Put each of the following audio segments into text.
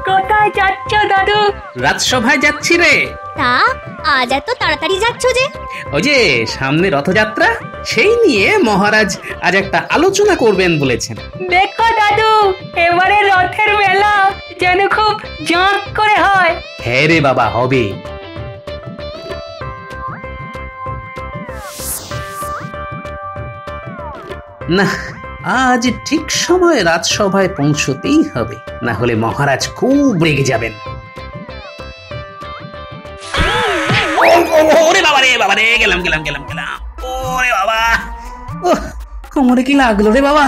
কোথায় যাচ্ছ দাদু? রাজসভায় যাচ্ছি রে। তা আজ এত তাড়াতাড়ি যাচ্ছ যে? ওই যে সামনে রথযাত্রা, সেই নিয়ে মহারাজ আজ একটা আলোচনা করবেন বলেছেন। দেখো দাদু, এবারে রথের মেলা যেন খুব জাঁক করে হয়। হ্যাঁ রে বাবা, হবে। না, আজ ঠিক সময় রাজসভায় পৌঁছতেই হবে, না হলে মহারাজ খুব রেগে যাবেন। ওরে বাবা রে, বাবা রে, গেলাম গেলাম গেলাম গেলাম। ওরে বাবা, কোমরে কি লাগলো রে বাবা?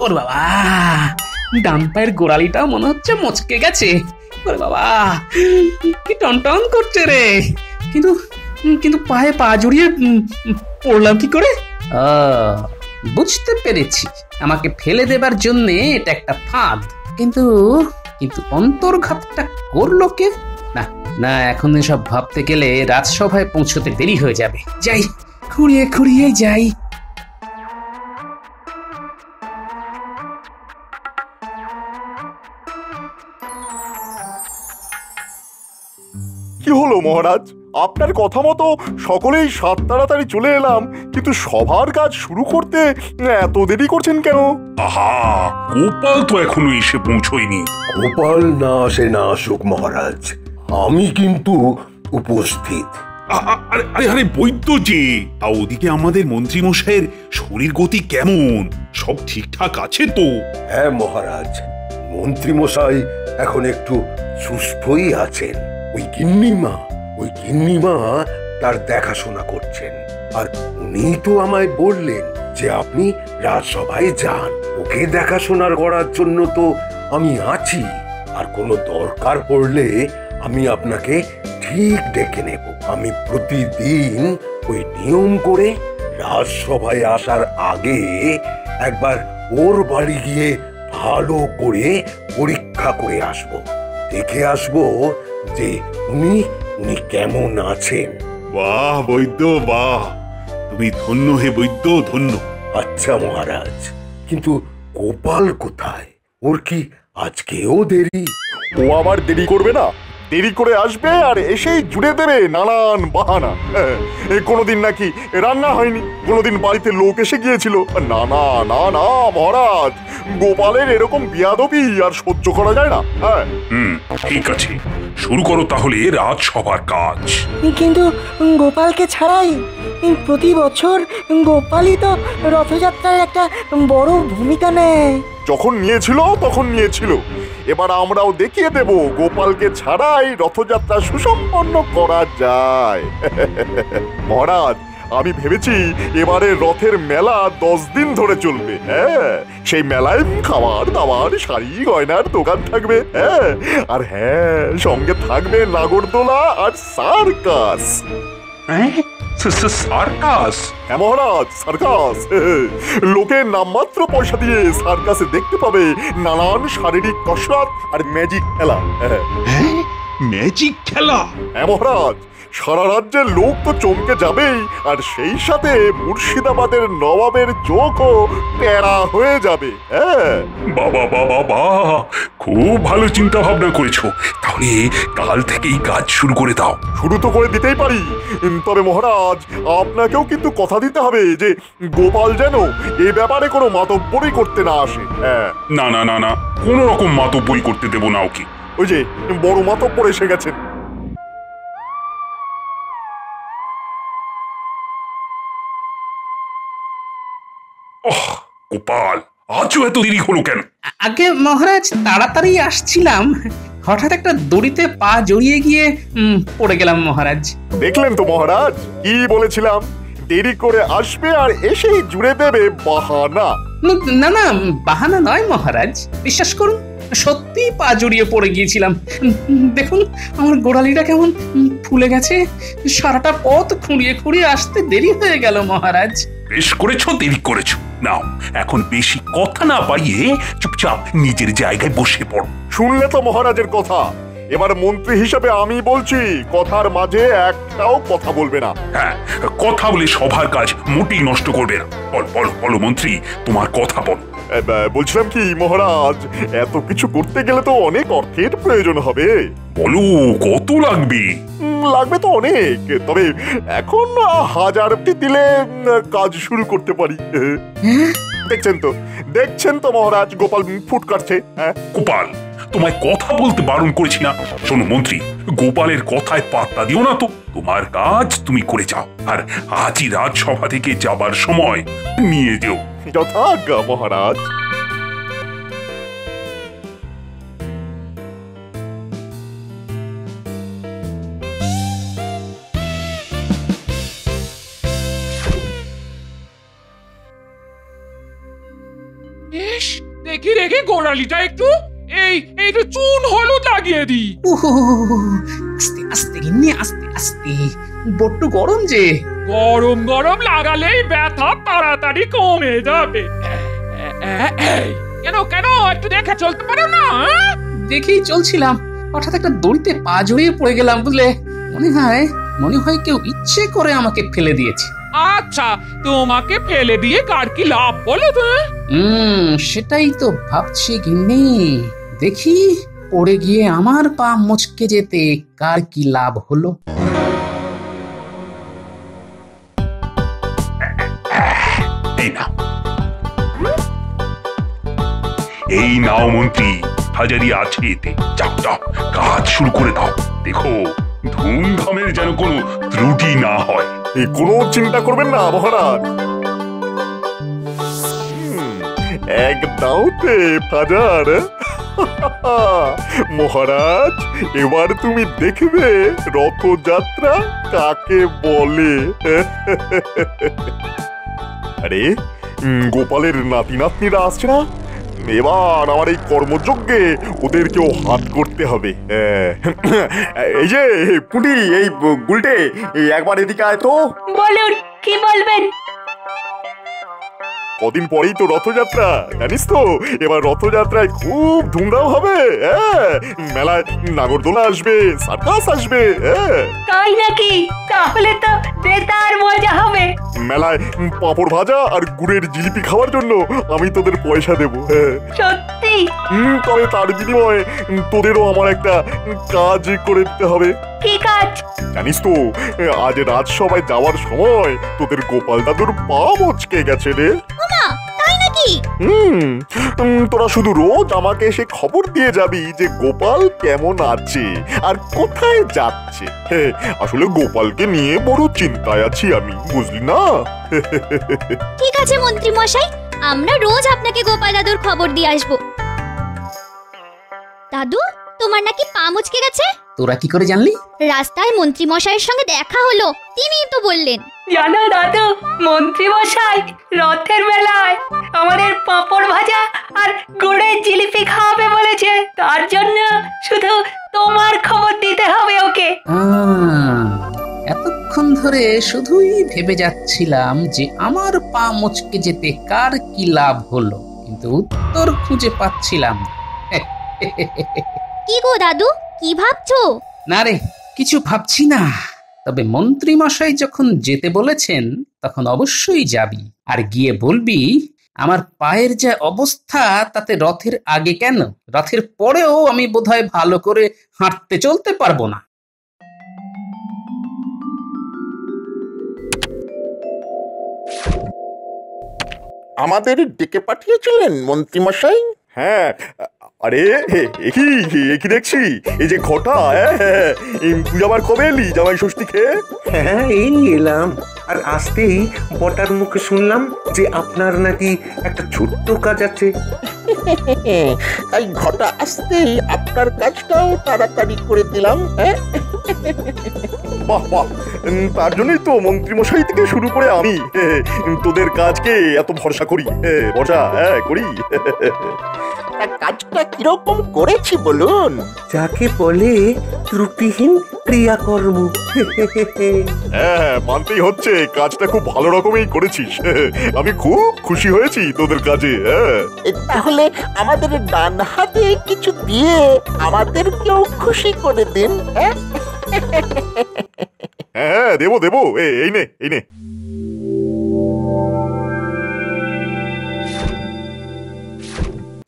ওরে বাবা, ডান পায়ের গোড়ালিটা মনে হচ্ছে মচকে গেছে। ওরে বাবা, কি টনটন করছে রে। কিন্তু কিন্তু পায়ে পা জড়িয়ে পড়লাম কি করে? বুঝতে পেরেছি, আমাকে ফেলে দেবার জন্য এটা একটা ফাঁদ। কিন্তু কিন্তু অন্তর্ঘাতটা করলো কে? না না, এখন এসব ভাবতে গেলে রাজসভায় পৌঁছতে দেরি হয়ে যাবে। যাই, খুঁড়িয়ে খুঁড়িয়ে যাই। কি হলো মহারাজ? আপনার কথা মতো সকলেই সাত তাড়াতাড়ি চলে এলাম, কিন্তু সভার কাজ শুরু করতে এত দেরি করছেন কেন? আহা, গোপাল তো এখনো এসে পৌঁছয়নি। গোপাল না আসে না আসুক মহারাজ, আমি কিন্তু উপস্থিত। আরে আরে বৈদ্য যে, ওদিকে আমাদের মন্ত্রী মশাইয়ের শরীর গতি কেমন? সব ঠিকঠাক আছে তো? হ্যাঁ মহারাজ, মন্ত্রী মশাই এখন একটু সুস্থই আছেন। ওই গিন্নিমা তার দেখাশোনা করছেন। আর উনি তো আমায় বললেন যে আপনি রাজসভায় যান, ওকে দেখাশোনার করার জন্য তো আমি আছি। আর কোনো দরকার পড়লে আমি আপনাকে ঠিক ডেকে নেব। আমি প্রতিদিন ওই নিয়ম করে রাজসভায় আসার আগে একবার ওর বাড়ি গিয়ে ভালো করে পরীক্ষা করে আসব, দেখে আসব যে উনি কেমন আছেন। বাহ বৈদ্য বাহ, তুমি ধন্য হে বৈদ্য, ধন্য। আচ্ছা মহারাজ, কিন্তু গোপাল কোথায়? ওর কি আজকেও দেরি? ও আবার দেরি করবে না? দেরি করে আসবে আর এসেই জুড়ে দেবে নানান বাহানা। কোনোদিন নাকি রান্না হয়নি, কোনোদিন বাড়িতে লোক এসে গিয়েছিল। না না না না মহারাজ, গোপালের এরকম বিয়াদবি আর সহ্য করা যায় না। হ্যাঁ, ঠিক আছে, শুরু করো তাহলে রাজসভার কাজ। কিন্তু গোপালকে ছাড়াই প্রতি বছর গোপালই তো রথযাত্রায় একটা বড় ভূমিকা নেয়। যখন নিয়েছিল তখন নিয়েছিল, এবার আমরাও দেখিয়ে দেব গোপালকে ছাড়াই রথযাত্রা সুসম্পন্ন করা যায়। মহারাজ, আমি ভেবেছি এবারে রথের মেলা 10 দিন ধরে চলবে। হ্যাঁ, সেই মেলায় খাবার দাবার, শাড়ি গয়নার দোকান থাকবে। হ্যাঁ, আর হ্যাঁ, সঙ্গে থাকবে নাগরদোলা আর সার্কাস। সার্কাস? হ্যাঁ মহারাজ, সার্কাস। লোকে নামমাত্র পয়সা দিয়ে সার্কাসে দেখতে পাবে নানান শারীরিক কসরত আর ম্যাজিক খেলা। ম্যাজিক খেলা? হ্যাঁ মহারাজ, সারা রাজ্যের লোক তো চমকে যাবেই, আর সেই সাথে মুর্শিদাবাদের নবাবের চোখও প্যারা হয়ে যাবে। হ্যাঁ বাবা বাবা বাহ, খুব ভালো চিন্তা ভাবনা করেছো। তাহলে কাল থেকেই কাজ শুরু করে দাও। শুরু তো করে দিতেই পারি, তবে মহারাজ আপনাকেও কিন্তু কথা দিতে হবে যে গোপাল যেন এ ব্যাপারে কোনো মাতব্বরি করতে না আসে। হ্যাঁ, না না না না, কোনো রকম মাতব্বরি করতে দেব না ওকে। ওই যে বড় মাতব্বর এসে গেছেন। গোপাল, আজও এত দেরি হলো কেন? আগে মহারাজ, তাড়াতাড়ি আসছিলাম, হঠাৎ একটা দড়িতে পা জড়িয়ে গিয়ে পড়ে গেলাম মহারাজ। দেখলেন তো মহারাজ, কি বলেছিলাম? দেরি করে আসবে আর এসেই জুড়ে দেবে বাহানা। না না, বাহানা নয় মহারাজ, বিশ্বাস করুন, সত্যি পা জড়িয়ে পড়ে গিয়েছিলাম। দেখুন আমার গোড়ালিটা কেমন ফুলে গেছে। সারাটা পথ খুঁড়িয়ে খুঁড়িয়ে আসতে দেরি হয়ে গেল মহারাজ। বেশ করেছো, দেরি করেছো। নাও, এখন বেশি কথা না বাড়িয়ে চুপচাপ নিজের জায়গায় বসে পড়ো। শুনলে তো মহারাজের কথা, এবার মন্ত্রী হিসেবে আমি বলছি, কথার মাঝে একটাও কথা বলবে না। হ্যাঁ, কথা বলে সভার কাজ মোটেই নষ্ট করবে না। বলো বলো বলো মন্ত্রী, তোমার কথা বলো। বলছিলাম কি মহারাজ, এত কিছু করতে গেলে তো অনেক অর্থের প্রয়োজন হবে। বলো কত লাগবে? লাগবে তো অনেক, তবে এখন 1000টি দিলে কাজ শুরু করতে পারি। দেখছেন তো মহারাজ, গোপাল ফুট কাটছে। গোপাল, তোমায় কথা বলতে বারণ করেছি না? শোনো মন্ত্রী, গোপালের কথায় পাত্তা দিও না তো। তোমার কাজ তুমি করে যাও, আর আজই রাজসভা থেকে যাবার সময় নিয়ে যেও। যথাজ্ঞা মহারাজ। বেশ, দেখি দেখি গোড়ালিটা একটু একটু চুন হলুদ লাগিয়ে দি। আস্তে আস্তে গিন্নি, আস্তে আস্তে, বড্ড গরম যে। গরম গরম লাগালেই ব্যথা তাড়াতাড়ি কমে যাবে। কেন কেন একটু দেখে চলতে পারো না? দেখেই চলছিলাম, হঠাৎ একটা দড়িতে পা জড়িয়ে পড়ে গেলাম বুঝলে। মনে হয় কেউ ইচ্ছে করে আমাকে ফেলে দিয়েছে। আচ্ছা, তোমাকে ফেলে দিয়ে কার কি লাভ বলো তো? সেটাই তো ভাবছি গিন্নি। দেখি পড়ে গিয়ে আমার পা মুচকে যেতে কার কি লাভ হলো। এই নাও মন্ত্রী, হাজারি আছে এতে। যাও যাও, কাজ শুরু করে দাও। দেখো ধুমধামের যেন কোনো ত্রুটি না হয়। কোনো চিন্তা করবেন না মহারাজ। এক দাওতে হাজার। মহারাজ, এবার তুমি দেখবে রথযাত্রা কাকে বলে। আরে গোপালের নাতি নাতনিরা আসছে না? এবার আমার এই কর্মযজ্ঞে ওদেরকেও হাত করতে হবে। এই যে পুঁটি, এই গুলটে, একবার এদিকে আয় তো। বলুন, কি বলবেন? কদিন পরেই তো রথযাত্রা, জানিস তো? এবার রথযাত্রায় খুব ধুমধাম হবে। মেলায় নাগরদোলা আসবে, সার্কাস আসবে। তাই নাকি? তাহলে তো বেতার মজা হবে। মেলায় পাঁপড় ভাজা আর গুড়ের জিলিপি খাওয়ার জন্য আমি তোদের পয়সা দেবো। সত্যি? তবে তার বিনিময়ে তোদেরও আমার একটা কাজ করে দিতে হবে। কি কাজ? জানিস তো, আজ রাজসভায় যাওয়ার সময় তোদের গোপাল দাদুর পা মচকে গেছে রে। তাই নাকি? তোরা শুধু রোজ আমাকে এসে খবর দিয়ে যাবি যে গোপাল কেমন আছে আর কোথায় যাচ্ছে। আসলে গোপালকে নিয়ে বড় চিন্তায় আছি আমি, বুঝলি না? ঠিক আছে মন্ত্রী মশাই, আমরা রোজ আপনাকে গোপাল দাদুর খবর দিয়ে আসবো। দাদু, তোমার নাকি পা মুচকে গেছে? তোরা কি করে জানলি? রাস্তায় মন্ত্রী মশাইয়ের সঙ্গে দেখা হলো, তিনিই তো বললেন। জানো দাদু, মন্ত্রী মশাই রথের মেলায় আমাদের পাঁপড় ভাজা আর গুড়ের জিলিপি খাওয়াবে বলেছে। তার জন্য শুধু তোমার খবর দিতে হবে ওকে। এতক্ষণ ধরে শুধুই ভেবে যাচ্ছিলাম যে আমার পা মুচকে যেতে কার কি লাভ হলো, কিন্তু উত্তর খুঁজে পাচ্ছিলাম না। কি গো দাদু, কি ভাবছো? না রে, কিছু ভাবছি না। তবে মন্ত্রী মশাই যখন যেতে বলেছেন তখন অবশ্যই যাবি, আর গিয়ে বলবি আমার পায়ের যে অবস্থা তাতে রথের আগে কেন, রথের পরেও আমি বোধহয় ভালো করে হাঁটতে চলতে পারবো না। আমাদের ডেকে পাঠিয়েছিলেন মন্ত্রীমশাই? হ্যাঁ, আরে একই দেখছি, এই যে ঘটা। তুই আবার কবে এলি জামাই ষষ্ঠী খেয়ে? হ্যাঁ, এই এলাম। আর আসতেই বটার মুখে শুনলাম যে আপনার নাকি একটা ছোট্ট কাজ আছে। তাই ঘটা আসতেই আপনার কাজটাও তাড়াতাড়ি করে দিলাম। বাহ বাহ, তার জন্যই তো মন্ত্রীমশাই থেকে শুরু করে আমি তোদের কাজকে এত ভরসা করি। ভরসা করি। কাজটা কিরকম করেছি বলুন? যাকে বলে ত্রুটিহীন ক্রিয়াকর্ম। হ্যাঁ, মানতেই হচ্ছে কাজটা খুব ভালো রকমই করেছিস। আমি খুব খুশি হয়েছি তোদের কাজে। তাহলে আমাদের ডান হাতে কিছু দিয়ে আমাদেরকেও খুশি করে দিন। হ্যাঁ, দেবো দেবো। এই নে, এই নে।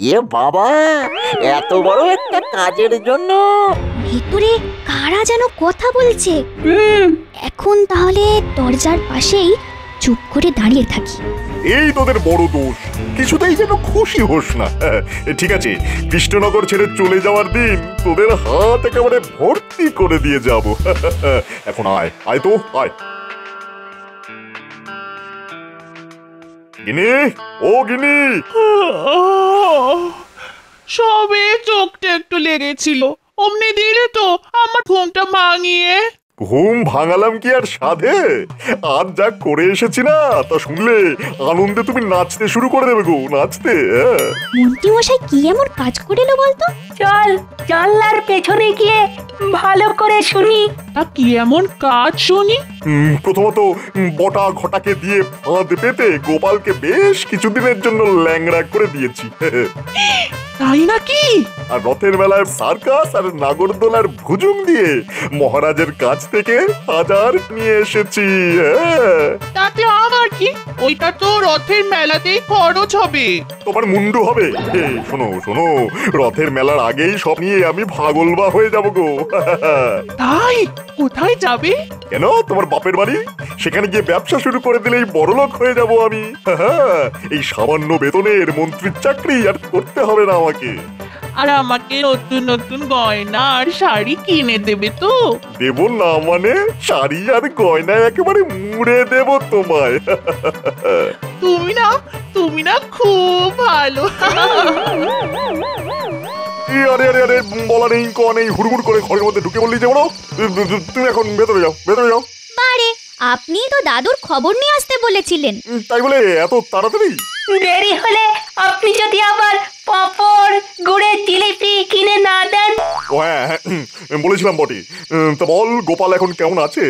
এ বাবা, এত বড় একটা কাজের জন্য ভিতরে কারা যেন কথা বলছে। এখন তাহলে দরজার পাশেই চুপ করে দাঁড়িয়ে থাকি। এই তোদের বড় দোষ, কিছুতেই যেন খুশি হোস না। ঠিক আছে, কৃষ্ণনগর ছেড়ে চলে যাওয়ার দিন তোদের হাত একেবারে ভর্তি করে দিয়ে যাব। এখন আয়, আয় তো আয়। গিনি, ও গিনি, সবে চোখটা একটু লেগেছিল, অমনি দিলে তো আমার ঘুমটা ভাঙিয়ে। ঘুম ভাঙালাম কি আর সাধে? আজ যা করে এসেছি না, তা শুনলে আনন্দে তুমি নাচতে শুরু করে দেবে গো, নাচতে। মন্ত্রী মশাই কি এমন কাজ করে এলো বলতো? চল জানলার পেছনে গিয়ে ভালো করে শুনি। তা কি এমন কাজ শুনি? প্রথমত বটা ঘটাকে দিয়ে ফাঁদ পেতে গোপালকে বেশ কিছুদিনের জন্য ল্যাংড়া করে দিয়েছি। তাই নাকি? আর রথের মেলায় সার্কাস আর নাগরদোলার ভুজুং দিয়ে মহারাজের কাছ থেকে হাজার নিয়ে এসেছি। তাতে আমার কি? ওইটা তো রথের মেলাতেই খরচ হবে। তোমার মুন্ডু হবে। শোনো শোনো, রথের মেলার আগেই সব নিয়ে আমি ভাগলবা হয়ে যাব গো। তাই কোথায় যাবে? কেন, তোমার বাপের বাড়ি। সেখানে গিয়ে ব্যবসা শুরু করে দিলেই বড়লোক হয়ে যাব আমি। এই সামান্য বেতনের মন্ত্রীর চাকরি আর করতে হবে না আমাকে। আর আমাকে নতুন নতুন গয়না আর শাড়ি কিনে দেবে তো? দেব না মানে? শাড়ি আর গয়না একেবারে মুড়ে দেব তোমায়। তুমি না খুব ভালো। আরে আরে আরে, বলা নেই ক নেই, হুড়মুড় করে ঘরের মধ্যে ঢুকে বললি যে বলো। তুমি এখন ভেতরে যাও, ভেতরে যাও। বারে, আপনি তো দাদুর খবর নিয়ে আসতে বলেছিলেন। তাই বলে এত তাড়াতাড়ি? দেরি হলে আপনি যদি আবার পাঁপড় গুড়ের জিলিপি কিনে না দেন। ও হ্যাঁ, বলেছিলাম বটে। তা বল, গোপাল এখন কেমন আছে?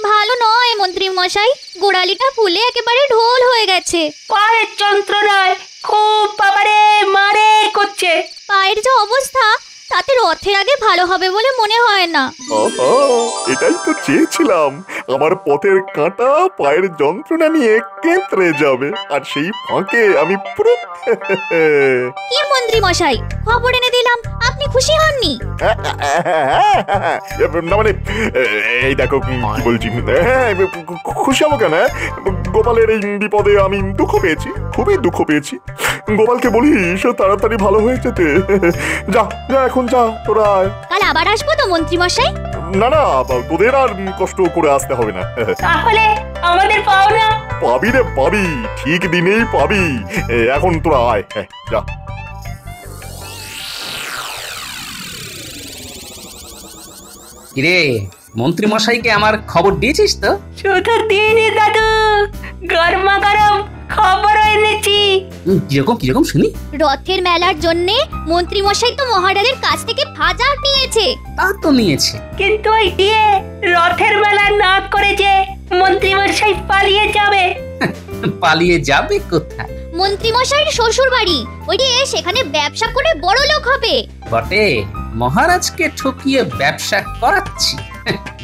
ভালো নয় মন্ত্রী মশাই, গোড়ালিটা ফুলে একেবারে ঢোল হয়ে গেছে। পায়ের যন্ত্রণায় খুব বাবারে মারে করছে। পায়ের যে অবস্থা, তাতে রথের আগে ভালো হবে বলে মনে হয় না। এটাই তো চেয়েছিলাম, আমার পথের কাঁটা পায়ের যন্ত্রণা নিয়ে কেঁতরে যাবে, আর সেই ফাঁকে আমি পুরো। কি মন্ত্রী মশাই, খবর এনে দিলাম, আপনি খুশি হননি? না মানে, এই দেখো কি বলছি। খুশি হবো কেন? গোপালের এই বিপদে আমি দুঃখ পেয়েছি, খুবই দুঃখ পেয়েছি। গোপালকে বলিস তাড়াতাড়ি ভালো হয়ে যেতে। যা যা, এখন যা তোরা। কাল আবার আসবো তো মন্ত্রী মশাই? না না, তোদের আর কষ্ট করে আসতে হবে না। তাহলে আমাদের পাওনা? পাবি রে পাবি, ঠিক দিনেই পাবি। এখন তোরা আয়, যা। কিরে, মন্ত্রী মশাইকে আমার খবর দিয়েছিস তো? শুধু দিনই দাদু, গরমা গরম খবর এনেছি। কিরকম কিরকম শুনি? রথের মেলার জন্যে মন্ত্রী মশাই তো মহারাজের কাছ থেকে বাজার নিয়েছে। তা তো নিয়েছে, কিন্তু ওই দিয়ে রথের মেলা না করে যে মন্ত্রী মশাই পালিয়ে যাবে। পালিয়ে যাবে কোথায়? মন্ত্রী মশাইয়ের শ্বশুর বাড়ি, ওই যে সেখানে ব্যবসা করে বড় লোক হবে। বটে, মহারাজকে ঠকিয়ে ব্যবসা করাচ্ছি।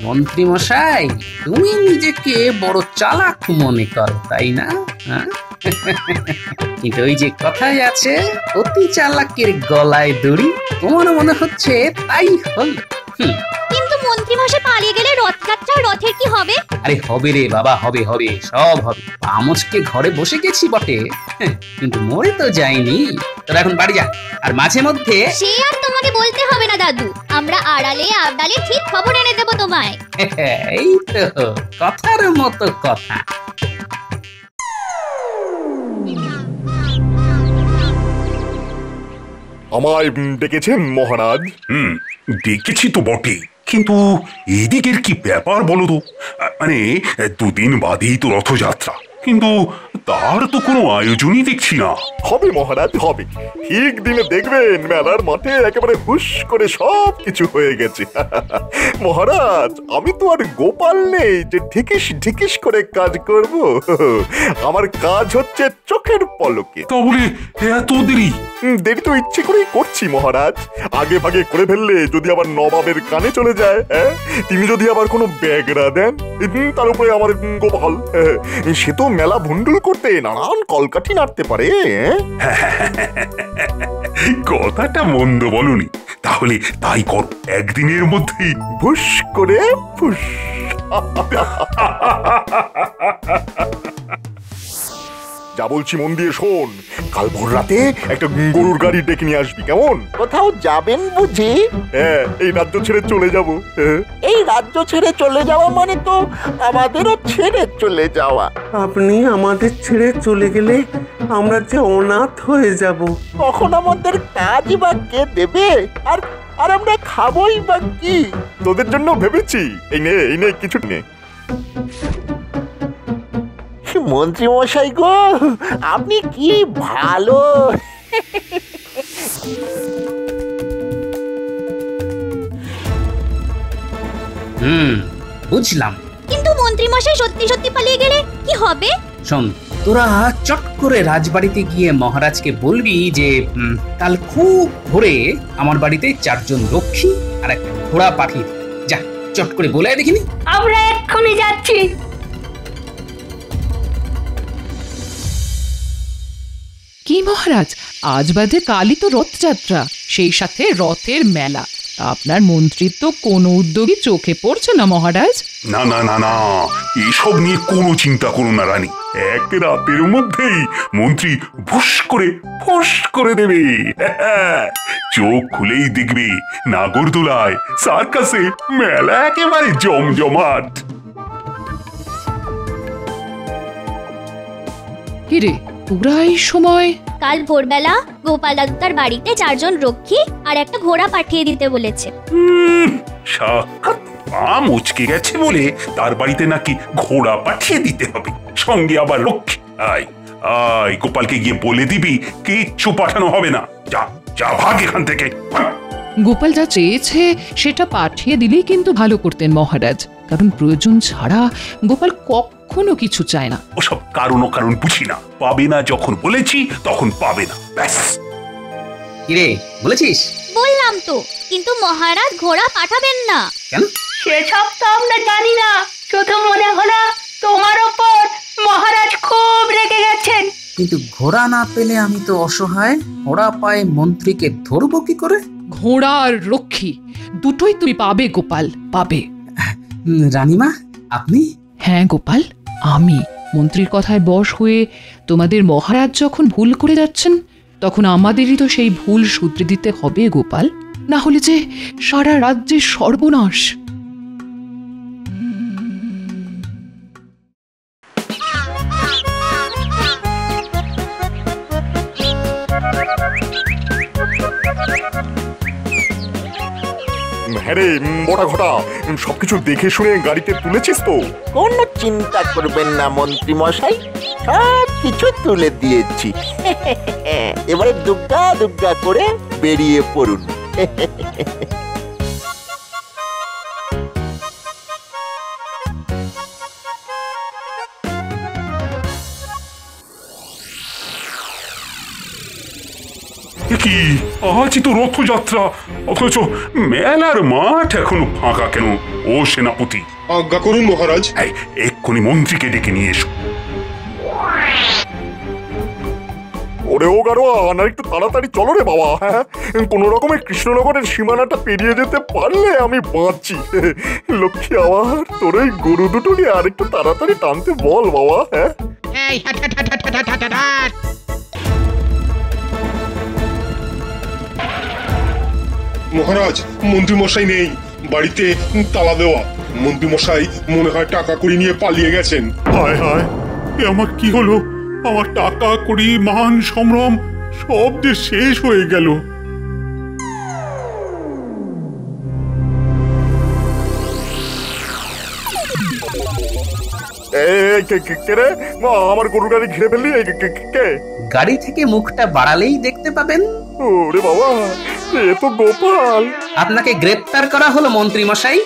মন্ত্রী মশাই, তুমি নিজেকে বড় চালাক মনে করো, তাই না? কিন্তু ওই যে কথাই আছে, অতি চালাকের গলায় দড়ি। তোমার মনে হচ্ছে তাই হল। কিন্তু মন্ত্রী মশাই পালিয়ে গেলে রথযাত্রা রথের কি হবে? আরে হবে রে বাবা, হবে হবে, সব হবে। আমজকে ঘরে বসে গেছি বটে, কিন্তু মরে তো যাইনি। তোরা এখন বাড়ি যা, আর মাঝে মধ্যে। সে আর তোমাকে বলতে হবে না দাদু, আমরা আড়ালে আবডালে ঠিক খবর এনে দেবো তোমায়। এই তো কথার মতো কথা। আমায় ডেকেছেন মহারাজ? দেখেছি তো বটে, কিন্তু এদিকের কি ব্যাপার বলো তো? মানে দুদিন বাদেই তো রথযাত্রা, কিন্তু তার তো কোনো আয়োজনই দেখছি না। হবে মহারাজ, হবে। ঠিক দিনে দেখবেন মেলার মাঠে একেবারে হুশ করে সব কিছু হয়ে গেছে। মহারাজ, আমি তো আর গোপাল নেই যে ঢিকিস ঢিকিস করে কাজ করব। আমার কাজ হচ্ছে চোখের পলকে। তাহলে এত দেরি? দেরি তো ইচ্ছে করেই করছি মহারাজ। আগে ভাগে করে ফেললে যদি আবার নবাবের কানে চলে যায়, তিনি যদি আবার কোনো ব্যাগরা দেন, তার উপরে আমার গোপাল, সে তো মেলা ভুন্ডুল করতে নানান কলকাঠি নাড়তে পারে। কথাটা মন্দ বলনি। তাহলে তাই কর, একদিনের মধ্যেই ভুস করে ফুস। যা বলছি মন দিয়ে শোন, কাল ভোর রাতে একটা গরুর গাড়ি ডেকে নিয়ে আসবি, কেমন? কোথাও যাবেন বুঝি? হ্যাঁ, এই রাজ্য ছেড়ে চলে যাবো। এই রাজ্য ছেড়ে চলে যাওয়া মানে তো আমাদেরও ছেড়ে চলে যাওয়া। আপনি আমাদের ছেড়ে চলে গেলে আমরা যে অনাথ হয়ে যাব। তখন আমাদের কাজই বা কে দেবে? আর আর আমরা খাবোই বা কি? তোদের জন্য ভেবেছি। এই নে কিছু নে। মন্ত্রী মশাই গো, আপনি কি ভালো। বুঝলাম। কিন্তু মন্ত্রী মশাই সত্যি সত্যি পালিয়ে গেলে কি হবে? শোন, তোরা চট করে রাজবাড়িতে গিয়ে মহারাজকে বলবি যে কাল খুব ভোরে আমার বাড়িতে 4 জন রক্ষী আর একটা ঘোড়া পাঠিয়ে দিবি। যা, চট করে বলে দেখিনি। আমরা এক্ষুনি যাচ্ছি। কি মহারাজ, আজ বাদে কালই তো রথযাত্রা, সেই সাথে রথের মেলা। আপনার মন্ত্রীর তো কোনো উদ্যোগই চোখে পড়ছে না মহারাজ। না না না না, এসব নিয়ে কোনো চিন্তা করো না রানী। এক রাতের মধ্যেই মন্ত্রী ভুস করে ফস করে দেবে। চোখ খুলেই দেখবে নাগরদোলায় সার্কাসে মেলা একেবারে জমজমাট। কিরে, তোরা এই সময়? কাল ভোরবেলা গোপাল দাদুর বাড়িতে 4 জন রক্ষী আর একটা ঘোড়া পাঠিয়ে দিতে বলেছে। সাক্ষাৎ পা মুচকে গেছে বলে তার বাড়িতে নাকি ঘোড়া পাঠিয়ে দিতে হবে, সঙ্গে আবার রক্ষী। আয় আয়, গোপালকে গিয়ে বলে দিবি কিচ্ছু পাঠানো হবে না। যা যা, ভাগ এখান থেকে। গোপাল যা চেয়েছে সেটা পাঠিয়ে দিলেই কিন্তু ভালো করতেন মহারাজ, কারণ প্রয়োজন ছাড়া গোপাল কখনো কিছু চায় না। ওসব কারণ বুঝি না, পাবে না যখন বলেছি তখন পাবে না, ব্যাস। কিরে, বলেছিস? বললাম তো, কিন্তু মহারাজ ঘোড়া পাঠাবেন না। কেন? সেসব তো আমরা জানি না, শুধু মনে হলো তোমার ওপর মহারাজ খুব রেগে গেছেন। কিন্তু ঘোড়া না পেলে আমি তো অসহায়। ঘোড়া পায়ে মন্ত্রীকে ধরবো কি করে? ঘোড়া আর রক্ষী দুটোই তুমি পাবে গোপাল, পাবে। রানীমা, আপনি? হ্যাঁ গোপাল, আমি। মন্ত্রীর কথায় বশ হয়ে তোমাদের মহারাজ যখন ভুল করে যাচ্ছেন, তখন আমাদেরই তো সেই ভুল শুধরে দিতে হবে গোপাল, না হলে যে সারা রাজ্যের সর্বনাশ। হ্যাঁ রে মোটা ঘটা, সবকিছু দেখে শুনে গাড়িতে তুলেছিস তো? কোনো চিন্তা করবেন না মন্ত্রী মশাই, সব কিছু তুলে দিয়েছি। এবারে দুগ্গা দুগ্গা করে বেরিয়ে পড়ুন। কি, আজই তো রথযাত্রা, অথচ মেলার মাঠ এখনো ফাঁকা কেন? ও সেনাপতি, আজ্ঞা করুন মহারাজ। এক্ষুনি মন্ত্রীকে ডেকে নিয়ে এসো। ওরে ও গাড়োয়ান, আর একটু তাড়াতাড়ি চলো রে বাবা। হ্যাঁ, কোন রকমে কৃষ্ণনগরের সীমানাটা পেরিয়ে যেতে পারলে আমি বাঁচি। লক্ষ্মী, আবার তোর ওই গরু দুটো নিয়ে আর একটু তাড়াতাড়ি টানতে বল বাবা। হ্যাঁ, মহারাজ, মন্ত্রী মশাই নেই, বাড়িতে তালা দেওয়া। মন্ত্রী মশাই মনে হয় টাকা কড়ি নিয়ে পালিয়ে গেছেন। হায় হায়, এ আমার কি হলো? আমার টাকা কড়ি, মান সম্ভ্রম সব যে শেষ হয়ে গেল। কে রে? আমার গরুর গাড়ি ঘিরে ফেললি? কে? গাড়ি থেকে মুখটা বাড়ালেই দেখতে পাবেন। ওরে বাবা, এ তো গোপাল। আপনাকে গ্রেপ্তার করা হলো মন্ত্রী মশাই।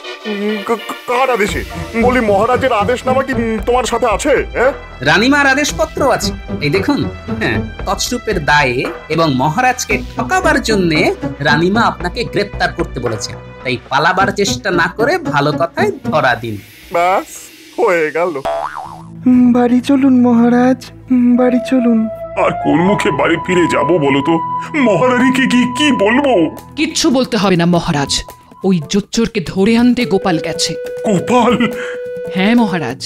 কার আদেশে? বলি মহারাজের আদেশনামা কি তোমার সাথে আছে? রানীমার আদেশপত্র আছে, এই দেখুন। হ্যাঁ, তছরূপের দায়ে এবং মহারাজকে ঠকাবার জন্যে রানীমা আপনাকে গ্রেপ্তার করতে বলেছেন। তাই পালাবার চেষ্টা না করে ভালো কথায় ধরা দিন। ব্যাস, হয়ে গেল। বাড়ি চলুন মহারাজ, বাড়ি চলুন। আর কোন মুখে বাড়ি ফিরে যাব বলো তো? মহারানীকে কি বলবো? কিচ্ছু বলতে হবে না মহারাজ, ওই জোচ্চোরকে ধরে আনতে গোপাল গেছে। গোপাল? হ্যাঁ মহারাজ,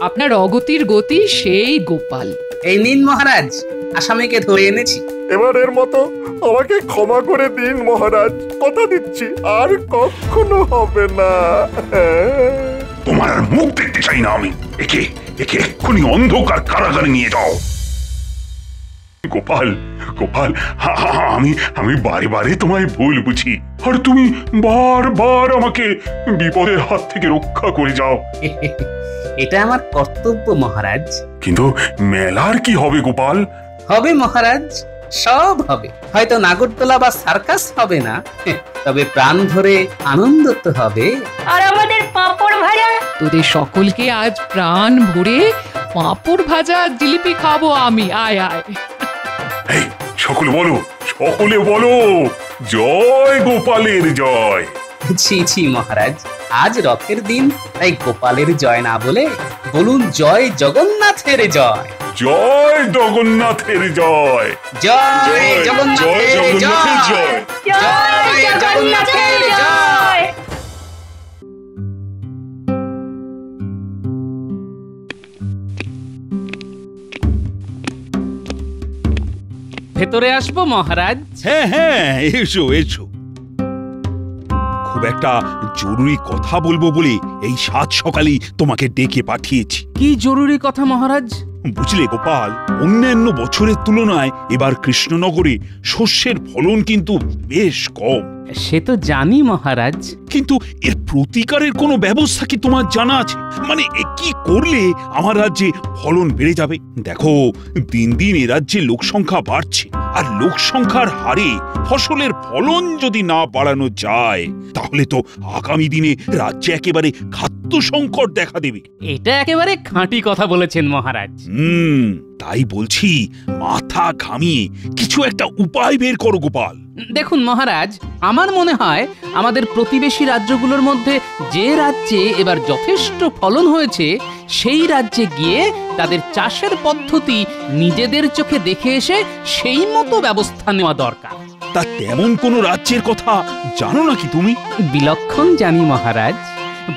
আপনার অগতির গতি সেই গোপাল। এই নিন মহারাজ, আসামিকে ধরে এনেছি। এবারের মতো আমাকে ক্ষমা করে দিন মহারাজ, কথা দিচ্ছি আর কখনো হবে না। তোমার আর মুখ দেখতে চাই না আমি। একে এক্ষুনি অন্ধকার কারাগারে নিয়ে যাও। গোপাল, গোপাল, আমি বারে বারে তোমায় ভুল বুঝি, আর তুমি বারবার আমাকে বিপদের হাত থেকে রক্ষা করে যাও। এটা আমার কর্তব্য মহারাজ। কিন্তু মেলার কি হবে গোপাল? হবে মহারাজ, সব হবে। হয়তো নাগরদোলা বা সার্কাস হবে না, তবে প্রাণ ভরে আনন্দ তো হবে। আর আমাদের পাঁপড় ভাজা? তোদের সকলকে আজ প্রাণ ভরে পাঁপড় ভাজা জিলিপি খাবো আমি। আয় আয়। এই সকলে বলো জয় গোপালের জয়। ছি মহারাজ, আজ রথের দিন, তাই গোপালের জয় না বলে বলুন জয় জগন্নাথের জয়। জয় জগন্নাথের জয়। জয় জগন্নাথের জয়। জয় জগন্নাথের জয়। ভেতরে আসবো মহারাজ? হ্যাঁ, এসো। খুব একটা জরুরি কথা বলবো বলে এই সাত সকালেই তোমাকে ডেকে পাঠিয়েছি। কি জরুরি কথা মহারাজ? বুঝলে গোপাল, অন্যান্য বছরের তুলনায় এবার কৃষ্ণনগরে শস্যের ফলন কিন্তু বেশ কম। সে তো জানি মহারাজ, কিন্তু এর প্রতিকারের কোনো ব্যবস্থা কি তোমার জানা আছে? মানে কি করলে আমার রাজ্যে ফলন বেড়ে যাবে? দেখো, দিন দিন এ রাজ্যে লোক সংখ্যা বাড়ছে, আর লোক সংখ্যার হারে ফসলের ফলন যদি না বাড়ানো যায়, তাহলে তো আগামী দিনে রাজ্যে একেবারে খাদ্য সংকট দেখা দেবে। এটা একেবারে খাঁটি কথা বলেছেন মহারাজ। তাই বলছি, মাথা ঘামিয়ে কিছু একটা উপায় বের করো গোপাল। দেখুন মহারাজ, আমার মনে হয় আমাদের প্রতিবেশী রাজ্যগুলোর মধ্যে যে রাজ্যে এবার যথেষ্ট ফলন হয়েছে, সেই রাজ্যে গিয়ে তাদের চাষের পদ্ধতি নিজেদের চোখে দেখে এসে সেই মতো ব্যবস্থা নেওয়া দরকার। তা তেমন কোনো রাজ্যের কথা জানো নাকি তুমি? বিলক্ষণ জানি মহারাজ।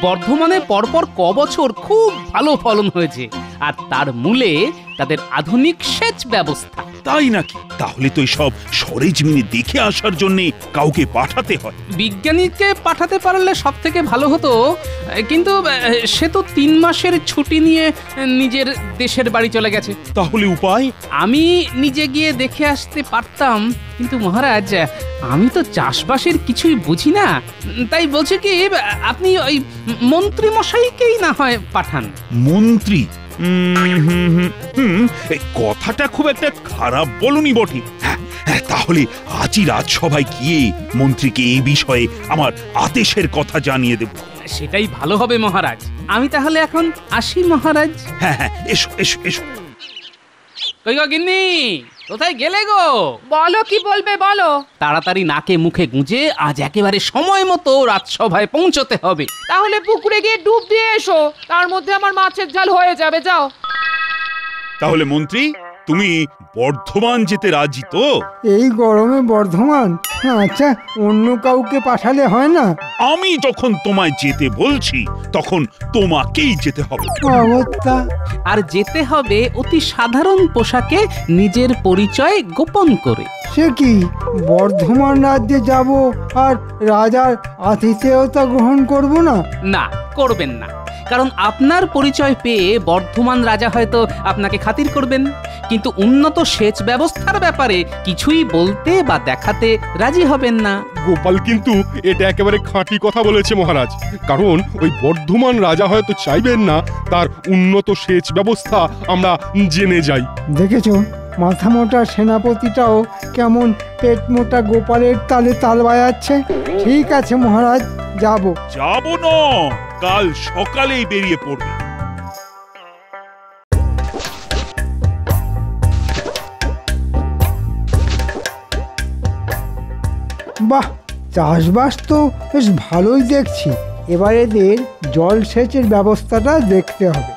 বর্ধমানে পরপর কবছর খুব ভালো ফলন হয়েছে, আর তার মূলে তাদের আধুনিক সেচ ব্যবস্থা। তাই নাকি? তাহলে তো সব সরেজমিনে দেখে আসার জন্য কাউকে পাঠাতে হয়। বিজ্ঞানীকে পাঠাতে পারলে সব থেকে ভালো হতো, কিন্তু সে তো 3 মাসের ছুটি নিয়ে নিজের দেশের বাড়ি চলে গেছে। তাহলে উপায়? আমি নিজে গিয়ে দেখে আসতে পারতাম, কিন্তু মহারাজ আমি তো চাষবাসের কিছুই বুঝি না। তাই বলছি কি, আপনি ওই মন্ত্রী মশাইকেই না হয় পাঠান। মন্ত্রী? কথাটা খুব একটা খারাপ বলনি বটে। তাহলে আজই রাজসভায় গিয়ে মন্ত্রীকে এই বিষয়ে আমার আদেশের কথা জানিয়ে দেব। সেটাই ভালো হবে মহারাজ। আমি তাহলে এখন আসি মহারাজ। হ্যাঁ, এসো। কই গো গিন্নি, কোথায় গেলে গো? বলো, কি বলবে বলো। তাড়াতাড়ি নাকে মুখে গুঁজে আজ একেবারে সময় মতো রাজসভায় পৌঁছতে হবে। তাহলে পুকুরে গিয়ে ডুব দিয়ে এসো, তার মধ্যে আমার মাছের ঝাল হয়ে যাবে। যাও। তাহলে মন্ত্রী, তুমি বর্ধমান যেতে রাজি তো? এই গরমে বর্ধমান? আচ্ছা, অন্য কাউকে পাঠালে হয় না? আমি যখন তোমায় যেতে বলছি, তখন তোমাকেই যেতে হবে। আর যেতে হবে অতি সাধারণ পোশাকে, নিজের পরিচয় গোপন করে। সে কি, বর্ধমান রাজ্যে যাব আর রাজার আতিথেয়তা গ্রহণ করব না? না, করবেন না। কারণ আপনার পরিচয় পেয়ে বর্ধমান রাজা হয়তো আপনাকে খাতির করবেন, কিন্তু উন্নত সেচ ব্যবস্থার ব্যাপারে কিছুই বলতে বা দেখাতে রাজি হবেন না। গোপাল কিন্তু এটা একেবারে খাঁটি কথা বলেছে মহারাজ। কারণ ওই বর্ধমান রাজা হয়তো চাইবেন না তার উন্নত সেচ ব্যবস্থা আমরা জেনে যাই। দেখেছো, মাথা মোটা সেনাপতিটাও কেমন পেট মোটা গোপালের তালে তাল বাজাচ্ছে। ঠিক আছে মহারাজ, যাব না, কাল সকালেই বেরিয়ে পড়বে। বাহ, চাষবাস তো বেশ ভালোই দেখছি। এবার এদের জলসেচের ব্যবস্থাটা দেখতে হবে।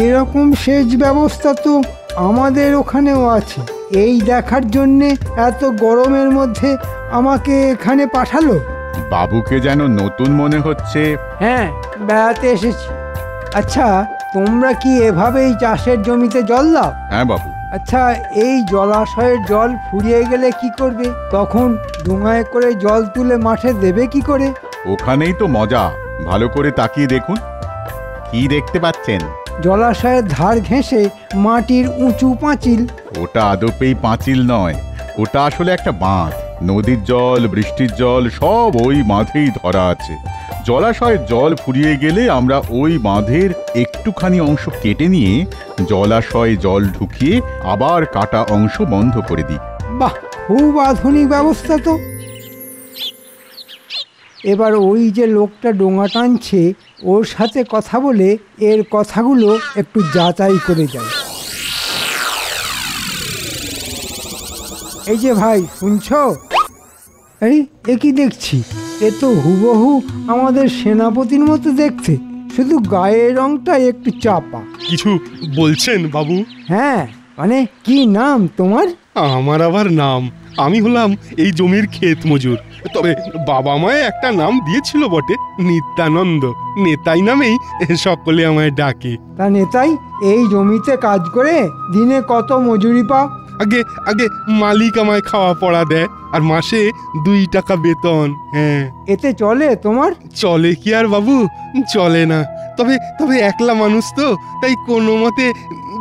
এরকম সেচ ব্যবস্থা তো আমাদের ওখানেও আছে। এই দেখার জন্যে এত গরমের মধ্যে আমাকে এখানে পাঠালো? বাবুকে যেন নতুন মনে হচ্ছে। হ্যাঁ, বেড়াতে এসেছি। আচ্ছা, তোমরা কি এভাবেই চাষের জমিতে জল দাও? হ্যাঁ বাবু। আচ্ছা, এই জলাশয়ের জল ফুরিয়ে গেলে কি করবে? তখন ডোঙায় করে জল তুলে মাঠে দেবে কি করে? ওখানেই তো মজা। ভালো করে তাকিয়ে দেখুন। কি দেখতে পাচ্ছেন? জলাশয়ের ধার ঘেঁষে মাটির উঁচু পাঁচিল। ওটা আদপেই পাঁচিল নয়, ওটা আসলে একটা বাঁধ। নদীর জল, বৃষ্টির জল সব ওই বাঁধেই ধরা আছে। জলাশয়ের জল ফুরিয়ে গেলে আমরা ওই বাঁধের একটুখানি অংশ কেটে নিয়ে জলাশয়ে জল ঢুকিয়ে আবার কাটা অংশ বন্ধ করে দিই। বাহ, খুব আধুনিক ব্যবস্থা তো। এবার ওই যে লোকটা ডোঙা টানছে ওর সাথে কথা বলে এর কথাগুলো একটু যাচাই করে যাই। এই যে ভাই, শুনছো? এই এ কি দেখছি? এ তো হুবহু আমাদের সেনাপতির মতো দেখতে, শুধু গায়ের রংটা একটু চাপা। কিছু বলছেন বাবু? হ্যাঁ, মানে কি নাম তোমার? আমার আবার নাম? আমি হলাম এই জমির ক্ষেত মজুর। তবে বাবা মায়ে একটা নাম দিয়েছিল বটে, নিত্যানন্দ। নেতাই নামেই সকলে আমায় ডাকে। তা নেতাই, এই জমিতে কাজ করে দিনে কত মজুরি পাও? আগে আগে মালিক আমায় খাওয়া পড়া দেয়, আর মাসে 2 টাকা বেতন। হ্যাঁ। এতে চলে তোমার? চলে কি আর বাবু, চলে না। তবে তবে একলা মানুষ তো, তাই কোনো মতে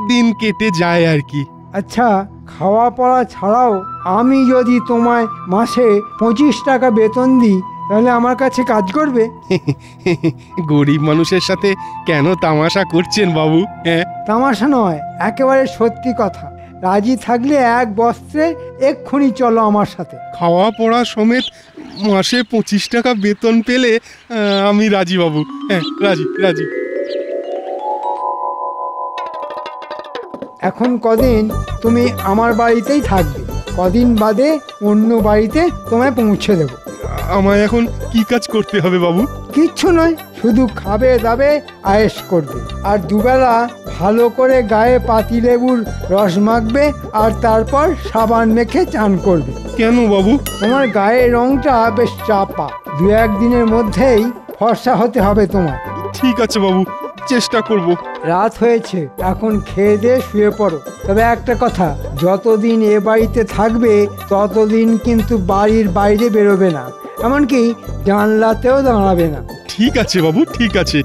দিন কেটে যায় আর কি। আচ্ছা, খাওয়া পড়া ছাড়াও আমি যদি তোমায় মাসে 25 টাকা বেতন দিই, তাহলে আমার কাছে কাজ করবে? গরিব মানুষের সাথে কেন তামাশা করছেন বাবু? হ্যাঁ, তামাশা নয়, একেবারে সত্যি কথা। রাজি থাকলে এক বস্ত্রে এক্ষুনি চলো আমার সাথে। খাওয়া পড়া সমেত মাসে 25 টাকা বেতন পেলে আমি রাজি বাবু। হ্যাঁ, রাজি রাজি। এখন কদিন তুমি আমার বাড়িতেই থাকবে, কদিন বাদে অন্য বাড়িতে তোমায় পৌঁছে দেবো। আমায় এখন কি কাজ করতে হবে বাবু? কিচ্ছু নয়, শুধু খাবে দাবে, আয়েশ করবে, আর দুবেলা ভালো করে গায়ে পাতিলেবুর রস মাখবে, আর তারপর সাবান মেখে চান করবে। কেন বাবু? তোমার গায়ের রংটা বেশ চাপা, 2-1 দিনের মধ্যেই ফর্সা হতে হবে তোমার। ঠিক আছে বাবু, চেষ্টা করব। রাত হয়েছে, এখন খেয়ে দিয়ে শুয়ে পড়ো। তবে একটা কথা, যতদিন এ বাড়িতে থাকবে ততদিন কিন্তু বাড়ির বাইরে বেরোবে না, এমনকি জানলাতেও দাঁড়াবে না। ঠিক আছে বাবু, ঠিক আছে।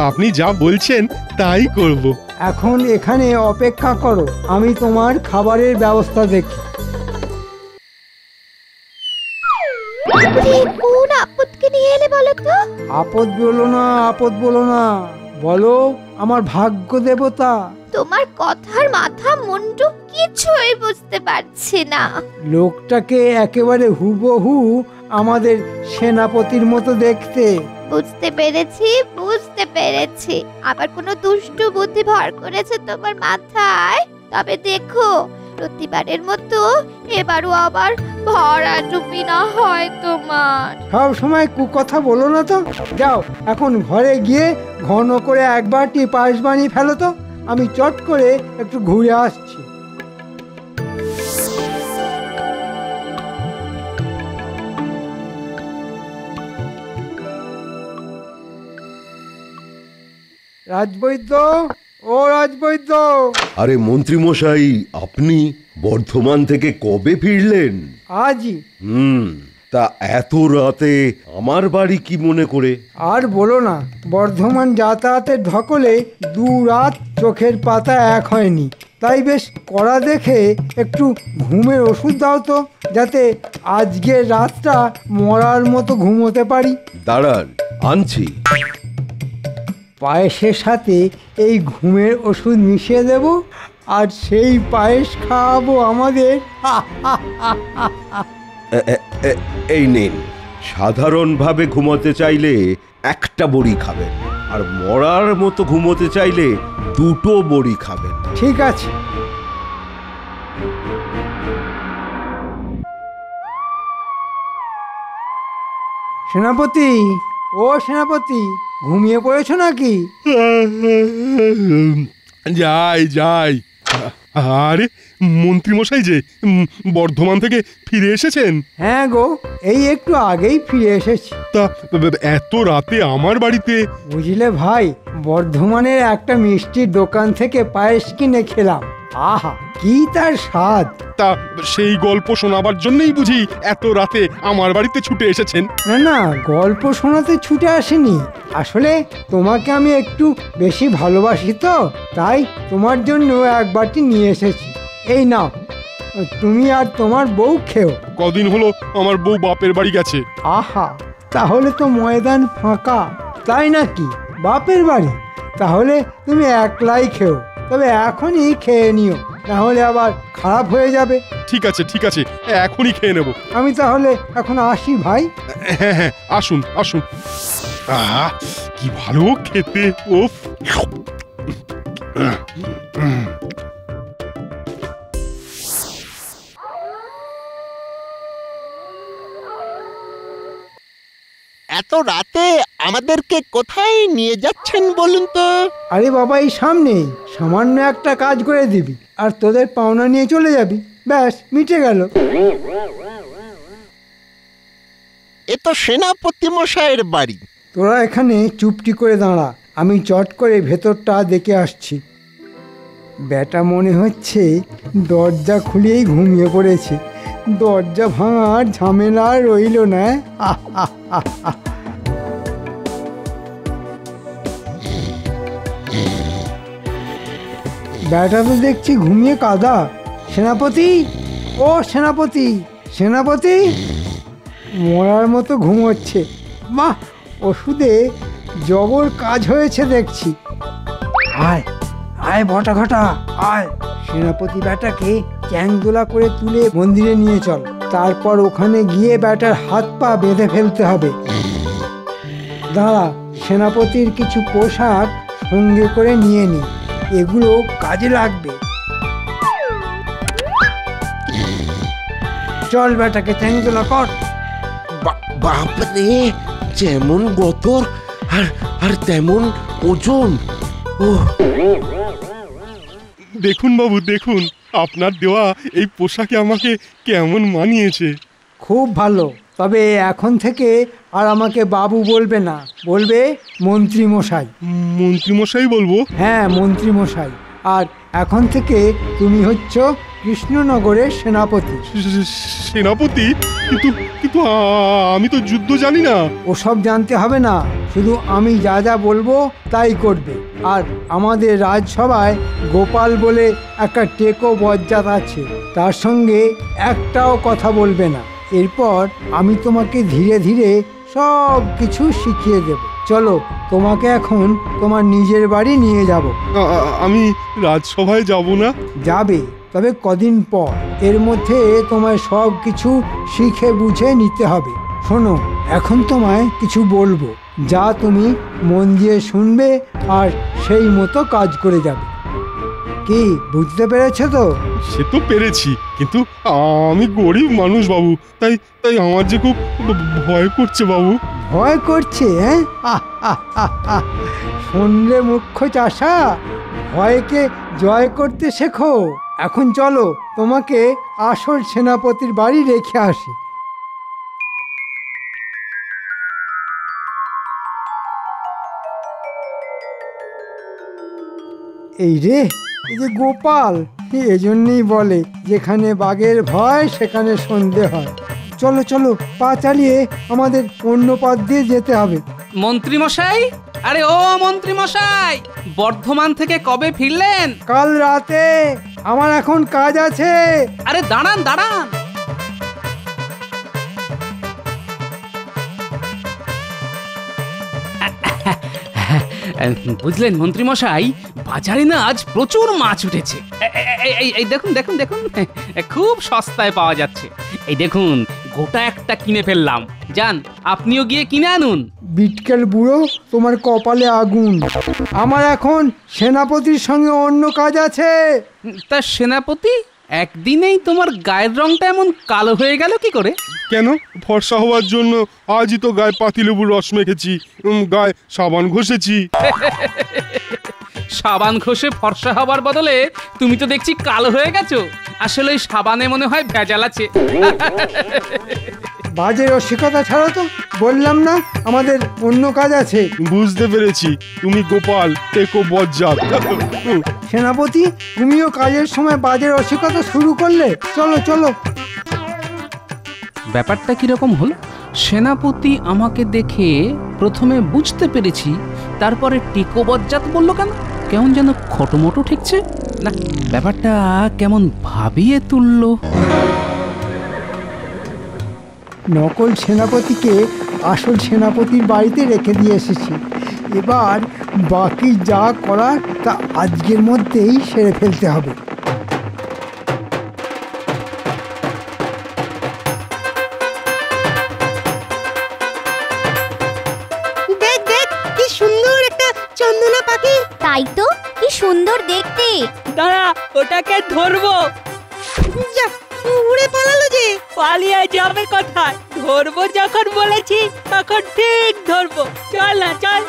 আপনি যা বলছেন তাই করব। এখন এখানে অপেক্ষা করো, আমি তোমার খাবারের ব্যবস্থা দেখি। কোন আপদকে নিয়ে এলে বলো তো? আপদ বলো না, আপদ বলো না, বলো আমার ভাগ্য দেবতা। তোমার কথার মাথা মুন্ডু কিছুই বুঝতে পারছি না। লোকটাকে একেবারে হুবহু আমাদের সেনাপতির মতো দেখতে। বুঝতে পেরেছি, বুঝতে পেরেছি। আবার কোনো দুষ্টু বুদ্ধি ভর করেছে তোমার মাথায়। তবে দেখো, প্রতিবারের মতো এবারও আবার ভরা ডুবি না হয় তোমার। সব সময় কুকথা বলো না তো। যাও, এখন ঘরে গিয়ে ঘন করে একবার পায়েস বানিয়ে ফেলো তো, আমি চট করে একটু ঘুরে আসছি। রাজবৈদ্য, ও রাজবৈদ্য। আরে মন্ত্রী মশাই, আপনি বর্ধমান থেকে কবে ফিরলেন? আজই। তা এত রাতে আমার বাড়ি কি মনে করে? আর বলো না, বর্ধমান যাতায়াতের ধকলে 2 রাত চোখের পাতা এক হয়নি, তাই বেশ কড়া দেখে একটু ঘুমের ওষুধ দাও তো, যাতে আজকের রাতটা মরার মতো ঘুমোতে পারি। দাঁড়ান, আনছি। পায়েসের সাথে এই ঘুমের ওষুধ মিশিয়ে দেব, আর সেই পায়েস খাওয়াবো আমাদের। এই নিন। সাধারণভাবে ঘুমোতে চাইলে 1টা বড়ি খাবেন, আর মরার মতো ঘুমোতে চাইলে 2টো বড়ি খাবেন। ঠিক আছে। সেনাপতি, ও সেনাপতি, ঘুমিয়ে পড়েছো নাকি? যাই যাই। আরে মন্ত্রীমশাই যে বর্ধমান থেকে ফিরে এসেছেন? হ্যাঁ গো, এই একটু আগেই ফিরে এসেছি। তা এত রাতে আমার বাড়িতে? বুঝলে ভাই, বর্ধমানের একটা মিষ্টির দোকান থেকে পায়েস কিনে খেলাম। আহা, কি তার স্বাদ! তা সেই গল্প শোনাবার জন্যই বুঝি এত রাতে আমার বাড়িতে ছুটে এসেছেন? না না, গল্প শোনাতে ছুটে আসেনি। আসলে তোমাকে আমি একটু বেশি ভালোবাসি তো, তাই তোমার জন্য এক বাটি নিয়ে এসেছি। এই নাও, তুমি আর তোমার বউ খেও। কদিন হলো আমার বউ বাপের বাড়ি গেছে। আহা, তাহলে তো ময়দান ফাঁকা। তাই নাকি? বাপের বাড়ি? তাহলে তুমি একলাই খেও, তবে এখনই খেয়ে নিও, নাহলে আবার খারাপ হয়ে যাবে। ঠিক আছে ঠিক আছে, এখনই খেয়ে নেব। আমি তাহলে এখন আসি ভাই। হ্যাঁ হ্যাঁ, আসুন আসুন। আহা, কি ভালো খেতে! ওফ! এত রাতে আমাদেরকে কোথায় নিয়ে যাচ্ছেন বলুন তো? আরে বাবা, এই সামনেই সামান্য একটা কাজ করে দিবি আর তোদের পাওনা নিয়ে চলে যাবি, ব্যাস মিটে গেল। এ তো সেনাপতি মশাইয়ের বাড়ি। তোরা এখানে চুপটি করে দাঁড়া, আমি চট করে ভেতরটা দেখে আসছি। ব্যাটা মনে হচ্ছে দরজা খুলেই ঘুমিয়ে পড়েছে। দরজা ভাঙার ঝামেলা রইল না। ব্যাটা তো দেখছি ঘুমিয়ে কাদা। সেনাপতি, ও সেনাপতি, সেনাপতি! মরার মতো ঘুমোচ্ছে। বাহ, ওষুধে জবর কাজ হয়েছে দেখছি। আয় আয় বটা ঘটা, আয়। সেনাপতি ব্যাটাকে চ্যাংদোলা করে তুলে মন্দিরে নিয়ে চল। তারপর ওখানে গিয়ে ব্যাটার হাত পা বেঁধে ফেলতে হবে। দাঁড়া, সেনাপতির কিছু পোশাক সঙ্গে করে নিয়ে নি, এগুলো কাজে লাগবে। চল ব্যাটাকে চ্যাংদোলা কর। বাপরে, যেমন গতর আর আর তেমন ওজন। ও দেখুন বাবু, দেখুন আপনার দেওয়া এই পোশাকে আমাকে কেমন মানিয়েছে। খুব ভালো, তবে এখন থেকে আর আমাকে বাবু বলবে না, বলবে মন্ত্রী মশাই। মন্ত্রী মশাই বলবো? হ্যাঁ, মন্ত্রী মশাই। আর এখন থেকে তুমি হচ্ছ কৃষ্ণনগরের সেনাপতি। সেনাপতি? কিন্তু কিন্তু আমি তো যুদ্ধ জানি না। ওসব জানতে হবে না, শুধু আমি যা যা বলবো তাই করবে। আর আমাদের রাজসভায় গোপাল বলে একটা টেকো বজ্জাত আছে, তার সঙ্গে একটাও কথা বলবে না। এরপর আমি তোমাকে ধীরে ধীরে সব কিছু শিখিয়ে দেব। চলো, তোমাকে এখন তোমার নিজের বাড়ি নিয়ে যাব। আমি রাজসভায় যাব না? যাবে, তবে কদিন পর। এর মধ্যে তোমায় সব কিছু শিখে বুঝে নিতে হবে। শোনো, এখন তোমায় কিছু বলবো, যা তুমি মন দিয়ে শুনবে আর সেই মতো কাজ করে যাবে। কি বুঝতে পেরেছো তো? সে তো পেরেছি, কিন্তু আমি গরিব মানুষ বাবু, তাই তাই আমার যে খুব ভয় করছে বাবু। ভয় করছে? হ্যাঁ, শুনলে মুখ্য চাষা, ভয়কে জয় করতে শেখো। এখন চলো, তোমাকে আসল সেনাপতির বাড়ি রেখে আসি। এই রে, এই যে গোপাল, এজন্যই বলে যেখানে বাঘের ভয় সেখানে সন্ধে হয়। চলো চলো, পা চালিয়ে আমাদের অন্য পথ দিয়ে যেতে হবে। মন্ত্রী মশাই, আরে ও মন্ত্রী মশাই, বর্ধমান থেকে কবে ফিরলেন? কাল রাতে। আমার এখন কাজ আছে। আরে দাঁড়ান দাঁড়ান, বুঝলেন মন্ত্রী মশাই, বাজারে না আজ প্রচুর মাছ উঠেছে। এই দেখুন দেখুন দেখুন, খুব সস্তায় পাওয়া যাচ্ছে। এই দেখুন, গোটা একটা কিনে ফেললাম, যান আপনিও গিয়ে কিনে আনুন। বিটকেল বুড়ো, তোমার কপালে আগুন। আমার এখন সেনাপতির সঙ্গে অন্য কাজ আছে। তা সেনাপতি, একদিনেই তোমার গায়ের রংটা এমন কালো হয়ে গেল কি করে? কেন, ফর্সা হওয়ার জন্য আজই তো গায়ে পাতিলেবুর রস মেখেছি, গায়ে সাবান ঘষেছি। সাবান ঘষে ফর্সা হবার বদলে তুমি তো দেখছি কালো হয়ে গেছো। আসলে ওই সাবানে মনে হয় ভেজাল আছে। বাজে রসিকতা ছাড়ো তো, বললাম না আমাদের অন্য কাজ আছে। বুঝতে পেরেছি, তুমি গোপাল টেকো বজ্জাত। সেনাপতি, তুমিও কাজের সময় বাজে রসিকতা শুরু করলে। চলো চলো। ব্যাপারটা কিরকম হলো? সেনাপতি আমাকে দেখে প্রথমে বুঝতে পেরেছি, তারপরে টিকো বজ্জাত বললো কেন? কেমন যেন খটোমটো ঠেকছে না, ব্যাপারটা কেমন ভাবিয়ে তুললো। নকল সেনাপতিকে আসল সেনাপতির বাড়িতে রেখে দিয়ে এসেছি। এবার বাকি যা করার তা আজকের মধ্যেই সেরে ফেলতে হবে। দেখ দেখ কি সুন্দর একটা চন্দনা পাখি। তাই তো, কি সুন্দর দেখতে। দাঁড়া, ওটাকে ধরবো। যা, উড়ে পালালো যে। পালিয়ে যাবে কোথায়? ধরবো যখন বলেছি তখন ঠিক ধরবো। চল না, চল।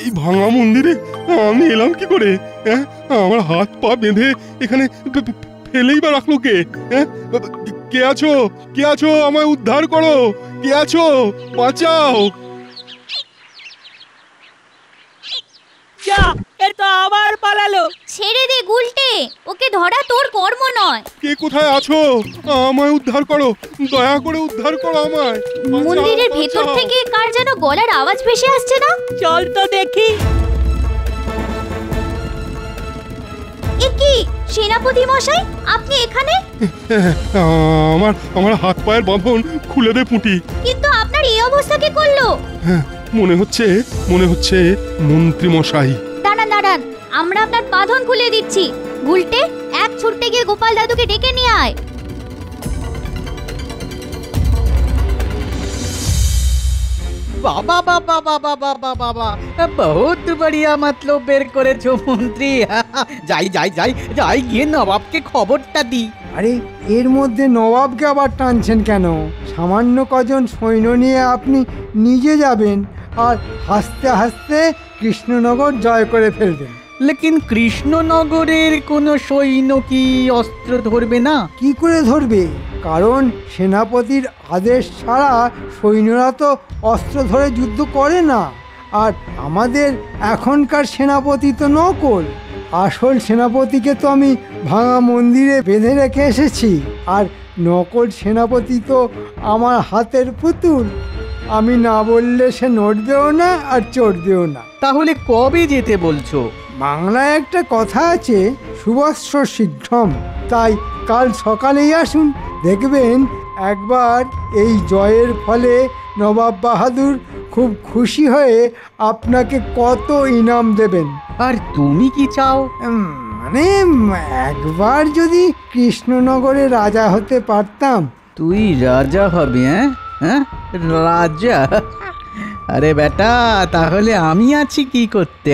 এই ভাঙা মন্দিরে আমি এলাম কি করে? হ্যাঁ, আমার হাত পা বেঁধে এখানে ফেলেই বা রাখলো কে? হ্যাঁ, কে আছো? কে আছো? আমায় উদ্ধার করো। কে আছো? বাঁচাও। যা, এ তো আবার পালালো। ছেড়ে দে গুলটে, ওকে ধরা তোর কর্ম নয়। কে কোথায় আছো? আমায় উদ্ধার করো, দয়া করে উদ্ধার করো আমায়। মন্দিরের ভেতর থেকে কার যেন গলার আওয়াজ ভেসে আসছে না? চল তো দেখি। এ কি সেনাপতি মশাই, আপনি এখানে? আমার হাত পায়ের বাঁধন খুলে দে পুঁটি। কিন্তু আপনার এই অবস্থা কে করলো? মনে হচ্ছে মন্ত্রী মশাই। দাঁড়ান দাঁড়ান, আমরা আপনার বাঁধন খুলে দিচ্ছি। গুলটে, এক ছুটতে গিয়ে গোপাল দাদুকে ডেকে নিয়ে আয়। বাবা বাবা বাবা বাবা বাবা, বহুত বড়িয়া মতলব বের করেছো মন্ত্রী। যাই যাই যাই যাই গিয়ে নবাবকে খবরটা দি। আরে, এর মধ্যে নবাবকে আবার টানছেন কেন? সামান্য কজন সৈন্য নিয়ে আপনি নিজে যাবেন আর হাসতে হাসতে কৃষ্ণনগর জয় করে ফেলবেন। লেকিন কৃষ্ণনগরের কোনো সৈন্য কি অস্ত্র ধরবে না? কি করে ধরবে? কারণ সেনাপতির আদেশ ছাড়া সৈন্যরা তো অস্ত্র ধরে যুদ্ধ করে না। আর আমাদের এখনকার সেনাপতি তো নকল। আসল সেনাপতিকে তো আমি ভাঙা মন্দিরে বেঁধে রেখে এসেছি। আর নকল সেনাপতি তো আমার হাতের পুতুল। আমি না বললে সে নড়বেও না আর চড়বেও না। তাহলে কবে যেতে বলছো? বাংলায় একটা কথা আছে, শুভস্য শীঘ্রম। তাই কাল সকালেই আসুন, দেখবেন একবার এই জয়ের ফলে নবাব বাহাদুর খুব খুশি হয়ে আপনাকে কত ইনাম দেবেন। আর তুমি কি চাও? মানে একবার যদি কৃষ্ণনগরে রাজা হতে পারতাম। তুই রাজা হবি? হ্যাঁ, রাজা? আরে বেটা, তাহলে আমি আছি কি করতে?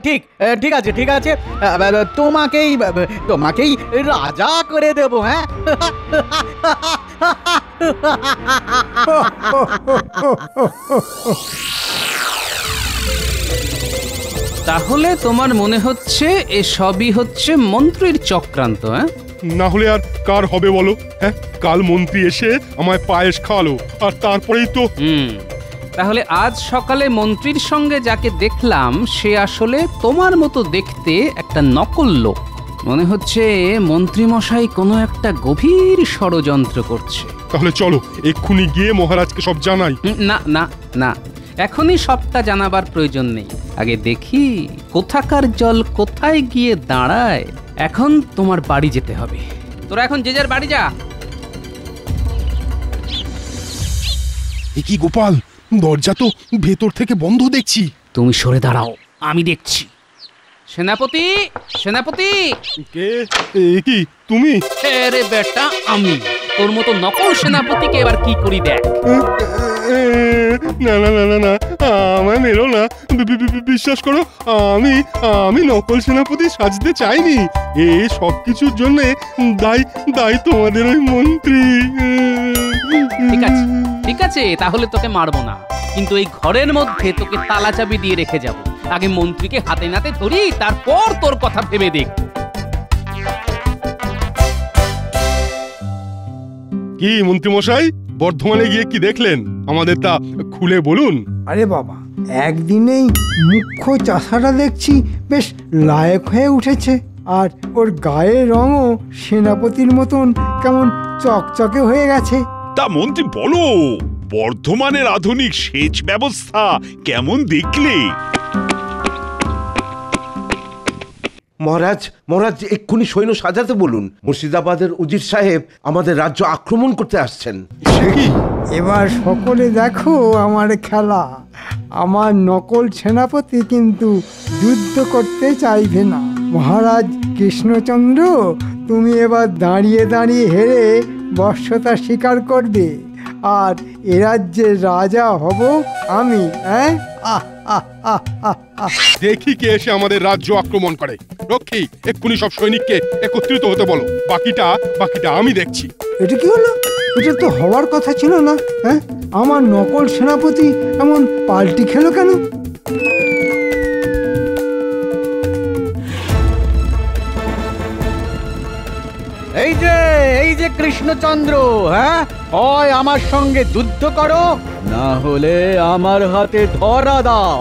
ঠিক ঠিক আছে, ঠিক আছে, তোমাকেই রাজা করে দেবো। হ্যাঁ, তাহলে তোমার মনে হচ্ছে এসবই হচ্ছে মন্ত্রীর চক্রান্ত? হ্যাঁ, না হলে আর কার হবে বলো? হ্যাঁ, কাল মন্ত্রী এসে আমায় পায়েস খাওয়ালো, আর তারপরেই তো। তাহলে আজ সকালে মন্ত্রীর সঙ্গে যাকে দেখলাম সে আসলে তোমার মতো দেখতে একটা নকল লোক। মনে হচ্ছে মন্ত্রী মশাই কোনো একটা গভীর ষড়যন্ত্র করছে। তাহলে চলো এক্ষুনি গিয়ে মহারাজকে সব জানাই। না না না, এখনই সবটা জানাবার প্রয়োজন নেই। আগে দেখি কোথাকার জল কোথায় গিয়ে দাঁড়ায়। এখন তোমার বাড়ি যেতে হবে। তোরা এখন যে যার বাড়ি যা। এ কি গোপাল, দরজা তো ভেতর থেকে বন্ধ দেখছি। তুমি সরে দাঁড়াও, আমি দেখছি। সেনাপতি, সেনাপতি! কে? এ কি তুমি? আরে বেটা, আমি তোর মতো নকল সেনাপতিকে এবার কি করি দেখ। না না না না না, আমায় মেরো না। বিশ্বাস করো, আমি নকল সেনাপতি সাজতে চাইনি। সব কিছুর জন্য দায়ী তোমাদের ওই মন্ত্রী। ঠিক আছে, তাহলে তোকে মারবো না, কিন্তু এই ঘরের মধ্যে তোকে তালা চাবি দিয়ে রেখে যাব। আগে মন্ত্রীকে হাতে নাতে ধরি, তারপর তোর কথা ভেবে দেখ। কি মন্ত্রী মশাই, বর্ধমানে গিয়ে কি দেখলেন আমাদের তা খুলে বলুন। আরে বাবা, একদিনেই মুখ্য চাষাটা দেখছি বেশ লায়ক হয়ে উঠেছে, আর ওর গায়ের রঙও সেনাপতির মতন কেমন চকচকে হয়ে গেছে। তা মন্ত্রী বলো, বর্ধমানের আধুনিক সেচ ব্যবস্থা কেমন দেখলে? মহারাজ মহারাজ এক্ষুনি সৈন্য সাজাতে বলুন। মুর্শিদাবাদের উজির সাহেব আমাদের রাজ্য আক্রমণ করতে আসছেন। এবার সকলে দেখো আমার খেলা। আমার নকল সেনাপতি কিন্তু যুদ্ধ করতে চাইবে না। মহারাজ কৃষ্ণচন্দ্র, তুমি এবার দাঁড়িয়ে দাঁড়িয়ে হেরে বর্ষতা স্বীকার করবে, আর এ রাজ্যের রাজা হব আমি। দেখি কে এসে আমাদের রাজ্য আক্রমণ করে। রক্ষী, এক্ষুনি সব সৈনিককে একত্রিত হতে বলো। বাকিটা আমি দেখছি। এটা কি হলো? এটা তো হওয়ার কথা ছিল না। হ্যাঁ, আমার নকল সেনাপতি এমন পাল্টি খেলো কেন? এই যে কৃষ্ণচন্দ্র, হ্যাঁ, হয় আমার সঙ্গে যুদ্ধ করো, না হলে আমার হাতে ধরা দাও।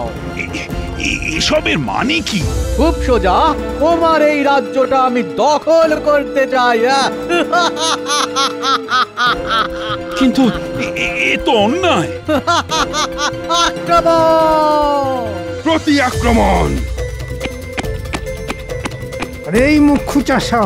এসবের মানে কি? খুব সোজা, তোমার এই রাজ্যটা আমি দখল করতে চাই। কিন্তু এ তো অন্যায়। আক্রমণ! প্রতি আক্রমণ! আরে এই মুখ্য চাষা,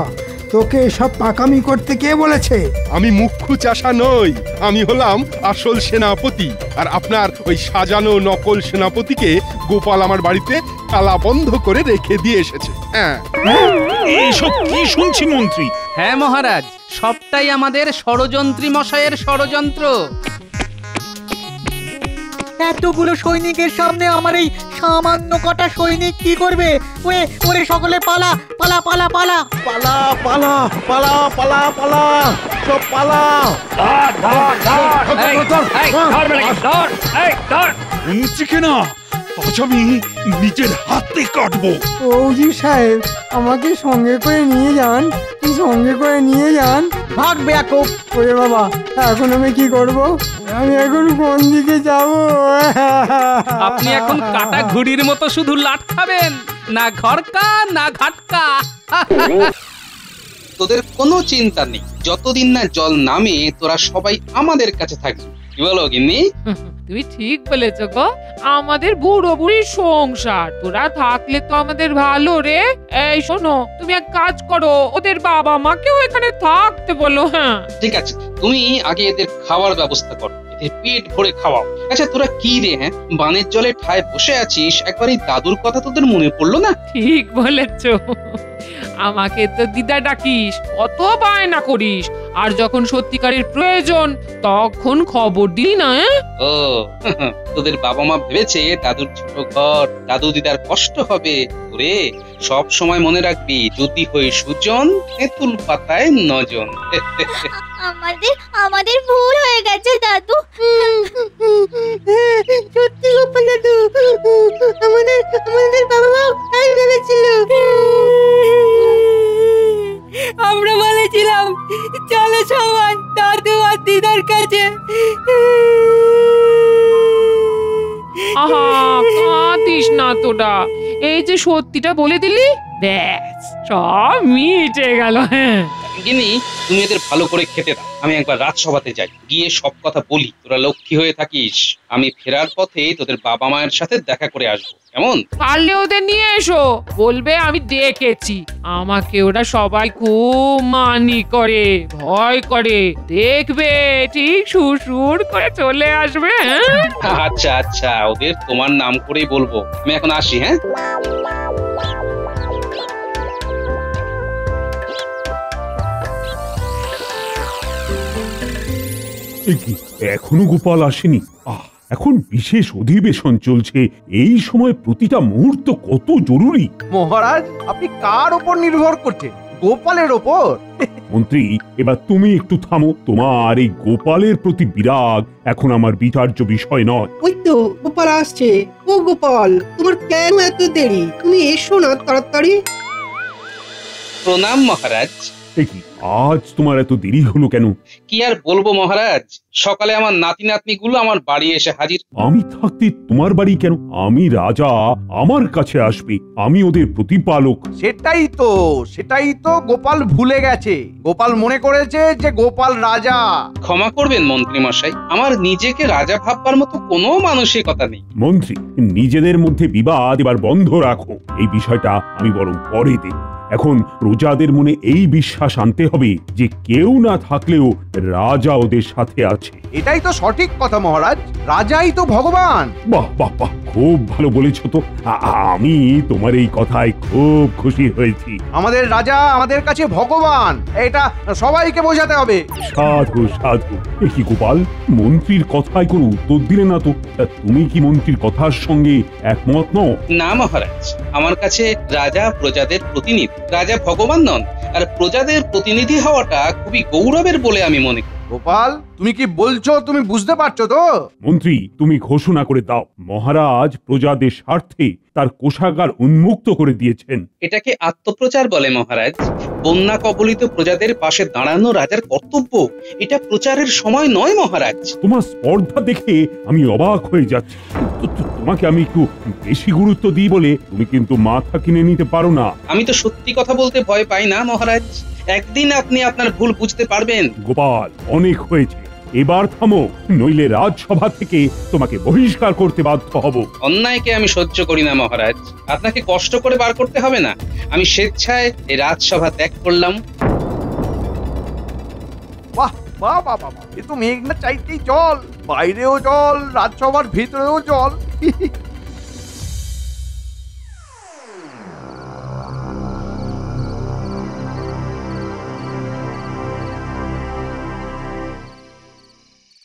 তোকে এসব পাকামি করতে কে বলেছে? আমি মুখ্য চাষা নই, আমি হলাম আসল সেনাপতি। আর আপনার ওই সাজানো নকল সেনাপতিকে গোপাল আমার বাড়িতে তালা বন্ধ করে রেখে দিয়ে এসেছে। হ্যাঁ, এইসব কি শুনছি মন্ত্রী? হ্যাঁ মহারাজ, সবটাই আমাদের ষড়যন্ত্রী মশাইয়ের ষড়যন্ত্র। এতগুলো সৈনিকের সামনে আমার এই সামান্য কটা সৈনিক কি করবে? ওরে সকলে পালা পালা পালা পালা পালা পালা পালা পালা পালা সব পালা। মন্ত্রীকে না, আজ আমি নিজের হাতে কাটবো। ওজি সাহেব, আমাকে সঙ্গে করে নিয়ে যান, সঙ্গে করে নিয়ে যান। ভাগবে এখন। ওরে বাবা, এখন আমি কি করব? আমি এখন কোন দিকে যাব? আপনি এখন কাটা ঘুড়ির মতো শুধু লাট খাবেন, না ঘরকা না ঘাটকা। তোদের কোনো চিন্তা নেই, যতদিন না জল নামে তোরা সবাই আমাদের কাছে থাকবি। কি বলো গিন্নি? তুমি ঠিক বলেছ গো, আমাদের বুড়ো বুড়ির সংসার, তোরা থাকলে তো আমাদের ভালো রে। এই শোনো, তুমি এক কাজ করো, ওদের বাবা মাকেও এখানে থাকতে বলো। হ্যাঁ ঠিক আছে, তুমি আগে এদের খাওয়ার ব্যবস্থা করো, এদের পেট ভরে খাওয়াও। আচ্ছা তোরা কি রে, হ্যাঁ, বানের জলে ঠায় বসে আছিস, একবার এই দাদুর কথা তোদের মনে পড়লো না? ঠিক বলেছ, আমাকে তো দিদা ডাকিস, কত বায়না করিস, আর যখন সত্যিকারের প্রয়োজন তখন খবর দিই না। ও তোদের বাবা মা ভেবেছে দাদুর ছোট ঘর, দাদু দিদার কষ্ট হবে। ওরে সব সময় মনে রাখবি, যদি হই সুজন, তেঁতুল পাতায় নজন। আমাদের ভুল হয়ে গেছে দাদু। সত্যি গোপাল দাদু, আমাদের বাবা মা তাই ভেবেছিল। আমরা বলেছিলাম চলো সবাই দাদু আর দিদার কাছে। আহা, কাঁদিস না তোরা, এই যে সত্যিটা বলে দিলি, ব্যাস সব মিটে গেল। হ্যাঁ গিনি, তুমি এদের ভালো করে খেতে দাও, আমি একবার রাজসভাতে যাই, গিয়ে সব কথা বলি। তোরা লক্ষ্মী হয়ে থাকিস, আমি ফেরার পথে তোদের বাবা মায়ের সাথে দেখা করে আসবো, কেমন? পারলে ওদের নিয়ে এসো, বলবে আমি দেখেছি। আমাকে ওরা সবাই খুব মানি করে, ভয় করে, দেখবে ঠিক সুর করে চলে আসবে। আচ্ছা আচ্ছা, ওদের তোমার নাম করেই বলবো। আমি এখন আসি। হ্যাঁ এখনো গোপাল আসেনি? এখন বিশেষ অধিবেশন চলছে, এই সময় প্রতিটা মুহূর্ত কত জরুরি। মহারাজ, আপনি কার উপর নির্ভর করছেন? গোপালের ওপর? মন্ত্রী, এবার তুমি একটু থামো। তোমার এই গোপালের প্রতি বিরাগ এখন আমার বিচার্য বিষয় নয়। ওই তো গোপাল আসছে। ও গোপাল, তোমার কেন এত দেরি? তুমি এসো না তাড়াতাড়ি। প্রণাম মহারাজ। কি আজ তোমার এত দেরি হলো কেন? কি আর বলবো মহারাজ, সকালে আমার নাতি নাতনিগুলো আমার বাড়ি এসে হাজির। আমি থাকতে তোমার বাড়ি কেন? আমি রাজা, আমার কাছে আসবে, আমি ওদের প্রতিপালক। সেটাই তো গোপাল ভুলে গেছে। গোপাল মনে করেছে যে গোপাল রাজা। ক্ষমা করবেন মন্ত্রী মশাই, আমার নিজেকে রাজা ভাববার মতো কোনো মানসিকতা নেই। মন্ত্রী, নিজেদের মধ্যে বিবাদ এবার বন্ধ রাখো। এই বিষয়টা আমি বরং পরে দেখব। এখন প্রজাদের মনে এই বিশ্বাস আনতে হবে যে কেউ না থাকলেও রাজা ওদের সাথে আছে। এটাই তো সঠিক কথা মহারাজ, রাজাই তো ভগবান। বাহ বাহ বাহ, খুব ভালো বলেছ তো। আমি তোমার এই কথায় খুব খুশি হয়েছি। আমাদের রাজা আমাদের কাছে ভগবান, এটা সবাইকে বোঝাতে হবে। সাধু সাধু। কি গোপাল, মন্ত্রীর কথায় কোনো উত্তর দিলে না তো? তুমি কি মন্ত্রীর কথার সঙ্গে একমত নও? না মহারাজ, আমার কাছে রাজা প্রজাদের প্রতিনিধি, রাজা ভগবান নন। আর প্রজাদের প্রতিনিধি হওয়াটা খুবই গৌরবের বলে আমি মনে করি। গোপাল, তুমি কি বলছো তুমি বুঝতে পারছো তো? মন্ত্রী, তুমি ঘোষণা করে দাও, মহারাজ প্রজাদের স্বার্থে তার কোষাগার উন্মুক্ত করে দিয়েছেন। এটাকে আত্মপ্রচার বলে মহারাজ। বন্যা কবলিত প্রজাদের পাশে দাঁড়ানো রাজার কর্তব্য। এটা প্রচারের সময় নয় মহারাজ। তোমার স্পর্ধা দেখে আমি অবাক হয়ে যাচ্ছি। তোমাকে আমি একটু বেশি গুরুত্ব দিই বলে তুমি কিন্তু মাথা কিনে নিতে পারো না। আমি তো সত্যি কথা বলতে ভয় পাই না মহারাজ। একদিন আপনি আপনার ভুল বুঝতে পারবেন। গোপাল, অনেক হয়েছে, এবার থামো, নইলে রাজসভা থেকে তোমাকে বহিষ্কার করতে বাধ্য হব। অন্যায়কে আমি সহ্য করি না মহারাজ, আপনাকে কষ্ট করে বার করতে হবে না। আমি স্বেচ্ছায় এই রাজসভা ত্যাগ করলাম। বাহ বাহ বাহ বাহ, এ তো মেঘনা চাইতেই জল, বাইরেও জল, রাজসভার ভিতরেও জল।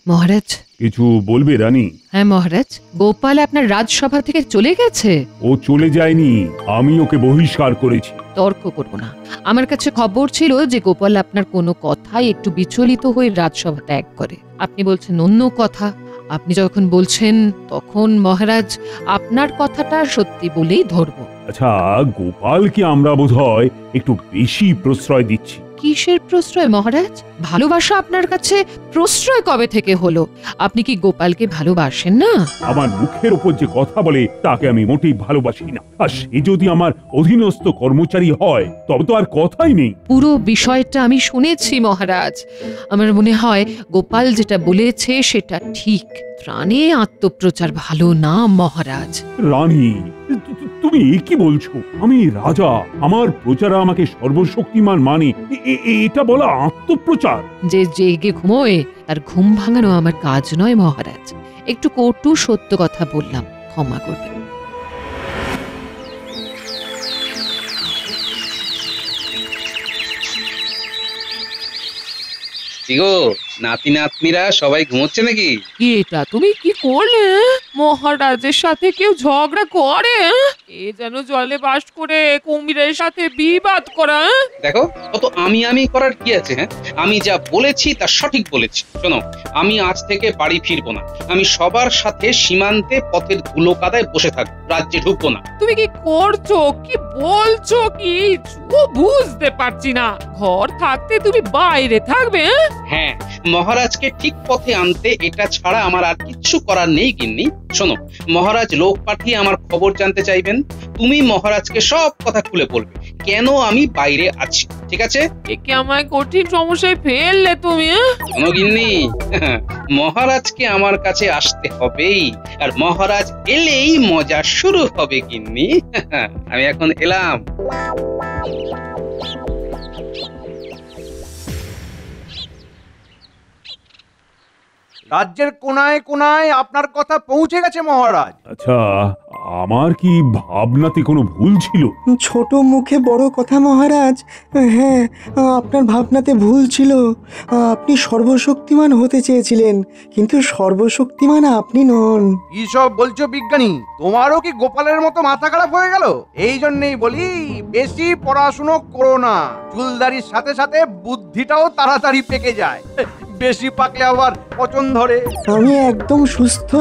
মহারাজ, কিছু বলবে রানী? হ্যাঁ মহারাজ, গোপাল আপনার রাজসভা থেকে চলে গেছে। ও চলে যায়নি, আমি ওকে বহিষ্কার করেছি। তর্ক করব না। আমার কাছে খবর ছিল যে গোপাল আপনার কোনো কথাই একটু বিচলিত হয়ে রাজসভা ত্যাগ করে। আপনি বলছেন অন্য কথা। আপনি যখন বলছেন তখন মহারাজ আপনার কথাটা সত্যি বলেই ধরবো। আচ্ছা, গোপালকে আমরা বোধহয় একটু বেশি প্রশ্রয় দিচ্ছি। কিসের প্রশ্রয় মহারাজ? ভালোবাসা আপনার কাছে প্রশ্রয় কবে থেকে হলো? আপনি কি গোপালকে ভালোবাসেন না? আমার মুখের ওপর যে কথা বলে তাকে আমি মোটেই ভালোবাসি না। আর সে যদি আমার অধীনস্থ কর্মচারী হয় তবে তো আর কথাই নেই। পুরো বিষয়টা আমি শুনেছি মহারাজ। আমার মনে হয় গোপাল যেটা বলেছে সেটা ঠিক। প্রাণে আত্মপ্রচার ভালো না মহারাজ। রানী, তুমি কি বলছো? আমি রাজা, আমার প্রজারা আমাকে সর্বশক্তিমান মানে, এটা বলা আত্মপ্রচার? যে জেগে ঘুমোয় তার ঘুম ভাঙানো আমার কাজ নয় মহারাজ। একটু কটু সত্য কথা বললাম, ক্ষমা করবেন। গো, নাতি নাতনিরা সবাই ঘুমোচ্ছে নাকি? এটা তুমি কি করলে? মহারাজের সাথে কেউ ঝগড়া করে? এ যেন জলে বাস করে কুমিরের সাথে বিবাদ করা। দেখো, কত আমি করার কি আছে? হ্যাঁ, আমি যা বলেছি তা সঠিক বলেছি। শোনো, আমি আজ থেকে বাড়ি ফিরবো না। আমি সবার সাথে সীমান্তে পথের ধুলো কাদায় বসে থাকবো, রাজ্যে ঢুকবো না। তুমি কি করছো, কি বলছো, কি বুঝতে পারছি না। ঘর থাকতে তুমি বাইরে থাকবে? হ্যাঁ, মহারাজকে ঠিক পথে আনতে এটা ছাড়া আমার আর কিচ্ছু করার নেই গিন্নি। শোনো, মহারাজ লোক পাঠিয়ে আমার খবর জানতে চাইবেন। তুমি মহারাজকে সব কথা খুলে বলবে কেন আমি বাইরে আছি, ঠিক আছে? একে আমায় কঠিন সমস্যায় ফেললে তুমি। শোনো গিন্নি, মহারাজকে আমার কাছে আসতে হবেই, আর মহারাজ এলেই মজা শুরু হবে গিন্নি। আমি এখন এলাম। রাজ্যের কোনায় কোনায় আপনার কথা পৌঁছে গেছে মহারাজ। আচ্ছা, আমার কি ভাবনাতে কোনো ভুল ছিল? ছোট মুখে বড় কথা মহারাজ। হ্যাঁ, আপনার ভাবনাতে ভুল ছিল। আপনি সর্বশক্তিমান হতে চেয়েছিলেন, কিন্তু সর্বশক্তিমান আপনি নন। কি সব বলছো বিজ্ঞানী? তোমারও কি গোপালের মতো মাথা খারাপ হয়ে গেল? এই জন্যই বলি বেশি পড়াশুনো করো না, চুলদারির সাথে সাথে বুদ্ধিটাও তাড়াতাড়ি পেকে যায়, বেশি পাকলে আবার পচন ধরে। আমি একদম সুস্থ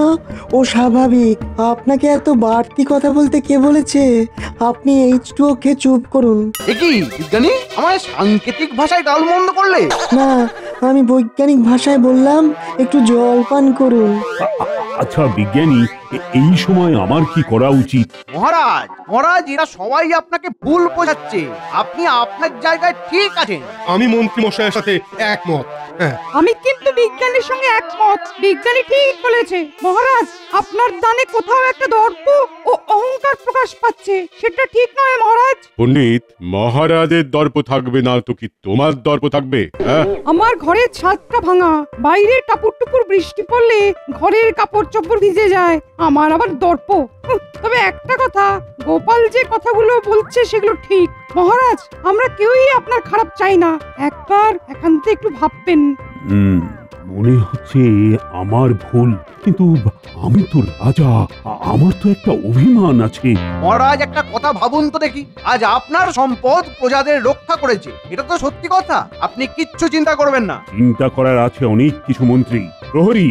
ও স্বাভাবিক। আপনাকে এত বাড়তি কথা বলতে কে বলেছে? আপনি H2O খেয়ে চুপ করুন। কি বিজ্ঞানী, আমায় সাংকেতিক ভাষায় গালমন্দ করলে? না, আমি বৈজ্ঞানিক ভাষায় বললাম একটু জল পান করুন। আচ্ছা বিজ্ঞানী, এই সময় আমার কি করা উচিত? মহারাজ মহারাজ, এরা সবাই আপনাকে ভুল বোঝাচ্ছে। আপনি আপনার জায়গায় ঠিক আছেন। আমি মন্ত্রী মশাইয়ের সাথে একমত। আমি কিন্তু বিজ্ঞানীর সঙ্গে একমত। বিজ্ঞানী ঠিক বলেছে মহারাজ, আপনার দানে কোথাও একটা দর্প ও অহংকার প্রকাশ পাচ্ছে, সেটা ঠিক নয় মহারাজ। পণ্ডিত, মহারাজের দর্প থাকবে না তো কি তোমার দর্প থাকবে? আমার ঘরের ছাদটা ভাঙা, বাইরে টাপুর টুপুর বৃষ্টি পড়লে ঘরের কাপড় চোপড় ভিজে যায়, আমার আবার দর্প। তবে একটা কথা, গোপাল যে কথাগুলো বলছে সেগুলো ঠিক। মহারাজ, আমরা কেউই আপনার খারাপ চাই না, একবার একান্তে একটু ভাববেন। মনে হচ্ছে আমার ভুল, কিন্তু আমি তো রাজা, আমার তো একটা অভিমান আছে। মহারাজ, একটা কথা ভাবুন তো দেখি, আজ আপনার সম্পদ প্রজাদের রক্ষা করেছে, এটা তো সত্যি কথা। আপনি কিচ্ছু চিন্তা করবেন না। চিন্তা করার আছে অনেক কিছু মন্ত্রী। প্রহরী,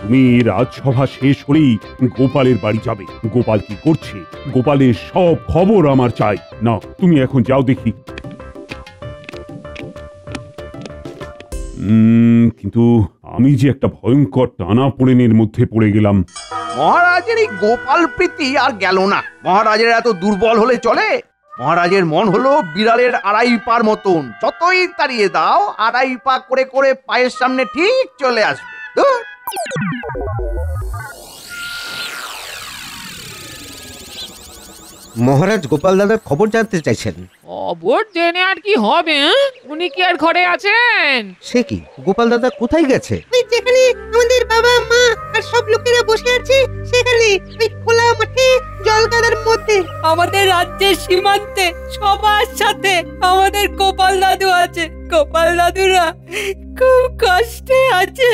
তুমি রাজসভা শেষ হলেই গোপালের বাড়ি যাবে। গোপাল কি করছে, গোপালের সব খবর আমার চাই। না, তুমি এখন যাও দেখি। কিন্তু আমি যে একটা ভয়ঙ্কর টানাপোড়েনের মধ্যে পড়ে গেলাম। মহারাজের এই গোপাল প্রীতি আর গেল না। মহারাজের এত দুর্বল হলে চলে? মহারাজের মন হলো বিড়ালের 2.5 পার মতন, যতই তাড়িয়ে দাও 2.5 পা করে করে পায়ের সামনে ঠিক চলে আসবে। মহারাজ গোপাল দাদার খবর জানতে চাইছেন। খবর জেনে আর কি হবে? উনি কি আর ঘরে আছেন? সে কি, গোপাল দাদা কোথায় গেছে? ওই যেখানে আমাদের বাবা মা আর সব লোকেরা বসে আছে সেখানে, ওই খোলা মাঠে জলকাদার মধ্যে। আমাদের রাজ্যের সীমান্তে সবার সাথে আমাদের গোপাল দাদু আছে। গোপাল দাদুরা খুব কষ্টে আছে।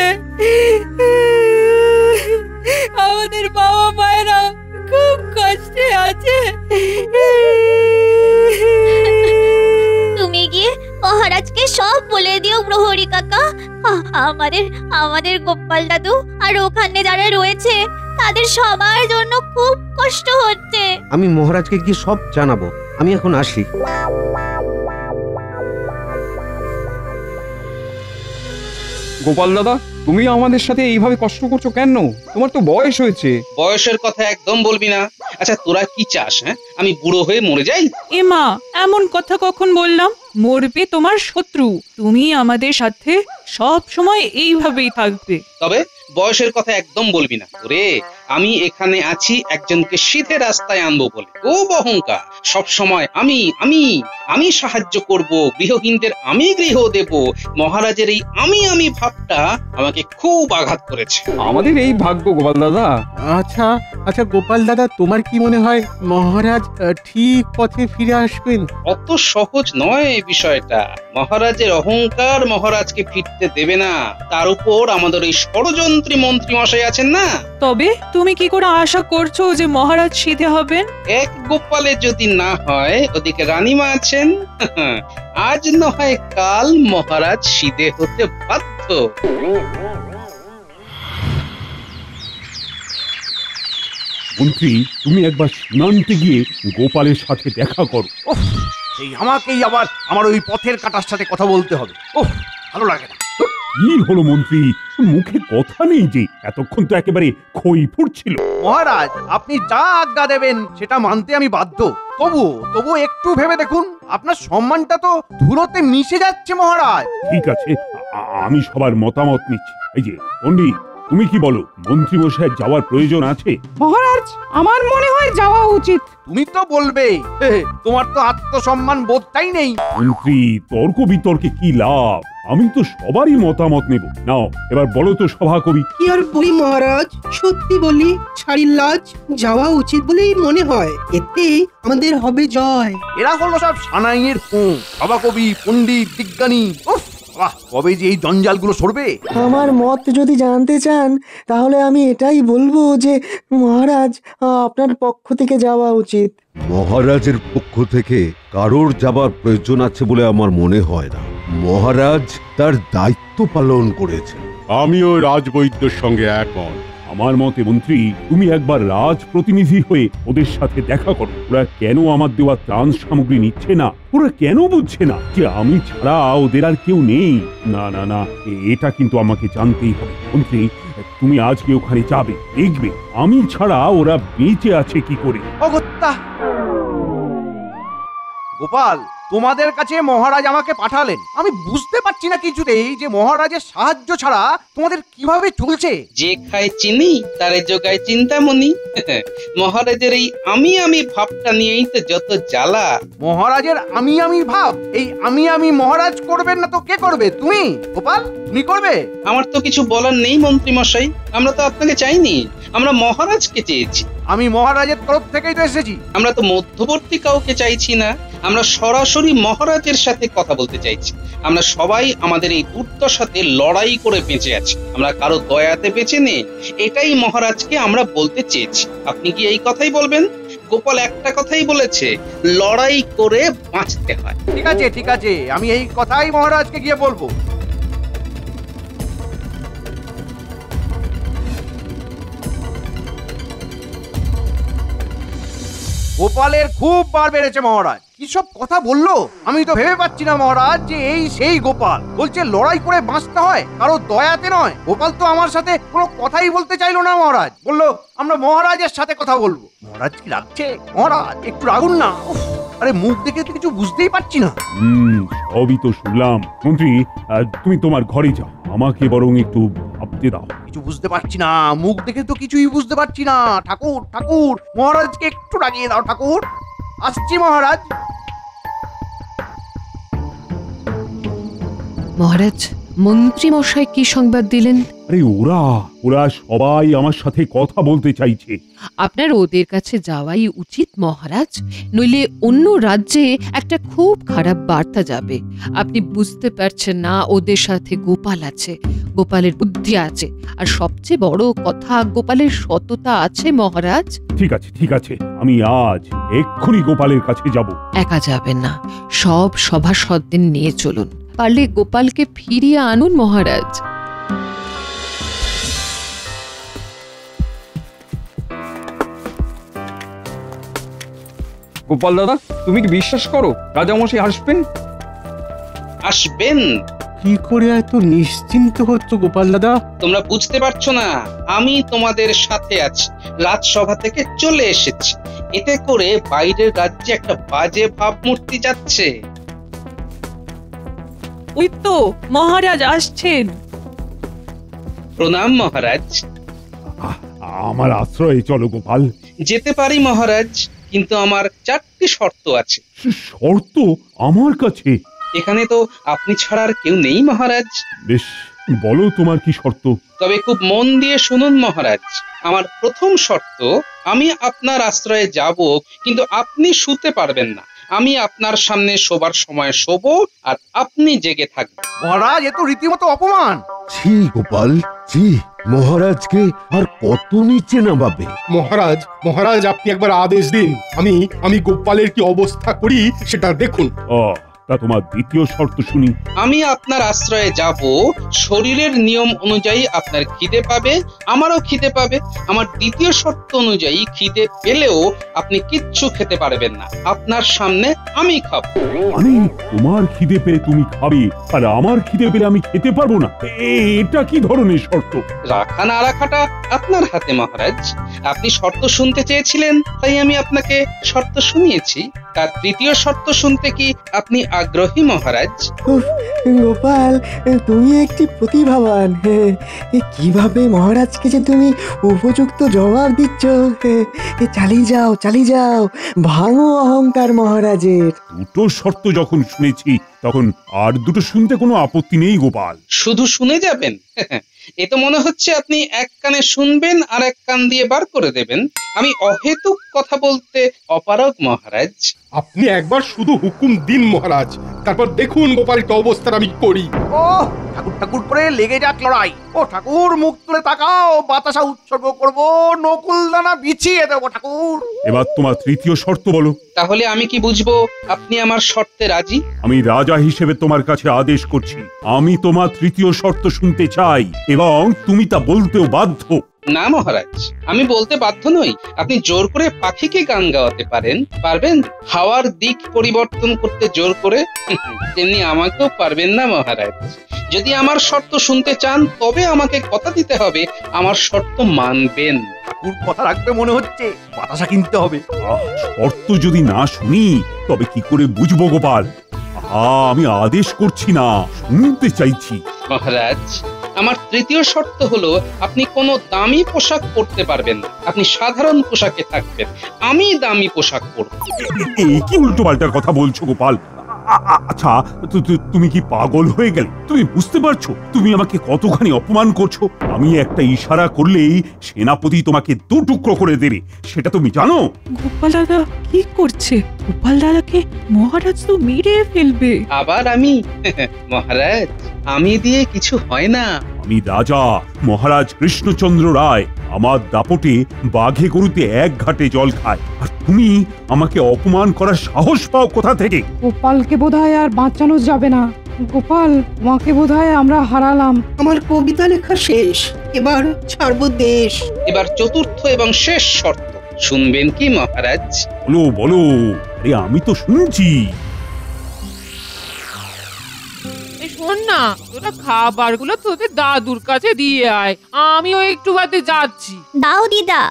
আমাদের বাবা মায়েরা খুব কষ্টে আছে। তুমি গিয়ে মহারাজকে সব বলে দিও প্রহরী কাকা। আমাদের গোপাল দাদু আর ওখানে যারা রয়েছে তাদের সবার জন্য খুব কষ্ট হচ্ছে। আমি মহারাজকে গিয়ে সব জানাবো। আমি এখন আসি। গোপাল দাদা, তুমি আমাদের সাথে এইভাবে কষ্ট করছো কেন? তোমার তো বয়স হয়েছে। বয়সের কথা একদম বলবি না। আচ্ছা, তোরা কি চাস? হ্যাঁ, আমি বুড়ো হয়ে মরে যাই? এমা, এমন কথা কখন বললাম? মরবে তোমার শত্রু, তুমি আমাদের সাথে সব সময় এইভাবেই থাকবে। তবে বয়সের কথা একদম বলবি না। ওরে, আমি এখানে আছি একজনকে সিধে রাস্তায় আনবো বলে। খুব অহংকার, সব সময় আমি আমি আমি সাহায্য করব, গৃহহীনদের আমি গৃহ দেব। মহারাজের এই আমি আমি ভাবটা আমাকে খুব আঘাত করেছে। আমাদের এই ভাগ্য গোপাল দাদা। আচ্ছা আচ্ছা গোপাল দাদা, তোমার কি মনে হয় মহারাজ ঠিক পথে ফিরে আসবেন? অত সহজ নয় বিষয়টা। মহারাজের অহংকার মহারাজকে ফিরতে দেবে না। তার উপর আমাদের এই ষড়যন্ত্রী মন্ত্রী মশাই আছেন না। তবে তুমি কি করে আশা করছো যে মহারাজ সিধে হবেন? এক গোপালে যদি না হয়, ওদিকে রানীমা আছেন। আজ নয় কাল মহারাজ সিধে হতে বাধ্য। মন্ত্রী, তুমি একবার সীমান্তে গিয়ে গোপালের সাথে দেখা করো। এই আমাকেই আবার আমার ওই পথের কাটার সাথে কথা বলতে হবে। ওহ, ভালো লাগে না। কি হলো মন্ত্রী, মুখে কথা নেই যে? এতক্ষণ তো একেবারে খই ফুটছিল। মহারাজ, আপনি যা আজ্ঞা দেবেন সেটা মানতে আমি বাধ্য। তবু একটু ভেবে দেখুন, আপনার সম্মানটা তো ধুলোতে মিশে যাচ্ছে মহারাজ। ঠিক আছে, আমি সবার মতামত নিচ্ছি। এই যে পণ্ডিত, তুমি কি বলো, মন্ত্রী মশাইয়ের যাওয়ার প্রয়োজন আছে? মহারাজ আমার মনে হয় যাওয়া উচিত। তুমি তো বলবেই, তোমার তো আত্মসম্মান বোধটাই নেই। মন্ত্রী, তর্ক বিতর্কে কি লাভ? আমি তো সবারই মতামত নেব। নাও এবার বলো তো সভাকবি। কি আর বলি মহারাজ, সত্যি বলি ছাড়ির লাজ যাওয়া উচিত বলেই মনে হয়, এতে আমাদের হবে জয়। এরা হলো সব সানাইয়ের সভাকবি, পণ্ডিত, বিজ্ঞানী। কবে যে এই জঞ্জালগুলো সরবে? আমার মত যদি জানতে চান তাহলে আমি এটাই বলবো যে মহারাজ আপনার পক্ষ থেকে যাওয়া উচিত। মহারাজের পক্ষ থেকে কারোর যাবার প্রয়োজন আছে বলে আমার মনে হয় না। মহারাজ তার দায়িত্ব পালন করেছেন। আমিও রাজবৈদ্যর সঙ্গে একমত। আমার মতে মন্ত্রী, তুমি একবার রাজ প্রতিনিধি হয়ে ওদের সাথে দেখা করো। ওরা কেন আমার দেওয়া ত্রাণ সামগ্রী নিচ্ছে না? ওরা কেন বুঝছে না যে আমি ছাড়া ওদের আর কেউ নেই? না না না, এটা কিন্তু আমাকে জানতেই হবে। মন্ত্রী, তুমি আজকে ওখানে যাবে, দেখবে আমি ছাড়া ওরা বেঁচে আছে কি করে। অগত্যা গোপাল, তোমাদের কাছে মহারাজ আমাকে পাঠালেন। আমি বুঝতে পারছি না কিছুতেই যে মহারাজের সাহায্য ছাড়া তোমাদের কিভাবে চলছে। যে খায় চিনি তারে যোগায় চিন্তামণি। মহারাজের এই আমি ভাবটা নিয়েই তো যত জ্বালা। মহারাজের আমি ভাব, এই আমি মহারাজ করবেন না তো কে করবে? তুমি গোপাল, তুমি করবে? আমার তো কিছু বলার নেই মন্ত্রী মশাই, আমরা তো আপনাকে চাইনি, আমরা মহারাজকে চেয়েছি। আমি মহারাজের তরফ থেকেই তো এসেছি। আমরা তো মধ্যবর্তী কাউকে চাইছি না, আমরা সরাসরি মহারাজের সাথে কথা বলতে চাইছি। আমরা সবাই আমাদের এই দুর্দশাতে লড়াই করে বেঁচে আছি, আমরা কারো দয়াতে বেঁচে নেই, এটাই মহারাজকে আমরা বলতে চেয়েছি। আপনি কি এই কথাই বলবেন? গোপাল একটা কথাই বলেছে, লড়াই করে বাঁচতে হয়। ঠিক আছে ঠিক আছে, আমি এই কথাই মহারাজকে গিয়ে বলবো। গোপালের খুব বার বেড়েছে মহারাজ। কি সব কথা বললো, আমি তো ভেবে পাচ্ছি না মহারাজ যে এই সেই গোপাল। বলছে লড়াই করে বাঁচতে হয়, কারো দয়াতে নয়। গোপাল তো আমার সাথে কোনো কথাই বলতে চাইলো না মহারাজ, বললো আমরা মহারাজের সাথে কথা বলবো। মহারাজ কি রাখছে? মহারাজ একটু রাগুন না। আরে মুখ দেখে তো কিছু বুঝতেই পারছি না। সবই তো শুনলাম। মন্ত্রী, তুমি তোমার ঘরে যাও, আমাকে বরং একটু ভাবতে দাও। কিছু বুঝতে পারছি না, মুখ দেখে তো কিছুই বুঝতে পারছি না। ঠাকুর ঠাকুর, মহারাজকে একটু রাগিয়ে দাও ঠাকুর। আসছি মহারাজ। মহারাজ, মন্ত্রী মশাই কি সংবাদ দিলেন? আরে ওরা সবাই আমার সাথে কথা বলতে চাইছে। আপনার ওদের কাছে যাওয়াই উচিত মহারাজ, নইলে অন্য রাজ্যে একটা খুব খারাপ বার্তা যাবে। আপনি বুঝতে পারছেন না, ওদের সাথে গোপাল আছে, গোপালের বুদ্ধি আছে, আর সবচেয়ে বড় কথা গোপালের সততা আছে মহারাজ। ঠিক আছে, আমি আজ এক্ষুনি গোপালের কাছে যাব। একা যাবেন না, সব সভাসদদের নিয়ে চলুন। পারলে গোপালকে ফিরিয়ে আনুন মহারাজ। গোপাল দাদা, তুমি কি বিশ্বাস করো রাজামশাই আসবেন? আসবেন? কি করে এত নিশ্চিন্ত হচ্ছ গোপাল দাদা? তোমরা বুঝতে পারছো না, আমি তোমাদের সাথে আছি, রাজসভা থেকে চলে এসেছি। এতে করে বাইরের রাজ্যে একটা বাজে ভাবমূর্তি যাচ্ছে। ওই তো মহারাজ আসছেন। প্রণাম মহারাজ। আমার আশ্রয়ে চলো গোপাল। যেতে পারি মহারাজ, কিন্তু আমার 4টি শর্ত আছে। শর্ত আমার কাছে? এখানে তো আপনি ছাড়া আর কেউ নেই মহারাজ। বেশ, বলো তোমার কি শর্ত। তবে খুব মন দিয়ে শুনুন মহারাজ। আমার প্রথম শর্ত, আমি আপনার আশ্রয়ে যাব, কিন্তু আপনি শুতে পারবেন না। আমি আপনার সামনে শোবার সময় শোবো, আর আপনি জেগে থাকবেন। মহারাজ, এ তো রীতিমতো অপমান। ছি গোপাল, ছি। মহারাজকে আর কত নিচে নামাবে? মহারাজ আপনি একবার আদেশ দিন, আমি গোপালের কি অবস্থা করি সেটা দেখুন। তা তোমার দ্বিতীয় শর্ত শুনি। আমি আপনার আশ্রয়ে যাব, শরীরের নিয়ম অনুযায়ী আপনার খিদে পাবে, আমারও খিদে পাবে। আমার দ্বিতীয় শর্ত অনুযায়ী খিদে পেলেও আপনি কিচ্ছু খেতে পারবেন না, আপনার সামনে আমি খাবো। মানে তোমার খিদে পেলে তুমি খাবে, আর আমার খিদে পেলে আমি খেতে পারবো না? এটা কি ধরনের শর্ত? রাখা না রাখাটা আপনার হাতে মহারাজ। আপনি শর্ত শুনতে চেয়েছিলেন, তাই আমি আপনাকে শর্ত শুনিয়েছি। তার তৃতীয় শর্ত শুনতে কি আপনি আগ্রহী মহারাজ। উফ, গোপাল, তুমি একটি প্রতিভাবান। কিভাবে মহারাজকে যে তুমি উপযুক্ত জবাব দিচ্ছ। চালিয়ে যাও, চালিয়ে যাও, ভাঙো অহংকার মহারাজের। দুটো শর্ত যখন শুনেছি তখন আর দুটো শুনতে কোনো আপত্তি নেই গোপাল। শুধু শুনে যাবেন? এ তো মনে হচ্ছে আপনি এক কানে শুনবেন আর এক কান দিয়ে বার করে দেবেন। আমি অহেতুক কথা বলতে অপারগ মহারাজ। আপনি একবার শুধু হুকুম দিন মহারাজ, তারপর দেখুন গোপালকে অবস্থার আমি করি। ও ঠাকুর ঠাকুর করে লেগে যাক লড়াই। ও ঠাকুর, মুখ তুলে তাকাও, বাতাসা উৎসর্গ করব, নকুলদানা বিছিয়ে দেবো ঠাকুর। এবার তোমার তৃতীয় শর্ত বলো। তাহলে আমি কি বুঝবো আপনি আমার শর্তে রাজি? আমি রাজা হিসেবে তোমার কাছে আদেশ করছি, আমি তোমার তৃতীয় শর্ত শুনতে চাই এবং তুমি তা বলতেও বাধ্য। না মহারাজ, আমি বলতে বাধ্য নই। আপনি জোর করে পাখিকে গান গাওয়াতে পারবেন? হাওয়ার দিক পরিবর্তন করতে জোর করে? তেমনি আমাকেও পারবেন না মহারাজ। যদি আমার শর্ত শুনতে চান তবে আমাকে কথা দিতে হবে আমার শর্ত মানবেন। ঠাকুর কথা রাখবে মনে হচ্ছে, বাতাসা কিনতে হবে। শর্ত যদি না শুনি তবে কি করে বুঝবো গোপাল? আমি আদেশ করছি না, শুনতে চাইছি। মহারাজ, আমার তৃতীয় শর্ত হলো আপনি কোনো দামি পোশাক পরতে পারবেন না। আপনি সাধারণ পোশাকে থাকবেন, আমি দামি পোশাক পরব। এই কি উল্টো পাল্টা কথা বলছো গোপাল? আচ্ছা, তুমি কি পাগল হয়ে গেলে? তুমি বুঝতে পারছো তুমি আমাকে কতখানি অপমান করছো? আমি একটা ইশারা করলেই সেনাপতি তোমাকে দু টুকরো করে দেবে, সেটা তুমি জানো? গোপাল দাদা কি করছে? গোপাল দাদাকে মহারাজ তো মেরে ফেলবে। আবার আমি? মহারাজ, আমি দিয়ে কিছু হয় না। আমি রাজা মহারাজ কৃষ্ণচন্দ্র রায়। আমার দাপটে বাঘে গরুতে এক ঘাটে জল খায়, আর তুমি আমাকে অপমান করার সাহস পাও কোথা থেকে? গোপালকে বোধহয় আর বাঁচানো যাবে না। গোপাল, তোমাকে বোধহয় আমরা হারালাম। আমার কবিতা লেখা শেষ, এবার ছাড়বো দেশ। এবার চতুর্থ এবং শেষ শর্ত শুনবেন কি মহারাজ? বলো বলো, আরে আমি তো শুনছি। শোন না, তোরা খাবারগুলো তোদের দাদুর কাছে দিয়ে আয়, আমিও একটু বাদে যাচ্ছি। দাও দিদা।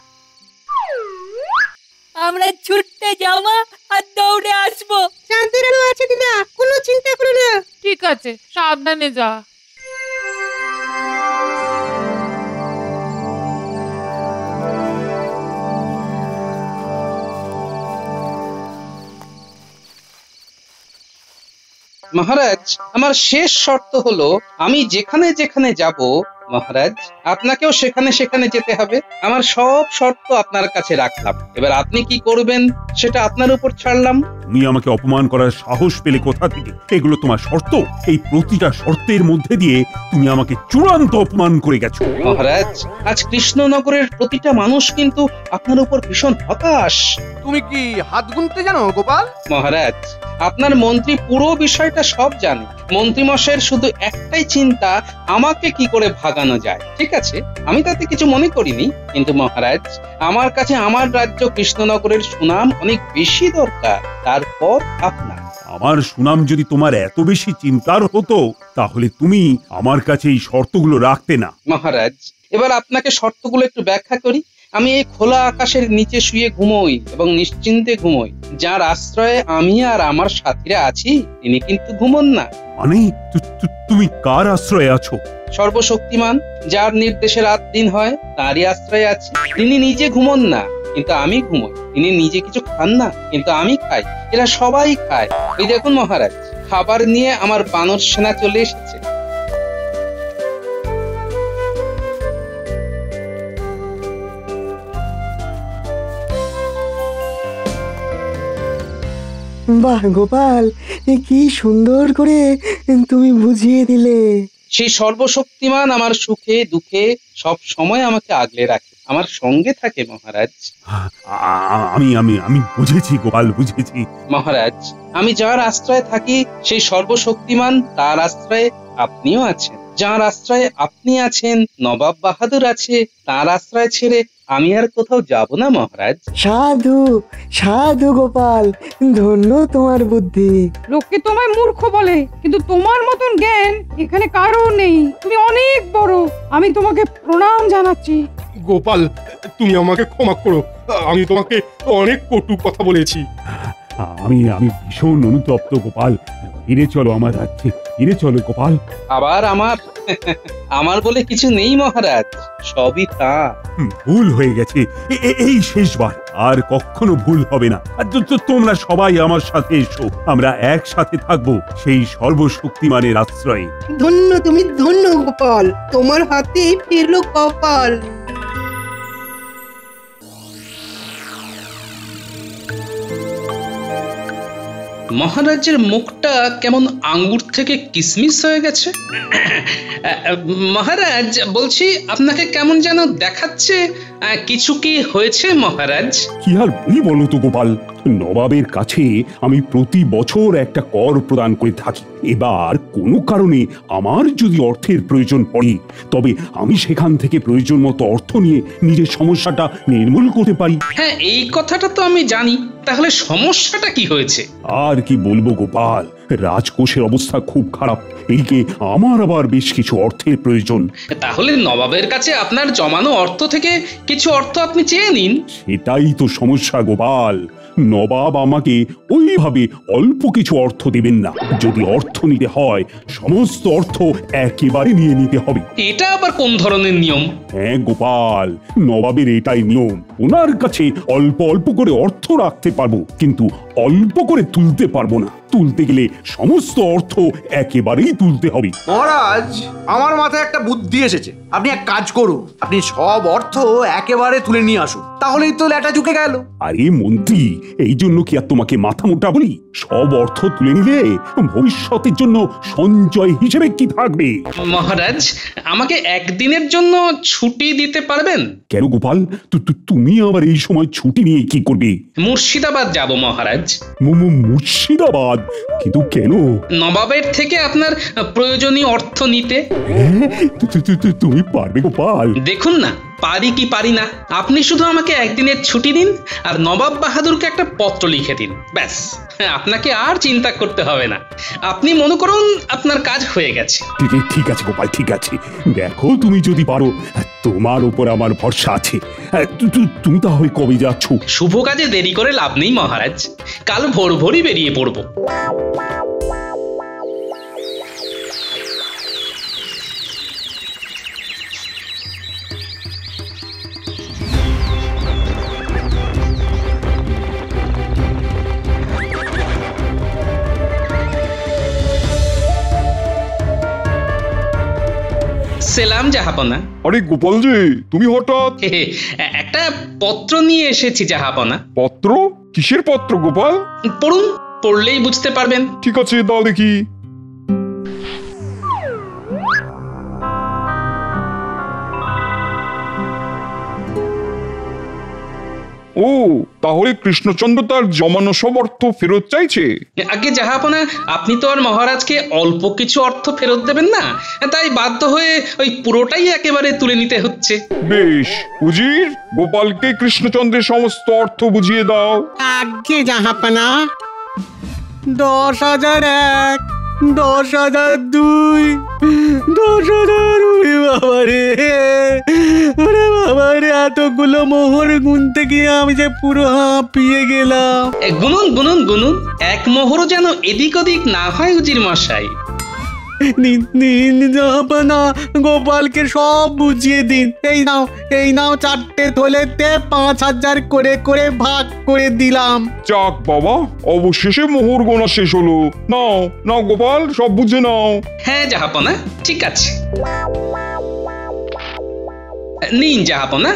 আমরা ছুটতে যাওয়া আর দৌড়ে আসবো। শান্তির আলো আছে দিদা, কোনো চিন্তা করো না। ঠিক আছে, সাবধানে যা। মহারাজ, আমার শেষ শর্ত হলো আমি যেখানে যেখানে যাব মহারাজ, আপনাকেও সেখানে সেখানে যেতে হবে। আমার সব শর্ত আপনার কাছে রাখলাম, এবার আপনি কি করবেন সেটা আপনার উপর ছাড়লাম। তুমি আমাকে অপমান করার সাহস পেলে কোথা থেকে? এগুলো তোমার শর্ত? এই প্রতিটা শর্তের মধ্যে দিয়ে তুমি আমাকে চূড়ান্ত অপমান করে গেছো। মহারাজ, আজ কৃষ্ণনগরের প্রতিটা মানুষ কিন্তু আপনার উপর ভীষণ হতাশ। তুমি কি হাত গুনতে জানো গোপাল? মহারাজ, আপনার মন্ত্রী পুরো বিষয়টা সব জানে। মন্ত্রী মশাইয়ের শুধু একটাই চিন্তা, আমাকে কি করে ভাগানো যায়। ঠিক আছে, আমি তাতে কিছু মনে করিনি, কিন্তু মহারাজ, আমার কাছে আমার রাজ্য কৃষ্ণনগরের সুনাম অনেক বেশি দরকার, তারপর আপনার। আমার সুনাম যদি তোমার এত বেশি চিন্তার হতো তাহলে তুমি আমার কাছে এই শর্তগুলো রাখতে না। মহারাজ, এবার আপনাকে শর্তগুলো একটু ব্যাখ্যা করি। আমি এই খোলা আকাশের নিচে শুয়ে ঘুমোই এবং নিশ্চিন্তে ঘুমোই। যার আশ্রয়ে আমি আর আমার সাথীরা আছি তিনি কিন্তু ঘুমোন না। মানে তুমি কার আশ্রয়ে আছো? সর্বশক্তিমান যার নির্দেশে রাত দিন হয় তারই আশ্রয়ে আছি। তিনি নিজে ঘুমোন না, কিন্তু আমি ঘুমোই। তিনি নিজে কিছু খান না, কিন্তু আমি খাই। এরা সবাই খায়। ওই দেখুন মহারাজ, খাবার নিয়ে আমার বানর সেনা চলে এসেছে। বাহ গোপাল, কি সুন্দর করে তুমি বুঝিয়ে দিলে। সেই সর্বশক্তিমান আমার সুখে দুঃখে সব সময় আমাকে আগলে রাখে, আমার সঙ্গে থাকে মহারাজ। আমি আমি আমি বুঝেছি গোপাল, বুঝেছি। মহারাজ, আমি যার আশ্রয়ে থাকি সেই সর্বশক্তিমান তার আশ্রয়ে আপনিও আছেন। যার আশ্রয়ে আপনি আছেন, নবাব বাহাদুর আছে, তার আশ্রয় ছেড়ে আমি আর কোথাও যাব না মহারাজ। সাধু সাধু গোপাল, ধন্য তোমার বুদ্ধি। লোকে তোমায় মূর্খ বলে, কিন্তু তোমার মতন জ্ঞান এখানে কারো নেই। তুমি অনেক বড়, আমি তোমাকে প্রণাম জানাচ্ছি। গোপাল, তুমি আমাকে ক্ষমা করো, আমি তোমাকে অনেক কটু কথা বলেছি। আমি আমি ভীষণ অনুতপ্ত গোপাল। ফিরে চলো আমার রাজ্যে, ফিরে চলো গোপাল। আবার আমার বলে কিছু নেই মহারাজ, সবই তা। ভুল হয়ে গেছে, এই শেষবার, আর কখনো ভুল হবে না। আর তোমরা সবাই আমার সাথে এসো, আমরা একসাথে থাকবো সেই সর্বশক্তিমানের আশ্রয়ে। ধন্য তুমি, ধন্য গোপাল, তোমার হাতে ফিরলো কপাল। মহারাজের মুখটা কেমন আঙ্গুর থেকে কিসমিস হয়ে গেছে। মহারাজ, বলছি আপনাকে কেমন যেন দেখাচ্ছে, কিছু কি হয়েছে মহারাজ? কি আর বলি বলো তো গোপাল, নবাবের কাছে আমি প্রতি বছর একটা কর প্রদান করে থাকি। এবার কোনো কারণে আমার যদি অর্থের প্রয়োজন পড়ে, তবে আমি সেখান থেকে প্রয়োজন মতো অর্থ নিয়ে নিজের সমস্যাটা নির্মূল করতে পারি। হ্যাঁ, এই কথাটা তো আমি জানি, তাহলে সমস্যাটা কি হয়েছে? আর কি বলবো গোপাল, রাজকোষের অবস্থা খুব খারাপ, এদিকে আমার আবার বেশ কিছু অর্থের প্রয়োজন। তাহলে নবাবের কাছে আপনার জমানো অর্থ থেকে কিছু অর্থ আপনি চেয়ে নিন। সেটাই তো সমস্যা গোপাল, নবাব আমাকে ওইভাবে অল্প কিছু অর্থ দেবেন না। যদি অর্থ নিতে হয়, সমস্ত অর্থ একেবারে নিয়ে নিতে হবে। এটা আবার কোন ধরনের নিয়ম? হ্যাঁ গোপাল, নবাবের এটাই নিয়ম। ওনার কাছে অল্প অল্প করে অর্থ রাখতে পারবো, কিন্তু অল্প করে তুলতে পারবো না। তুলতে গেলে সমস্ত অর্থ একেবারেই তুলতে হবে। মহারাজ, আমার মাথায় একটা বুদ্ধি এসেছে। আপনি এক কাজ করুন, আপনি সব অর্থ একেবারে তুলে নিয়ে আসুন, তাহলেই তো ল্যাটা ঝুঁকে গেল। আরে মন্ত্রী, এই জন্য কি আর তোমাকে মাথা মোটা বলি? সব অর্থ তুলে নিলে ভবিষ্যতের জন্য সঞ্চয় হিসেবে কি থাকবে? মহারাজ, আমাকে একদিনের জন্য ছুটি দিতে পারবেন? কেন গোপাল, তুমি আবার এই সময় ছুটি নিয়ে কি করবে? মুর্শিদাবাদ যাব মহারাজ। মুর্শিদাবাদ? কিন্তু কেন? নবাবের থেকে আপনার প্রয়োজনীয় অর্থ নিতে। তুমি পারবে গোপাল? দেখুন না, পারি কি পারি না। আপনি শুধু আমাকে একদিনের ছুটি দিন, আর নবাব বাহাদুরকে একটা পত্র লিখে দিন, ব্যাস। আপনাকে আর চিন্তা করতে হবে না। আপনি মনে করুন আপনার কাজ হয়ে গেছে। ঠিক আছে গোপাল, ঠিক আছে। দেখো, তুমি যদি পারো, তোমার উপর আমার ভরসা আছে। তুমি তাহলে কবে যাচ্ছ? শুভ কাজে দেরি করে লাভ নেই মহারাজ, কাল ভোর ভোরই বেরিয়ে পড়ব। সেলাম জাহাপনা। আরে গোপাল যে, তুমি হঠাৎ? একটা পত্র নিয়ে এসেছি জাহাপনা। পত্র? কিসের পত্র গোপাল? পড়ুন, পড়লেই বুঝতে পারবেন। ঠিক আছে, দাও দেখি। ও, তাহলে কৃষ্ণচন্দ্র তার জমানো সব অর্থ ফেরত চাইছে? আগে জাহাপনা, আপনি তো আর মহারাজকে অল্প কিছু অর্থ ফেরত দেবেন না, তাই বাধ্য হয়ে ওই পুরোটাই একেবারে তুলে নিতে হচ্ছে। বেশ, উজির, গোপালকে কৃষ্ণচন্দ্রের সমস্ত অর্থ বুঝিয়ে দাও। আগে জাহাপনা। 10,001, 10,002, 10,000। ওরে বাবা রে, এতগুলো মোহর গুনতে গিয়ে আমি যে পুরো হাঁপিয়ে গেলাম। গুনুন গুনুন গুনুন, এক মোহরও যেন এদিক ওদিক না হয় উজির মশাই। জাহাপনা, গোপালকে সব বুঝিয়ে দিন। এই নাও 4টে থলেতে 5,000 করে করে ভাগ করে দিলাম। যাক বাবা, অবশেষে মোহর গোনা শেষ হলো। নাও গোপাল, সব বুঝে নাও। হ্যাঁ জাহাপনা, ঠিক আছে। নিন জাহাপনা,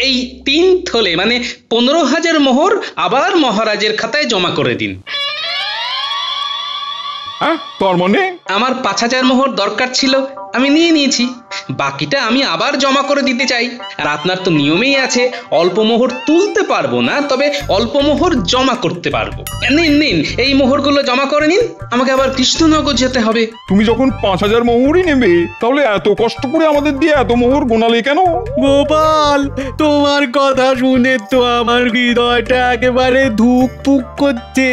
এই 3 থলে মানে 15,000 মোহর আবার মহারাজের খাতায় জমা করে দিন। তার মানে? আমার 5,000 মোহর দরকার ছিল, আমি নিয়ে নিয়েছি। বাকিটা আমি আবার জমা করে দিতে চাই। আর আপনার তো নিয়মেই আছে, অল্প মোহর তুলতে পারবো না, তবে অল্প মোহর জমা করতে পারবো। নিন, এই মোহরগুলো জমা করে নিন, আমাকে আবার কৃষ্ণনগর যেতে হবে। তুমি যখন 5,000 মোহরই নেবে, তাহলে এত কষ্ট করে আমাদের দিয়ে এত মোহর গোনালে কেন? গোপাল, তোমার কথা শুনে তো আমার হৃদয়টা একেবারে ধুকপুক করছে।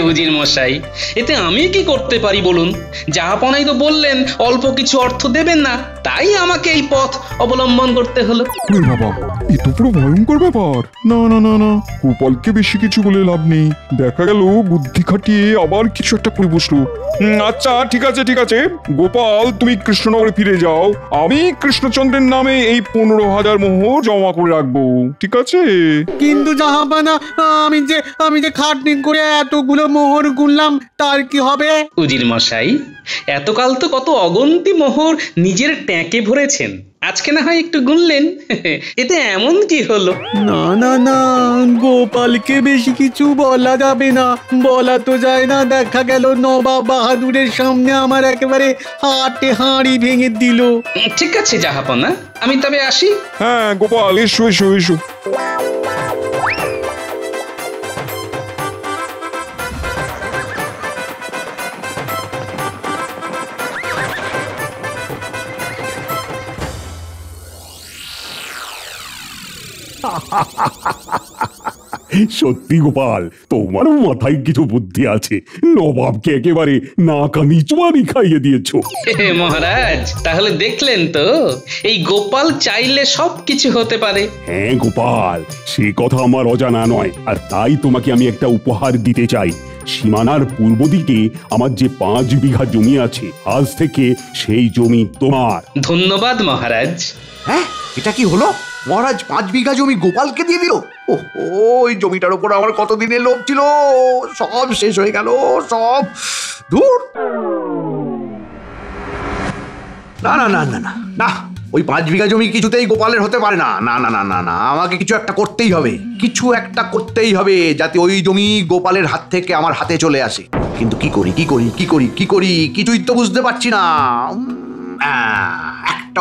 উজির মশাই, এতে আমি কি করতে পারি বলুন? জাহাপনাই তো বললেন অল্প কিছু অর্থ দেবেন না, তাই আমাকে এই পথ অবলম্বন করতে হলো। বাবা, এ তো পুরো ভয়ঙ্কর ব্যাপার। না না না না, গোপালকে বেশি কিছু বলে লাভ নেই। দেখা গেল বুদ্ধি খাটিয়ে আবার কিছু একটা করে বসলো। আচ্ছা ঠিক আছে ঠিক আছে, গোপাল তুমি কৃষ্ণনগরে ফিরে যাও, আমি কৃষ্ণচন্দ্রের নামে এই 15,000 মোহর জমা করে রাখবো, ঠিক আছে? কিন্তু জাহাপানা, আমি যে খাটনি করে এতগুলো মোহর গুনলাম, তার কি হবে? উজির মশাই, এতকাল তো কত অগন্তি মোহর নিজের ট্যাঁকে ভরেছেন, আজকে না হয় একটু গুনলেন, এতে এমন কি হলো? না না না, গোপালকে বেশি কিছু বলা যাবে না, বলা তো যায় না। দেখা গেল নবাব বাহাদুরের সামনে আমার একেবারে হাটে হাঁড়ি ভেঙে দিল। ঠিক আছে জাহাপনা, আমি তবে আসি। হ্যাঁ গোপাল, এসো এসো এসো। সত্যি গোপাল, তোমার মাথায় কিছু বুদ্ধি আছে, নবাবকে একেবারে নাকানি চুয়ানি খাইয়ে দিয়েছো। মহারাজ, তাহলে দেখলেন তো, এই গোপাল চাইলে সবকিছু হতে পারে। হ্যাঁ গোপাল, সে কথা আমার অজানা নয়, আর তাই তোমাকে আমি একটা উপহার দিতে চাই। সীমানার পূর্ব দিকে আমার যে 5 বিঘা জমি আছে, আজ থেকে সেই জমি তোমার। ধন্যবাদ মহারাজ। হ্যাঁ, এটা কি হলো? মহারাজ 5 বিঘা জমি গোপালকে দিয়ে দিল? ওই জমিটার উপর আমার কতদিনের লোভ ছিল, সব শেষ হয়ে গেল, সব দূর। না না না না না না, ওই 5 বিঘা জমি কিছুতেই গোপালের হতে পারে না। না না না না না, আমাকে কিছু একটা করতেই হবে, কিছু একটা করতেই হবে, যাতে ওই জমি গোপালের হাত থেকে আমার হাতে চলে আসে। কিন্তু কি করি কি করি কি করি কি করি, কিছুই তো বুঝতে পারছি না। একটা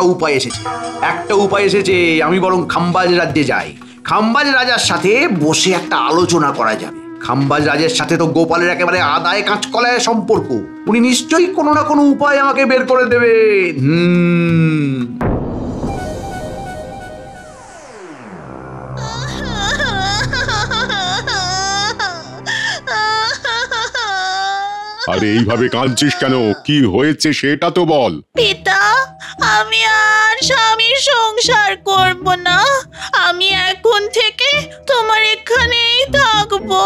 উপায় এসেছে, আমি বরং খাম্বাজ রাজ্যে যাই। খাম্বাজ রাজার সাথে বসে একটা আলোচনা করা যাবে। খাম্বাজ রাজের সাথে তো গোপালের একেবারে আদায় কাঁচকলায় সম্পর্ক, উনি নিশ্চয়ই কোনো না কোনো উপায় আমাকে বের করে দেবে। আরে এইভাবে কাঁদছিস কেন? কি হয়েছে সেটা তো বল। পিতা, আমি আর স্বামীর সংসার করব না, আমি এখন থেকে তোমার এখানেই থাকবো।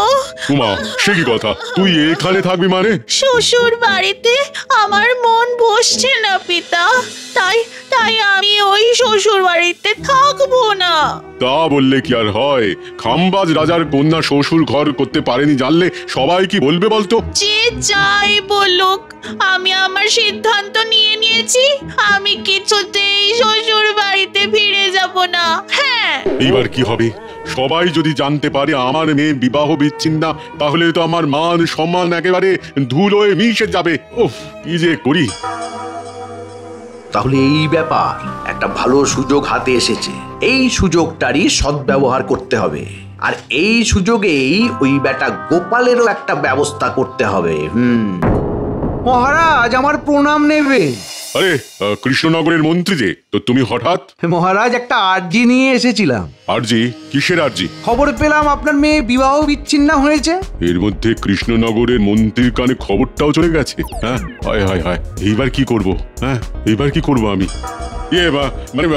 উমা, সে কি কথা? তুই এখানে থাকবি মানে? শ্বশুর বাড়িতে আমার মন বসছে না পিতা, তাই আমি ওই শ্বশুর বাড়িতে থাকবো না। তা বললে কি আর হয়? খাম্বাজ রাজার কন্যা শ্বশুর ঘর করতে পারেনি জানলে সবাই কি বলবে বলতো? যে যাই বলুক, আমি আমার সিদ্ধান্ত নিয়েছি, আমি কিছুতেই শ্বশুর বাড়িতে ফিরে যাব না। হ্যাঁ, এইবার কি হবে? সবাই যদি জানতে পারে আমার মেয়ে বিবাহ বিচ্ছিন্ন, তাহলে তো আমার মান সম্মান একেবারে ধুলোয় মিশে যাবে। উফ, কি যে করি। তাহলে এই ব্যাপার, একটা ভালো সুযোগ হাতে এসেছে, এই সুযোগটারই সদ্ব্যবহার করতে হবে। আর এই সুযোগেই ওই বেটা গোপালেরও একটা ব্যবস্থা করতে হবে। মহারাজ, আমার প্রণাম নেবে। আরে কৃষ্ণনগরের মন্ত্রী যে, তো তুমি হঠাৎ? মহারাজ, একটা আর্জি নিয়ে এসেছিলাম। আর্জি? কিসের আর্জি? খবর পেলাম আপনার মেয়ে বিবাহ বিচ্ছিন্ন হয়েছে। এর মধ্যে কৃষ্ণনগরের মন্ত্রীর কানে খবরটাও চলে গেছে? হ্যাঁ, হায় হায় হায়, এইবার কি করব? হ্যাঁ, এইবার কি করব আমি? মানে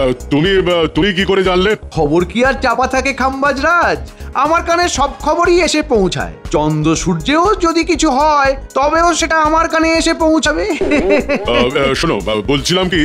তুমি কি করে জানলে? খবর কি আর চাপা থাকে খাম্বাজ রাজ? আমার কানে সব খবরই এসে পৌঁছায়। চন্দ্র সূর্যেও যদি কিছু হয়, তবেও সেটা আমার কানে এসে পৌঁছাবে। শোনো, বলছিলাম কি,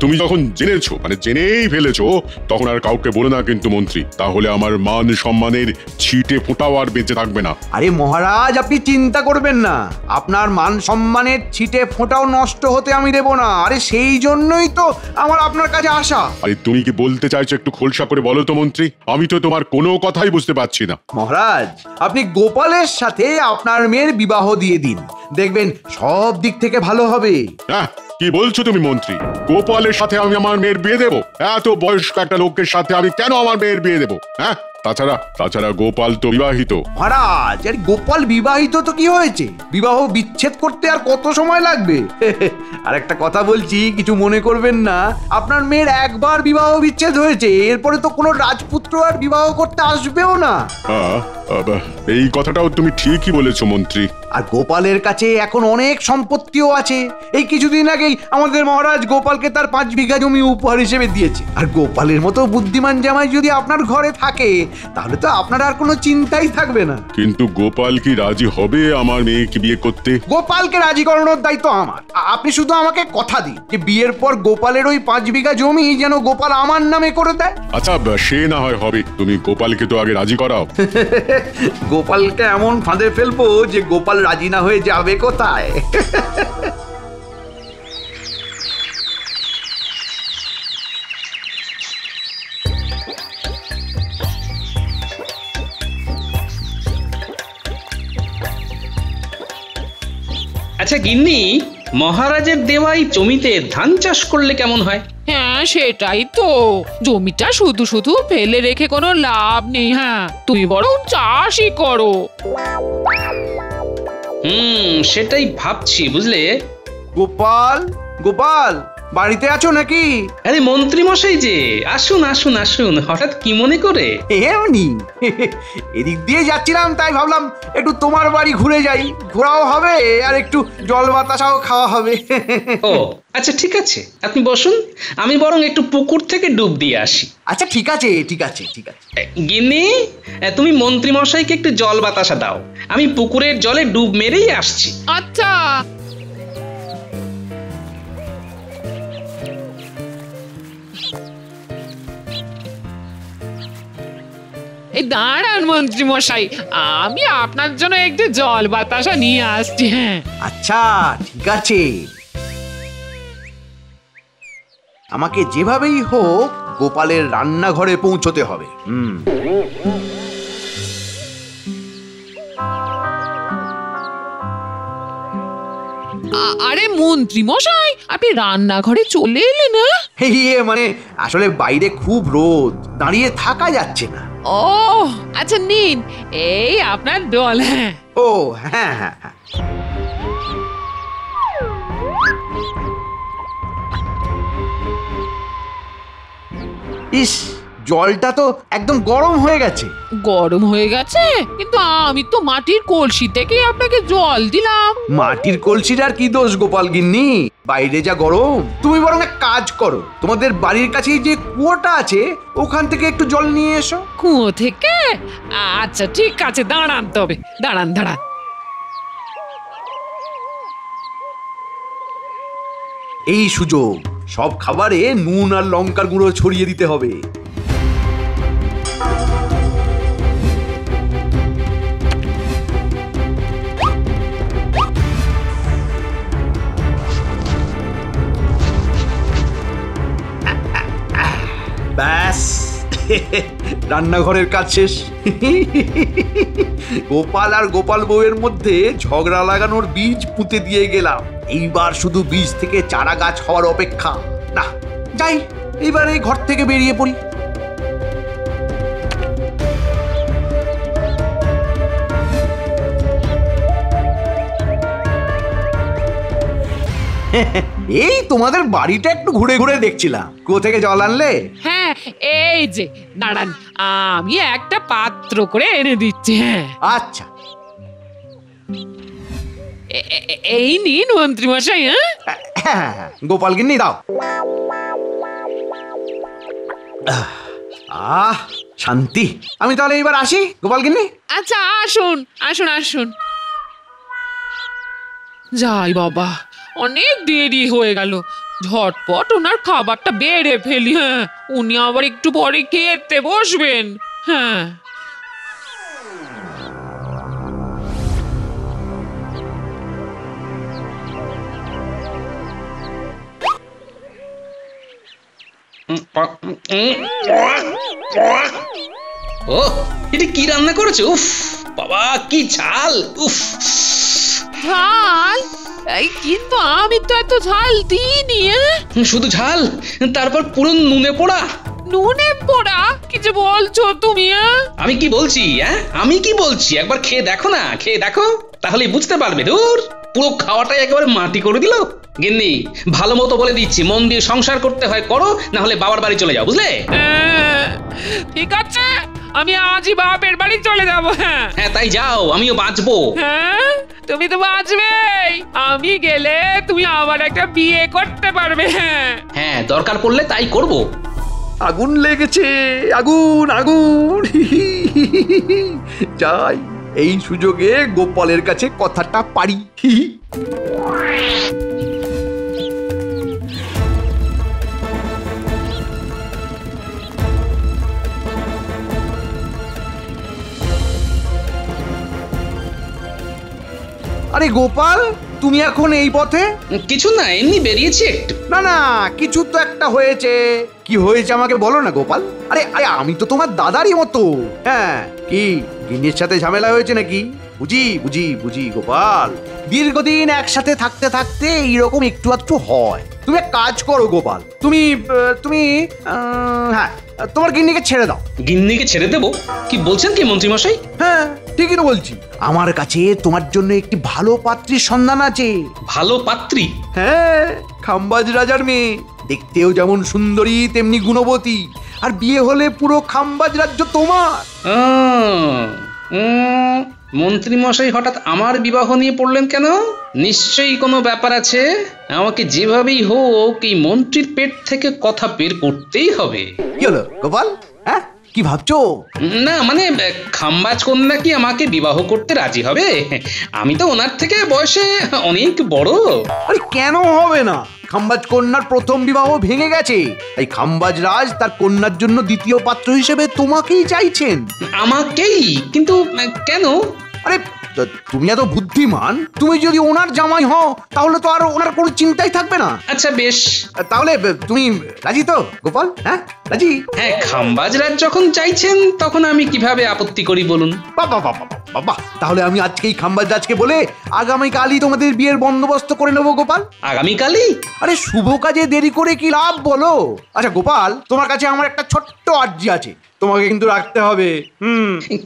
তুমি যখন জেনেছো, মানে জেনেই ফেলেছো, তখন আর কাউকে বলো না কিন্তু মন্ত্রী, তাহলে আমার মান সম্মানের ছিটে ফোঁটাও আর বেঁচে থাকবে না। আরে মহারাজ, আপনি চিন্তা করবেন না, আপনার মান সম্মানের ছিটে ফোঁটাও নষ্ট হতে আমি দেব না। আরে সেই জন্যই তো আমার আপনার কাছে আসা। আরে তুমি কি বলতে চাইছো একটু খোলসা করে বলো তো মন্ত্রী, আমি তো তোমার কোনো কথাই বুঝতে পারছি না। মহারাজ, আপনি গোপালের সাথে আপনার মেয়ের বিবাহ দিয়ে দিন, দেখবেন সব দিক থেকে ভালো হবে। হ্যাঁ, কি বলছো তুমি মন্ত্রী? গোপালের সাথে আমি আমার মেয়ের বিয়ে দেবো? এত বয়স্ক একটা লোকের সাথে আমি কেন আমার মেয়ের বিয়ে দেবো? হ্যাঁ, তাছাড়া গোপাল তো বিবাহিত। মহারাজ, আরে গোপাল বিবাহিত তো কি হয়েছে? বিবাহ বিচ্ছেদ করতে আর কত সময় লাগবে? আর একটা কথা বলছি, কিছু মনে করবেন না, আপনার মেয়ের একবার বিবাহ বিচ্ছেদ হয়েছে, এরপরে তো কোনো রাজপুত্র আর বিবাহ করতে আসবেও না। এই কথাটাও তুমি ঠিকই বলেছো মন্ত্রী। আর গোপালের কাছে এখন অনেক সম্পত্তিও আছে। এই কিছুদিন আগেই আমাদের মহারাজ গোপালকে তার 5 বিঘা জমি উপহার হিসেবে দিয়েছে। আর গোপালের মতো বুদ্ধিমান জামাই যদি আপনার ঘরে থাকে তাহলে তো আপনার আর কোনো চিন্তাই থাকবে না। কিন্তু গোপাল কি রাজি হবে আমার মেয়েকে বিয়ে করতে? গোপালকে রাজি করানোর দায়িত্ব আমার। আপনি শুধু আমাকে কথা দিন যে বিয়ের পর গোপালের ওই 5 বিঘা জমি যেন গোপাল আমার নামে করে দেয়। আচ্ছা, সে না হয় হবে, তুমি গোপালকে তো আগে রাজি করাও। গোপালকে এমন ফাঁদে ফেলবো যে গোপাল রাজি না হয়ে যাবে কোথায়। আচ্ছা গিন্নি, মহারাজের দেওয়াই জমিতে ধান চাষ করলে কেমন হয়? হ্যাঁ সেটাই তো, জমিটা শুধু শুধু ফেলে রেখে কোনো লাভ নেই। হ্যাঁ তুমি বরং চাষই করো। সেটাই ভাবছি বুঝলে। গোপাল, গোপাল বাড়িতে আছো নাকি? আরে মন্ত্রী মশাই যে, আসুন আসুন আসুন, হঠাৎ কি মনে করে? এমনি এদিক দিয়ে যাচ্ছিলাম, তাই ভাবলাম একটু তোমার বাড়ি ঘুরে যাই, ঘোরাও হবে আর একটু জল বাতাসাও খাওয়া হবে। ও আচ্ছা ঠিক আছে, আপনি বসুন, আমি বরং একটু পুকুর থেকে ডুব দিয়ে আসি। আচ্ছা ঠিক আছে ঠিক আছে ঠিক আছে। গিন্নি, তুমি মন্ত্রী মশাইকে একটু জল বাতাসা দাও, আমি পুকুরের জলে ডুব মেরেই আসছি। আচ্ছা। এই দাঁড়ান মন্ত্রী মশাই, আমি আপনার জন্য একটু জল বাতাসা নিয়ে আসছি। হ্যাঁ আচ্ছা ঠিক আছে, আমাকে যেভাবেই হোক গোপালের রান্নাঘরে পৌঁছতে হবে। আরে মন্ত্রী মশাই, আপনি রান্নাঘরে চলে এলেন? মানে আসলে বাইরে খুব রোদ, দাঁড়িয়ে থাকা যাচ্ছে না। ও আচ্ছা নিন, এই আপনার ডল। হ্যাঁ ও হ্যাঁ হ্যাঁ হ্যাঁ। ইস, জলটা তো একদম গরম হয়ে গেছে। গরম হয়ে গেছে? কিন্তু আমি তো মাটির কলসি থেকে আপনাকে জল দিলাম। মাটির কলসির আর কি দোষ গোপাল গিন্নি, বাইরে যা গরম। তুমি বরং এক কাজ করো, তোমাদের বাড়ির কাছেই যে কুয়োটা আছে ওখান থেকে একটু জল নিয়ে এসো। কুয়ো থেকে? আচ্ছা ঠিক আছে, দাঁড়ান তবে, দাঁড়ান দাঁড়ান। এই সুযোগ, সব খাবারে নুন আর লঙ্কার গুঁড়ো ছড়িয়ে দিতে হবে। ব্যাস, রান্নাঘরের কাজ শেষ। গোপাল আর গোপাল বউয়ের মধ্যে ঝগড়া লাগানোর বীজ পুঁতে দিয়ে গেলাম। এইবার শুধু বীজ থেকে চারা গাছ হওয়ার অপেক্ষা। না যাই, এইবার এই ঘর থেকে বেরিয়ে পড়ি। এই তোমাদের বাড়িটা একটু ঘুরে ঘুরে দেখছিলাম, কুয়ো থেকে জল আনলে? হ্যাঁ এই যে দাঁড়ান, আমি একটা পাত্র করে এনে দিচ্ছি। হ্যাঁ আচ্ছা, এই নিন মন্ত্রী মশাই। হ্যাঁ গোপাল গিন্নি দাও। আহ শান্তি। আমি তাহলে এইবার আসি গোপাল গিন্নি। আচ্ছা আসুন আসুন আসুন। যাই বাবা, অনেক দেরি হয়ে গেল, ঝটপট ওনার খাবারটা বেড়ে ফেলি। হ্যাঁ উনি আবার একটু পরে খেতে বসবেন। হ্যাঁ ও এটা কি রান্না করেছো? উফ বাবা কি ঝাল! উফ ঝাল? এই কিন্তু আমি তো এত ঝাল দিইনি। শুধু ঝাল, তারপর পুরো নুনে পোড়া। নুনে পোড়া? কি যে বলছো তুমি? আমি কি বলছি? আমি কি বলছি একবার খেয়ে দেখো না, খেয়ে দেখো, তাহলে বুঝতে পারবে। দূর, পুরো খাওয়াটাই একেবারে মাটি করে দিল। গিন্নি ভালো মতো বলে দিচ্ছি, মন দিয়ে সংসার করতে হয় করো, না হলে বাবার বাড়ি চলে যাও, বুঝলে? ঠিক আছে, আমি আজই বাপের বাড়ি চলে যাব। হ্যাঁ হ্যাঁ তাই যাও, আমিও বাঁচবো। হ্যাঁ তুমি তো বাঁচবেই, আমি গেলে তুমি আবার একটা বিয়ে করতে পারবে। হ্যাঁ হ্যাঁ দরকার পড়লে তাই করব। আগুন লেগেছে, আগুন আগুন। যাই, এই সুযোগে গোপালের কাছে কথাটা পারি। আরে গোপাল, তুমি এখন এই পথে? কিছু না, এমনি বেরিয়েছি একটু। না না, কিছু তো একটা হয়েছে। কি হয়েছে আমাকে বলো না গোপাল। আরে আরে আমি তো তোমার দাদারই মতো। হ্যাঁ, কি গিন্নির সাথে ঝামেলা হয়েছে নাকি? বুঝি বুঝি বুঝি গোপাল, দীর্ঘদিন একসাথে থাকতে থাকতে এইরকম একটু একটু হয়। তুমি এক কাজ করো গোপাল, তুমি তুমি হ্যাঁ তোমার গিন্নিকে ছেড়ে দাও। গিন্নিকে ছেড়ে দেবো? কি বলছেন কি মন্ত্রী মশাই? হ্যাঁ ঠিকই তো বলছি। আমার কাছে তোমার জন্য একটি ভালো পাত্রীর সন্ধান আছে। ভালো পাত্রী? হ্যাঁ, খাম্বাজ রাজার মেয়ে, দেখতেও যেমন সুন্দরী তেমনি গুণবতী, আর বিয়ে হলে পুরো খাম্বাজ রাজ্য তোমার। মন্ত্রী মশাই হঠাৎ আমার বিবাহ নিয়ে পড়লেন কেন? নিশ্চয়ই কোনো ব্যাপার আছে। আমাকে যেভাবেই হোক এই মন্ত্রীর পেট থেকে কথা বের করতেই হবে। কি হলো গোপাল, হ্যাঁ কি ভাবছো? না মানে খাম্বাজ কন্যা কি আমাকে বিবাহ করতে রাজি হবে? আমি তো ওনার থেকে বয়সে অনেক বড়। আরে কেন হবে না? খাম্বাজ কন্যার প্রথম বিবাহ ভেঙে গেছে, তাই খাম্বাজ রাজ তার কন্যার জন্য দ্বিতীয় পাত্র হিসেবে তোমাকেই চাইছেন। আমাকেই? কিন্তু কেন? আরে তুমি এত বুদ্ধিমান, তুমি যদি ওনার জামাই হও তাহলে তো আর ওনার কোনো চিন্তাই থাকবে না। আচ্ছা বেশ, তাহলে তুমি রাজি তো গোপাল? হ্যাঁ রাজি? হ্যাঁ, খাম্বাজ রাজ যখন চাইছেন তখন আমি কিভাবে আপত্তি করি বলুন। বাবা বাবা বাবা, তাহলে আমি আজকেই খাম্বাজ রাজকে বলে আগামীকালই তোমাদের বিয়ের বন্দোবস্ত করে নেবো গোপাল। আগামীকালই? আরে শুভ কাজে দেরি করে কি লাভ বলো? আচ্ছা গোপাল, তোমার কাছে আমার একটা ছোট্ট আর্জি আছে, তোমাকে কিন্তু রাখতে হবে।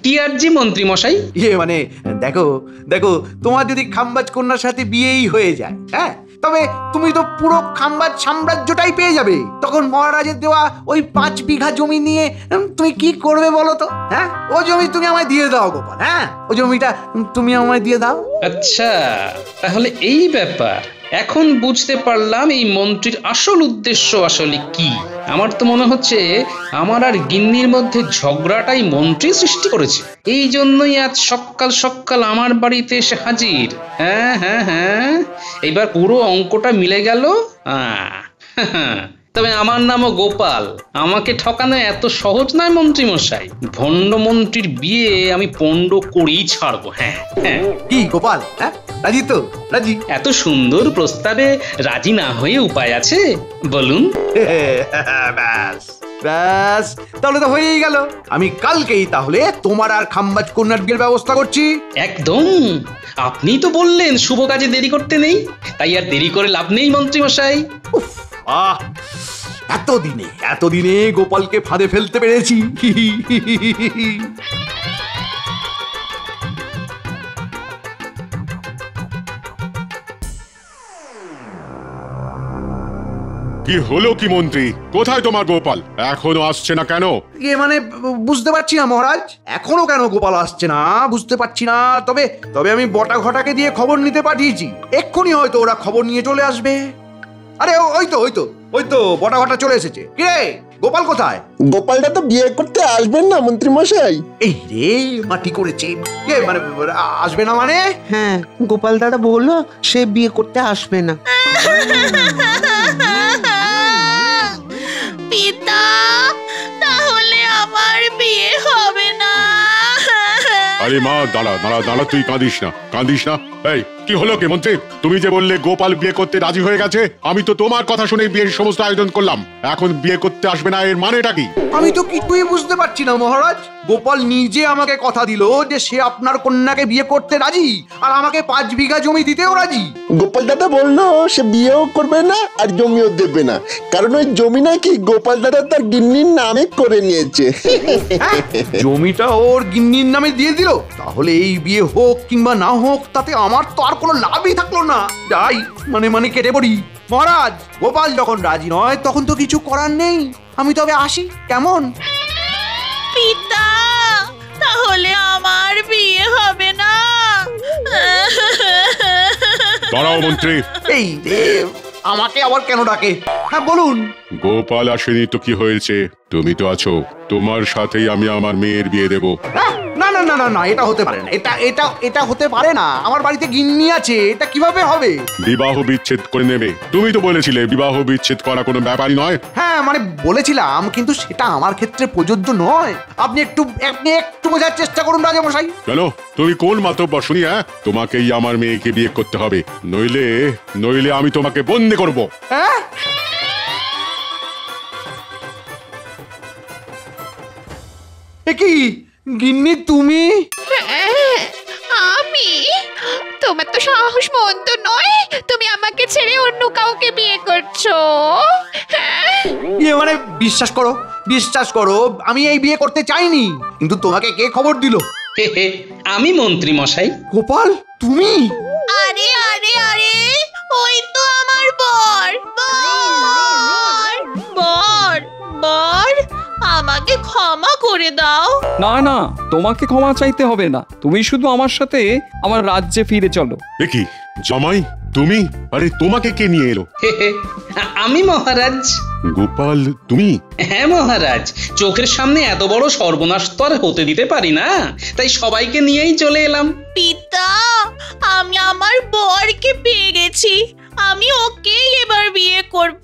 কি আর্জি মন্ত্রী মশাই? মানে দেখো দেখো, তোমার যদি খাম্বাজ কন্যার সাথে বিয়েই হয়ে যায়, হ্যাঁ, তবে তুমি তো পুরো খাম্বাজ সাম্রাজ্যটাই পেয়ে যাবে। তখন মহারাজের দেওয়া ওই 5 বিঘা জমি নিয়ে তুমি কি করবে বলো তো? হ্যাঁ, ও জমি তুমি আমায় দিয়ে দাও গোপাল। হ্যাঁ, ও জমিটা তুমি আমায় দিয়ে দাও। আচ্ছা তাহলে এই ব্যাপার। এখন বুঝতে পারলাম এই মন্ত্রীর আসল উদ্দেশ্য আসলে কি। আমার তো মনে হচ্ছে আমার আর গিন্নির মধ্যে ঝগড়াটাই মন্ত্রী সৃষ্টি করেছে। এই জন্যই আজ সকাল সকাল আমার বাড়িতে এসে হাজির। হ্যাঁ হ্যাঁ হ্যাঁ, এইবার পুরো অঙ্কটা মিলে গেল। তবে আমার নামও গোপাল, আমাকে ঠকানো এত সহজ নয় মন্ত্রী মশাই। ভণ্ড মন্ত্রীর বিয়ে আমি পণ্ড করেই ছাড়বো। হ্যাঁ হ্যাঁ। কি গোপাল, হ্যাঁ রাজি তো? রাজি? এত সুন্দর প্রস্তাবে রাজি না হয়ে উপায় আছে বলুন? ব্যাস ব্যাস, তাহলে তো হয়েই গেল। আমি কালকেই তাহলে তোমার আর খাম্বাজ কন্যার বিয়ের ব্যবস্থা করছি। একদম, আপনি তো বললেন শুভ কাজে দেরি করতে নেই, তাই আর দেরি করে লাভ নেই মন্ত্রী মশাই। আহ, এতদিনে গোপালকে ফাঁদে ফেলতে পেরেছি। কি হলো কি মন্ত্রী, কোথায় তোমার গোপাল? এখনো আসছে না কেন? মানে বুঝতে পারছি না মহারাজ, এখনো কেন গোপাল আসছে না বুঝতে পারছি না। তবে তবে আমি বটা ঘটাকে দিয়ে খবর নিতে পাঠিয়েছি, এক্ষুনি হয়তো ওরা খবর নিয়ে চলে আসবে। আরে ওই তো বটা ঘটা চলে এসেছে। কে গোপাল কোথায়? গোপালটা তো বিয়ে করতে আসবেন না মন্ত্রী মশাই। এই রে মাটি করেছে। কে মানে আসবে না মানে? হ্যাঁ, গোপাল দাদা বললো সে বিয়ে করতে আসবে না। পিতা, তাহলে আমার বিয়ে হবে না। আরে মা, দাঁড়া দাঁড়া দাঁড়া, তুই কাঁদিস না কাঁদিস না। এই কি হলো কি মন্ত্রী, তুমি যে বললে গোপাল বিয়ে করতে রাজি হয়ে গেছে, আমি তো তোমার কথা শুনে বিয়ের সমস্ত আয়োজন করলাম, এখন বিয়ে করতে আসবে না, এর মানেটা কি? আমি তো কিছুই বুঝতে পারছি না মহারাজ। গোপাল নিজে আমাকে কথা দিল যে সে আপনার কন্যাকে বিয়ে করতে রাজি, আর আমাকে 5 বিঘা জমি দিতেও রাজি। গোপাল দাদা বললো সে বিয়েও করবে না আর জমিও দেবে না, কারণ ওই জমি নাকি গোপাল দাদা তার গিন্নির নামে করে নিয়েছে। জমিটা ওর গিন্নির নামে দিয়ে দিল? তাহলে এই বিয়ে হোক কিংবা না হোক তাতে আমার তো আর কোনো লাভই থাকলো না। যাই, মানে কেটে পড়ি। মহারাজ, গোপাল যখন রাজি নয় তখন তো কিছু করার নেই। আমি তবে আসি, কেমন? পিতা, দাও মন্ত্রী। এই আমাকে আবার কেন ডাকে? হ্যাঁ বলুন। গোপাল আসেনি তো কি হয়েছে? তুমি তো আছো, তোমার সাথেই আমি আমার মেয়ের বিয়ে দেব। না না না না না, এটা হতে পারে না, এটা এটা এটা হতে পারে না। আমার বাড়িতে গিন্নি আছে, এটা কিভাবে হবে? বিবাহ বিচ্ছেদ করে নেবে। তুমি তো বলেছিলে বিবাহ বিচ্ছেদ করা কোনো ব্যাপারই নয়। হ্যাঁ মানে বলেছিলাম, কিন্তু সেটা আমার ক্ষেত্রে প্রযোজ্য নয়। আপনি একটু বোঝার চেষ্টা করুন রাজামশাই। কেন, তুমি কোন মাতব্বর শুনি? হ্যাঁ, তোমাকেই আমার মেয়েকে বিয়ে করতে হবে, নইলে নইলে আমি তোমাকে বন্দি করব। হ্যাঁ, কি গিন্নি তুমি? আমি? তোমার তো সাহস মন্দ নয়, তুমি আমাকে ছেড়ে অন্য কাউকে বিয়ে করছো? মানে বিশ্বাস করো, বিশ্বাস করো, আমি এই বিয়ে করতে চাইনি। কিন্তু তোমাকে কে খবর দিল? আমি মন্ত্রী মশাই। গোপাল তুমি? আরে আরে আরে, ওই তো আমার বর। বর বর বর, আমাকে ক্ষমা করে দাও। না না, তোমাকে ক্ষমা চাইতে হবে না, তুমি শুধু আমার সাথে আমার রাজ্যে ফিরে চলো। কি জামাই তুমি? আরে তোমাকে কে নিয়ে এলো? আমি মহারাজ। গোপাল তুমি? হ্যাঁ মহারাজ, চোখের সামনে এত বড় সর্বনাশ তো আর হতে দিতে পারি না, তাই সবাইকে নিয়েই চলে এলাম। পিতা, আমি আমার বরকে পেয়ে গেছি, আমি ওকেই এবার বিয়ে করব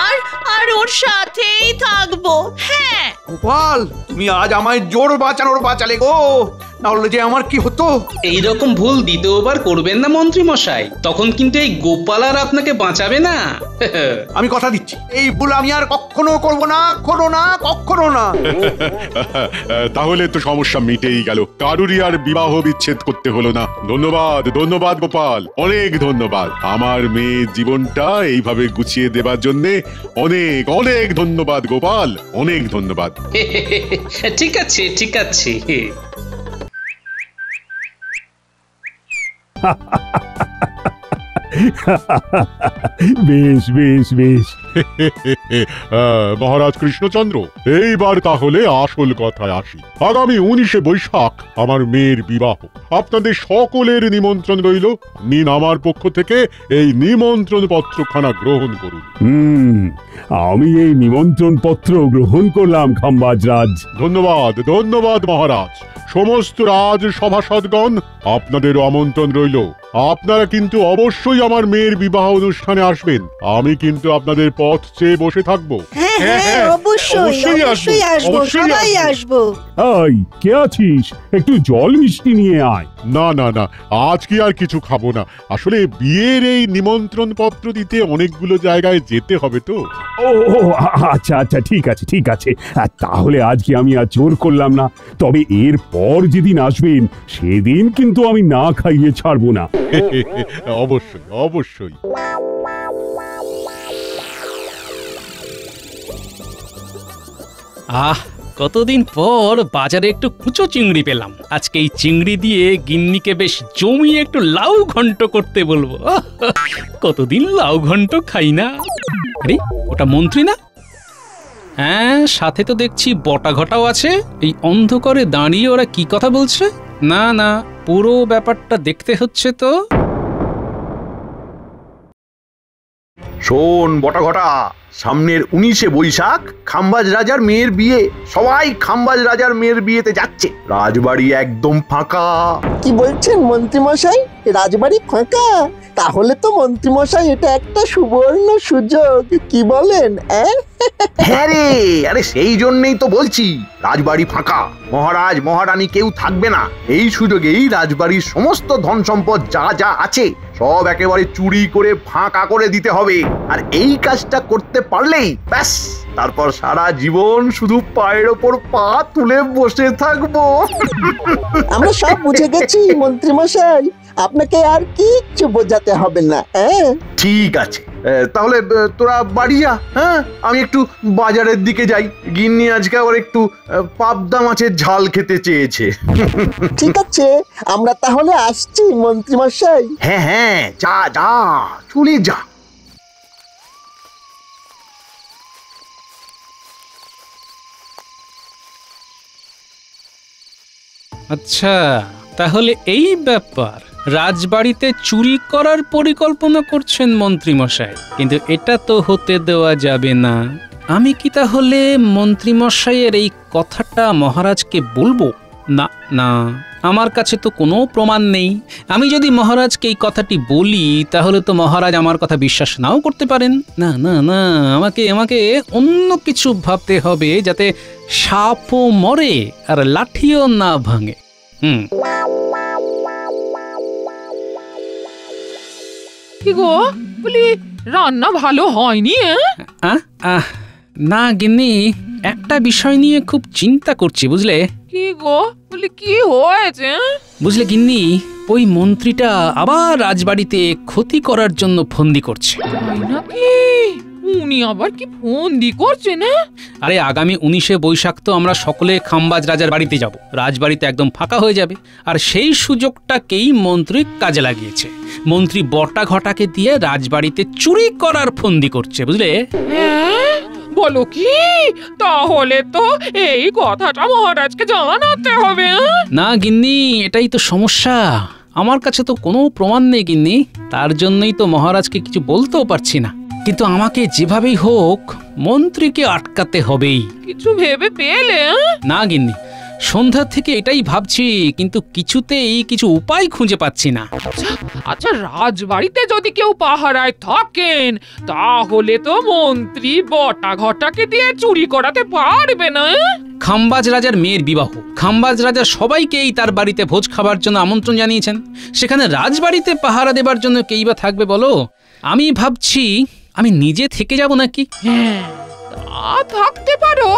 আর আর ওর সাথেই থাকবো। হ্যাঁ গোপাল, তুমি আজ আমায় জোর বাঁচালে গো, না হলে যে আমার কি হতো। এইরকম ভুল দ্বিতীয়বার করবেন না মন্ত্রী মশাই, তখন কিন্তু এই গোপাল আর আপনাকে বাঁচাবে না। আমি কথা দিচ্ছি, এই ভুল আমি আর কখনো করব না, কখনো না। তাহলে তো সমস্যা মিটেই গেল, কারুরই আর বিবাহ বিচ্ছেদ করতে হলো না। ধন্যবাদ ধন্যবাদ গোপাল, অনেক ধন্যবাদ। আমার মেয়ের জীবনটা এইভাবে গুছিয়ে দেবার জন্য অনেক অনেক ধন্যবাদ গোপাল, অনেক ধন্যবাদ। ঠিক আছে ঠিক আছে। বেশ বেশ বেশ। মহারাজ কৃষ্ণচন্দ্র, এইবার তাহলে আসল কথায় আসি। আগামী 19শে বৈশাখ আমার মেয়ের বিবাহ, আপনাদের সকলের নিমন্ত্রণ রইল। নিন আমার পক্ষ থেকে এই নিমন্ত্রণ পত্রখানা গ্রহণ করুন। আমি এই নিমন্ত্রণ পত্র গ্রহণ করলাম খাম্বাজ রাজ। ধন্যবাদ ধন্যবাদ মহারাজ। সমস্ত রাজ সভাসদগণ, আপনাদেরও আমন্ত্রণ রইল। আপনারা কিন্তু অবশ্যই আমার মেয়ের বিবাহ অনুষ্ঠানে আসবেন। আমি কিন্তু আপনাদের পথ চেয়ে বসে থাকবো। অবশ্যই আসবো, সবাই আসবো। এই কে আছিস? একটু জল মিষ্টি নিয়ে আয়। না না না, আজ কি আর কিছু খাবো না। আসলে বিয়ের এই নিমন্ত্রণ পত্র দিতে অনেকগুলো জায়গায় যেতে হবে তো। ও আচ্ছা আচ্ছা, ঠিক আছে ঠিক আছে, তাহলে আজকে আমি আর জোর করলাম না। তবে এর পর যেদিন আসবেন সেদিন কিন্তু আমি না খাইয়ে ছাড়বো না। অবশ্যই অবশ্যই। কতদিন পর বাজারে একটু কুচো চিংড়ি পেলাম। আজকে এই চিংড়ি দিয়ে গিন্নিকে বেশ জমিয়ে একটু লাউ ঘন্ট করতে বলবো। কতদিন লাউ ঘন্ট খাই না। আরে ওটা মন্ত্রী না? হ্যাঁ, সাথে তো দেখছি বটা ঘটাও আছে। এই অন্ধকারে দাঁড়িয়ে ওরা কি কথা বলছে? না না, পুরো ব্যাপারটা দেখতে হচ্ছে তো। শোন বটা ঘটা, সামনের 19শে বৈশাখ খাম্বাজ রাজার মেয়ের বিয়ে। সবাই খাম্বাজ রাজার মেয়ের বিয়েতে যাচ্ছে। রাজবাড়ি একদম ফাঁকা। কি বলছেন মন্ত্রীমশাই, রাজবাড়ি ফাঁকা? তাহলে তো মন্ত্রীমশাই এটা একটা সুবর্ণ সুযোগ, কি বলেন? হ্যাঁ রে, আরে সেই জন্যই তো বলছি রাজবাড়ি ফাঁকা, মহারাজ মহারানী কেউ থাকবে না। এই সুযোগেই রাজবাড়ির সমস্ত ধন সম্পদ যা যা আছে সব একেবারে চুরি করে ফাঁকা করে দিতে হবে। আর এই কাজটা করতে পারলেই ব্যাস, তারপর সারা জীবন শুধু পায়ের ওপর পা তুলে বসে থাকবো। আমরা সব বুঝে গেছি মন্ত্রীমশাই, আপনাকে আর কিচ্ছু বোঝাতে হবে না। ঠিক আছে, তাহলে তোরা বাড়ি যা। হ্যাঁ, আমি একটু বাজারের দিকে যাই। গিন্নি আজকে আবার একটু পাবদা মাছের ঝাল খেতে চেয়েছে। ঠিক আছে, আমরা তাহলে আসছি মন্ত্রীমশাই। হ্যাঁ হ্যাঁ, যা যা, চলে যা। আচ্ছা, তাহলে এই ব্যাপার। রাজবাড়িতে চুরি করার পরিকল্পনা করছেন মন্ত্রী মশাই, কিন্তু এটা তো হতে দেওয়া যাবে না। আমি কি তাহলে মন্ত্রী মশাইয়ের এই কথাটা মহারাজকে বলবো? না না, আমার কাছে তো কোনো প্রমাণ নেই। আমি যদি মহারাজকে এই কথাটি বলি তাহলে তো মহারাজ আমার কথা বিশ্বাস নাও করতে পারেন। না না না, আমাকে আমাকে অন্য কিছু ভাবতে হবে যাতে সাপও মরে আর লাঠিও না ভাঙে। কি গো, বলি রান্না ভালো হয়নি? না গিন্নি, একটা বিষয় নিয়ে খুব চিন্তা করছি বুঝলে। কি গো, বলি কি হয়েছে? বুঝলে গিন্নি, ওই মন্ত্রীটা আবার রাজবাড়িতে ক্ষতি করার জন্য ফন্দি করছে। নাকি? উনি আবার কি ফন্দি করছে না? আরে আগামী 19শে বৈশাখ তো আমরা সকলে খাম্বাজ রাজার বাড়িতে যাব। রাজবাড়িতে একদম ফাঁকা হয়ে যাবে, আর সেই সুযোগটাকেই মন্ত্রী কাজে লাগিয়েছে। মন্ত্রী বটা ঘটাকে দিয়ে রাজবাড়িতে চুরি করার ফন্দি করছে বুঝলে। বলো কি? তাহলে তো এই কথাটা মহারাজকে জানাতে হবে। না গিন্নি, এটাই তো সমস্যা। আমার কাছে তো কোনো প্রমাণ নেই গিন্নি, তার জন্যই তো মহারাজকে কিছু বলতেও পারছি না। কিন্তু আমাকে যেভাবেই হোক মন্ত্রীকে আটকাতে হবেই। কিছু ভেবে পেলে? না গিন্নি, সন্ধ্যা থেকে এটাই ভাবছি, কিন্তু কিছুতেই কিছু উপায় খুঁজে পাচ্ছি না। আচ্ছা, রাজবাড়িতে যদি কেউ পাহারায় থাকেন তাহলে তো মন্ত্রী বটা ঘটাকে দিয়ে চুরি করাতে পারবে না। খাম্বাজ রাজার মেয়ের বিবাহ, খাম্বাজ রাজা সবাইকেই তার বাড়িতে ভোজ খাবার জন্য আমন্ত্রণ জানিয়েছেন। সেখানে রাজবাড়িতে পাহারা দেবার জন্য কেই বা থাকবে বলো? আমি ভাবছি আমি নিজে থেকে যাব নাকি। তা থাকতে পারো,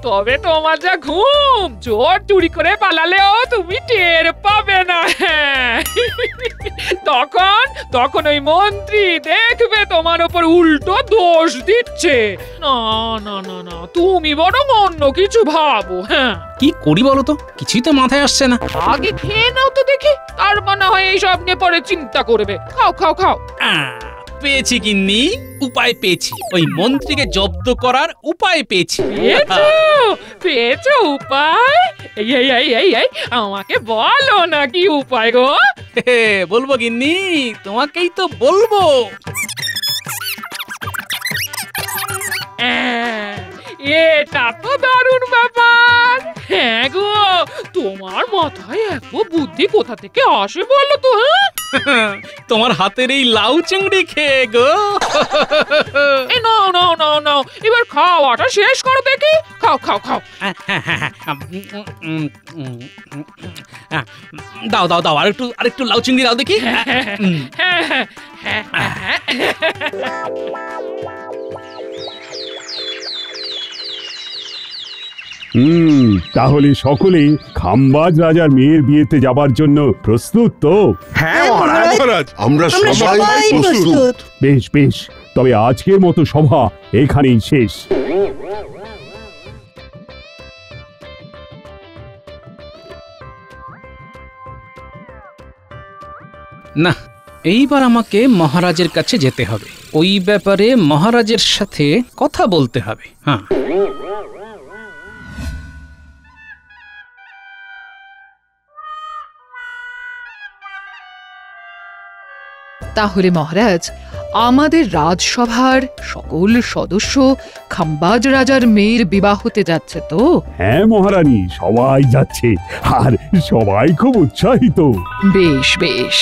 তবে তোমার যা ঘুম, চোর চুরি করে পালালেও তুমি টের পাবে না। তখন ওই মন্ত্রী দেখবে তোমার উপর উল্টো দোষ দিচ্ছে। না না না না, তুমি বরং অন্য কিছু ভাবো। কি করি বলো তো, কিছুই তো মাথায় আসছে না। আগে খেয়ে নাও তো দেখি, তার মনে হয় এইসব নিয়ে পরে চিন্তা করবে। খাও খাও খাও। পেয়েছি গিন্নি, উপায় পেয়েছি। ওই মন্ত্রীকে জব্দ করার উপায় পেয়েছি। পেয়েছো উপায়? এই আমাকে বলো না কি উপায় গো। বলবো গিন্নি, তোমাকেই তো বলবো। এটা তো দারুণ ব্যাপার। হ্যাঁ গো, তোমার মাথায় এত বুদ্ধি কোথা থেকে আসে বলো তো? তোমার হাতের এই লাউ চিংড়ি খেয়ে গো। নাও নাও নাও নাও, এবার খাওয়াটা শেষ করো দেখি। খাও খাও খাও। দাও দাও দাও, আরেকটু লাউ চিংড়ি দাও দেখি। তাহলে সকলে খাম্বাজ রাজার মেয়ের বিয়েতে যাবার জন্য প্রস্তুত তো? হ্যাঁ মহারাজ, আমরা সবাই প্রস্তুত। বেশ বেশ, তবে আজকের মতো সভা এখানেই শেষ। না, এইবার আমাকে মহারাজের কাছে যেতে হবে। ওই ব্যাপারে মহারাজের সাথে কথা বলতে হবে। হ্যাঁ, তাহলে মহারাজ, আমাদের রাজসভার সকল সদস্য খাম্বাজ রাজার মেয়ের বিবাহ হতে যাচ্ছে তো? হ্যাঁ মহারানী, সবাই যাচ্ছে, আর সবাই খুব উৎসাহিত। বেশ বেশ,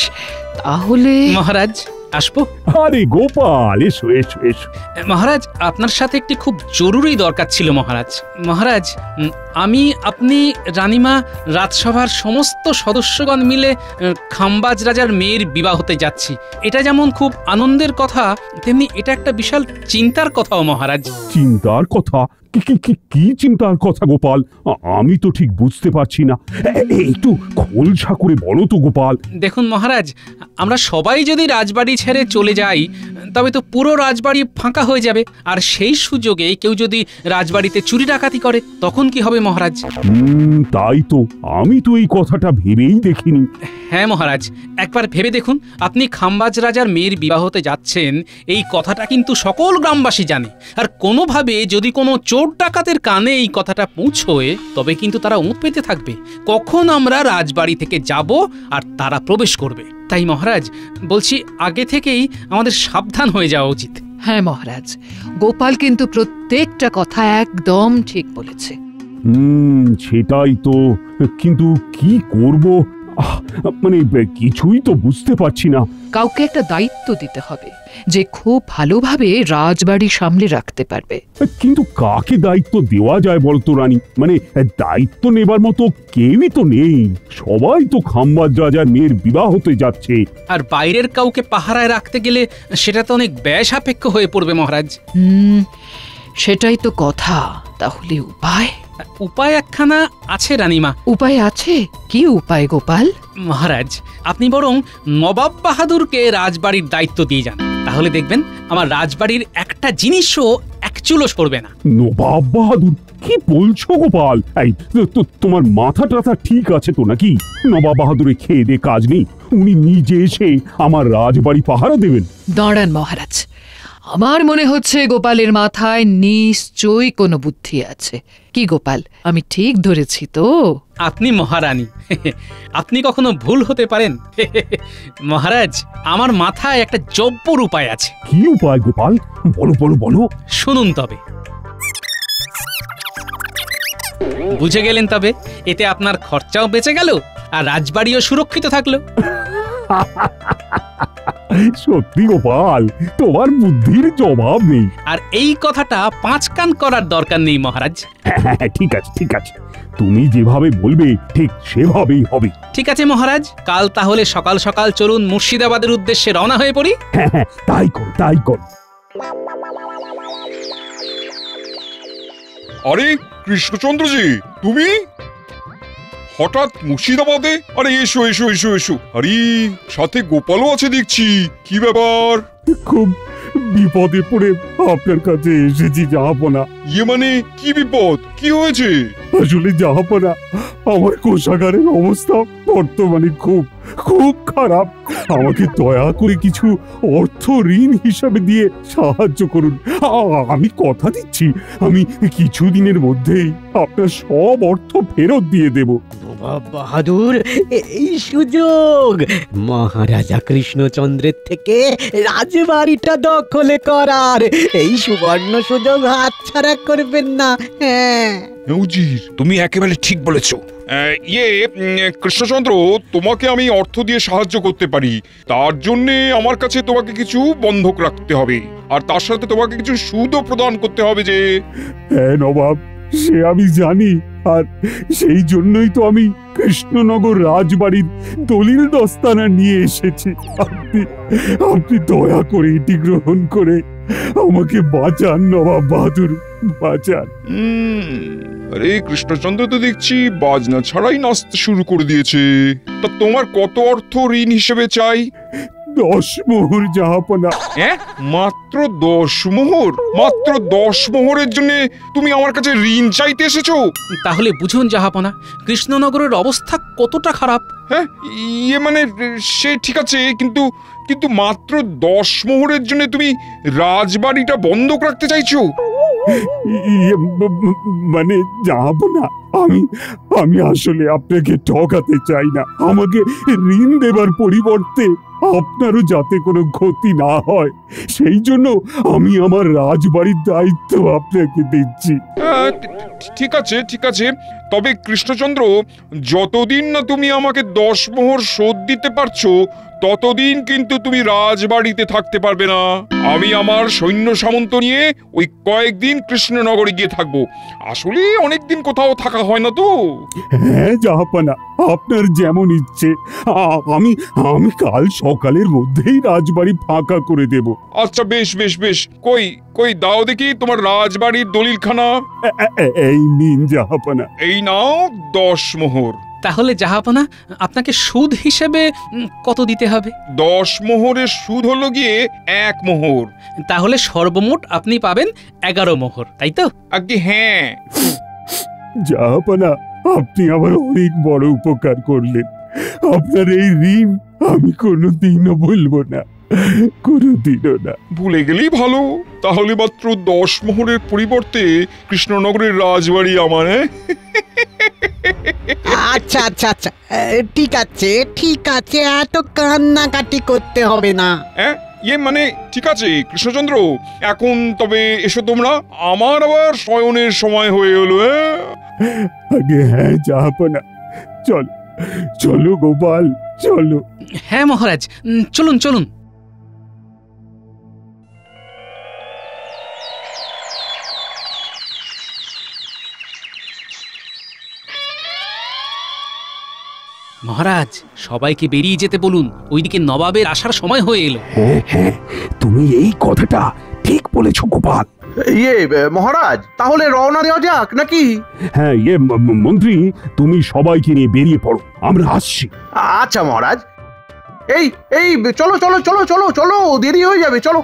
তাহলে মহারাজ আসবো? আরে গোপাল, এসো এসো এসো। মহারাজ, আপনার সাথে একটি খুব জরুরি দরকার ছিল মহারাজ। মহারাজ, আমি, আপনি, রানীমা, রাজসভার সমস্ত সদস্যগণ মিলে খাম্বাজ রাজার মেয়ের বিবাহ হতে যাচ্ছি। এটা যেমন খুব আনন্দের কথা, তেমনি এটা একটা বিশাল চিন্তার কথাও মহারাজ। চিন্তার কথা? কি চিন্তার কথা গোপাল? আমি তো ঠিক বুঝতে পারছি না, একটু খোলসা করে বলো তো গোপাল। দেখুন মহারাজ, আমরা সবাই যদি রাজবাড়ি ছেড়ে চলে যাই তবে তো পুরো রাজবাড়ি ফাঁকা হয়ে যাবে, আর সেই সুযোগে কেউ যদি রাজবাড়িতে চুরি ডাকাতি করে তখন কি হবে মহারাজ? তাই তো, আমি তো এই কথাটা ভেবেই দেখিনি। হ্যাঁ মহারাজ, একবার ভেবে দেখুন, আপনি খাম্বাজ রাজার মেয়ের বিবাহ হতে যাচ্ছেন, এই কথাটা কিন্তু সকল গ্রামবাসী জানে, আর কোনোভাবে যদি কোনো চোর ডাকাতের কানে এই কথাটা পৌঁছয় তবে কিন্তু তারা উঁত পেতে থাকবে কখন আমরা রাজবাড়ি থেকে যাব আর তারা প্রবেশ করবে। তাই মহারাজ বলছি আগে থেকেই আমাদের সাবধান হয়ে যাওয়া উচিত। হ্যাঁ মহারাজ, গোপাল কিন্তু প্রত্যেকটা কথা একদম ঠিক বলেছে। সেটাই তো, কিন্তু কি করব মানে কিছুই তো বুঝতে পারছি না। কাউকে একটা দায়িত্ব দিতে হবে যে খুব ভালোভাবে রাজবাড়ি সামলে রাখতে পারবে। কিন্তু কাকে দায়িত্ব দেওয়া যায় বলতো রানী? মানে দায়িত্ব নেবার মতো কেউই তো নেই। সবাই তো খাম্বাজ রাজার মেয়ের বিবাহ হতে যাচ্ছে। আর বাইরের কাউকে পাহারায় রাখতে গেলে সেটা তো অনেক ব্যয় সাপেক্ষ হয়ে পড়বে মহারাজ। সেটাই তো কথা। তাহলে উপায়? উপায় একখানা আছে রানীমা। উপায় আছে? কি উপায় গোপাল? মহারাজ আপনি বরং নবাব বাহাদুরকে রাজবাড়ির দায়িত্ব দিয়ে যান, তাহলে দেখবেন আমার রাজবাড়ির একটা জিনিসও এক চুলো সরবে না। নবাব বাহাদুর? কি বলছো গোপাল? এই তোমার মাথা টাথা ঠিক আছে তো নাকি? নবাব বাহাদুরে খেয়ে দে কাজ নেই, উনি নিজে এসে আমার রাজবাড়ি পাহারা দেবেন? দাঁড়ান মহারাজ, আমার মনে হচ্ছে গোপালের মাথায় নিশ্চয়ই কোনো বুদ্ধি আছে। কি গোপাল, আমি ঠিক ধরেছি তো? আপনি মহারানী, আপনি কখনো ভুল হতে পারেন? মহারাজ আমার মাথায় একটা জব্বর উপায় আছে। কি উপায় গোপাল? বলো বলো বলো। শুনুন তবে। বুঝে গেলেন তবে? এতে আপনার খরচাও বেঁচে গেল আর রাজবাড়িও সুরক্ষিত থাকলো। সত্যি গোপাল, তোমার বুদ্ধির জবাব নেই। আর এই কথাটা 5 কান করার দরকার নেই মহারাজ। ঠিক আছে ঠিক আছে, তুমি যেভাবে বলবে ঠিক সেভাবেই হবে। ঠিক আছে মহারাজ, কাল তাহলে সকাল সকাল চলুন মুর্শিদাবাদের উদ্দেশ্যে রওনা হয়ে পড়ি। হ্যাঁ তাই কর তাই কর। আরে কৃষ্ণচন্দ্রজি, তুমি হঠাৎ মুর্শিদাবাদে? আরে এসো এসো এসো এসো। আরে সাথে গোপালও আছে দেখছি, কি ব্যাপার? খুব বিপদে পড়ে আপনার কাছে এসেছি জাহাপনা। ইয়ে মানে কি বিপদ? কি হয়েছে? আসলে জাহাপনা, আমার কোষাগারের অবস্থা বর্তমানে খুব খুব খারাপ। আমাকে দয়া করে কিছু অর্থ ঋণ হিসাবে দিয়ে সাহায্য করুন। আমি কথা দিচ্ছি, আমি কিছুদিনের মধ্যেই আপনার সব অর্থ ফেরত দিয়ে দেব। নবাব বাহাদুর, এই সুযোগ মহারাজা কৃষ্ণচন্দ্রের থেকে রাজবাড়িটা দখলে করার, এই সুবর্ণ সুযোগ হাতছাড়া করবেন না। হ্যাঁ উজির, তুমি একেবারে ঠিক বলেছো। কৃষ্ণচন্দ্র, তোমাকে আমি অর্থ দিয়ে সাহায্য করতে পারি। তার জন্যে আমার কাছে তোমাকে কিছু বন্ধক রাখতে হবে, আর তার সাথে তোমাকে কিছু সুদও প্রদান করতে হবে। যে হ্যাঁ নবাব, সে আমি জানি, আর সেই জন্যই তো আমি কৃষ্ণনগর রাজবাড়ির দলিল দস্তানা নিয়ে এসেছি। আপনি দয়া করে এটি গ্রহণ করে আমাকে বাঁচান নবাব বাহাদুর, বাঁচান। আরে কৃষ্ণচন্দ্র তো দেখছি বাজনা ছাড়াই নাচতে শুরু করে দিয়েছে। তা তোমার কত অর্থ ঋণ হিসেবে চাই? 10 মোহর জাহাপনা। মাত্র 10 মোহর? মাত্র 10 মোহরের জন্য তুমি আমার কাছে ঋণ চাইতে এসেছো? তাহলে বুঝুন জাহাপনা, কৃষ্ণনগরের অবস্থা কতটা খারাপ। হ্যাঁ, ইয়ে মানে সে ঠিক আছে, কিন্তু কিন্তু মাত্র 10 মোহরের জন্য তুমি রাজবাড়িটা বন্ধক রাখতে চাইছো? মানে জাহাপনা, আমি আসলে আপনাকে ঠকাতে চাই না। আমাকে ঋণ দেবার পরিবর্তে আপনারও যাতে কোনো ক্ষতি না হয়, সেই জন্য আমি আমার রাজবাড়ির দায়িত্ব আপনাকে দিচ্ছি। ঠিক আছে ঠিক আছে, তবে কৃষ্ণচন্দ্র, যতদিন না তুমি আমাকে 10 মোহর শোধ দিতে পারছো, ততদিন কিন্তু তুমি রাজবাড়িতে থাকতে পারবে না। আমি আমার সৈন্য সামন্ত নিয়ে ওই কয়েকদিন কৃষ্ণনগরে গিয়ে থাকবো। আসলে অনেকদিন কোথাও থাকা হয় না তো। হ্যাঁ জাহাপনা, আপনার যেমন ইচ্ছে। আমি কাল সকালের মধ্যেই রাজবাড়ি ফাঁকা করে দেব। আচ্ছা বেশ বেশ বেশ, কই দাও দেখি তোমার রাজবাড়ির দলিলখানা। এই নিন জাহাপনা। এই নাও 10 মোহর। তাহলে জাহাপনা, আপনাকে সুদ হিসেবে কত দিতে হবে? 10 মোহরের সুদ হলো গিয়ে 1 মোহর। তাহলে সর্বমোট আপনি পাবেন 11 মোহর, তাই তো? আগে হ্যাঁ। জাহাপনা, আপনি আমার অনেক বড় উপকার করলেন। আপনার এই ঋণ আমি কোনোদিনও ভুলবো না, কোনোদিনও না। ভুলে গেলেই ভালো। তাহলে মাত্র 10 মোহরের পরিবর্তে কৃষ্ণনগরের রাজবাড়ি আমার। আচ্ছা আচ্ছা আচ্ছা ঠিক আছে এত কান্নাকাটি করতে হবে না। মানে ঠিক আছে কৃষ্ণচন্দ্র, এখন তবে এসো তোমরা, আমার আবার শয়নের সময় হয়ে এলো। আগে হ্যাঁ জাহাপনা, চলো চলো গোপাল চলো। হ্যাঁ মহারাজ, চলুন চলুন। মহারাজ, সবাইকে বেরিয়ে যেতে বলুন, ওইদিকে নবাবের আসার সময় হয়ে এলো। হ্যাঁ, তুমি এই কথাটা ঠিক বলেছো গোপাল। মহারাজ, তাহলে রওনা দেওয়া যাক নাকি? হ্যাঁ মন্ত্রী, তুমি সবাইকে নিয়ে বেরিয়ে পড়ো, আমরা আসছি। আচ্ছা মহারাজ, এই চলো চলো চলো চলো চলো, দেরি হয়ে যাবে, চলো।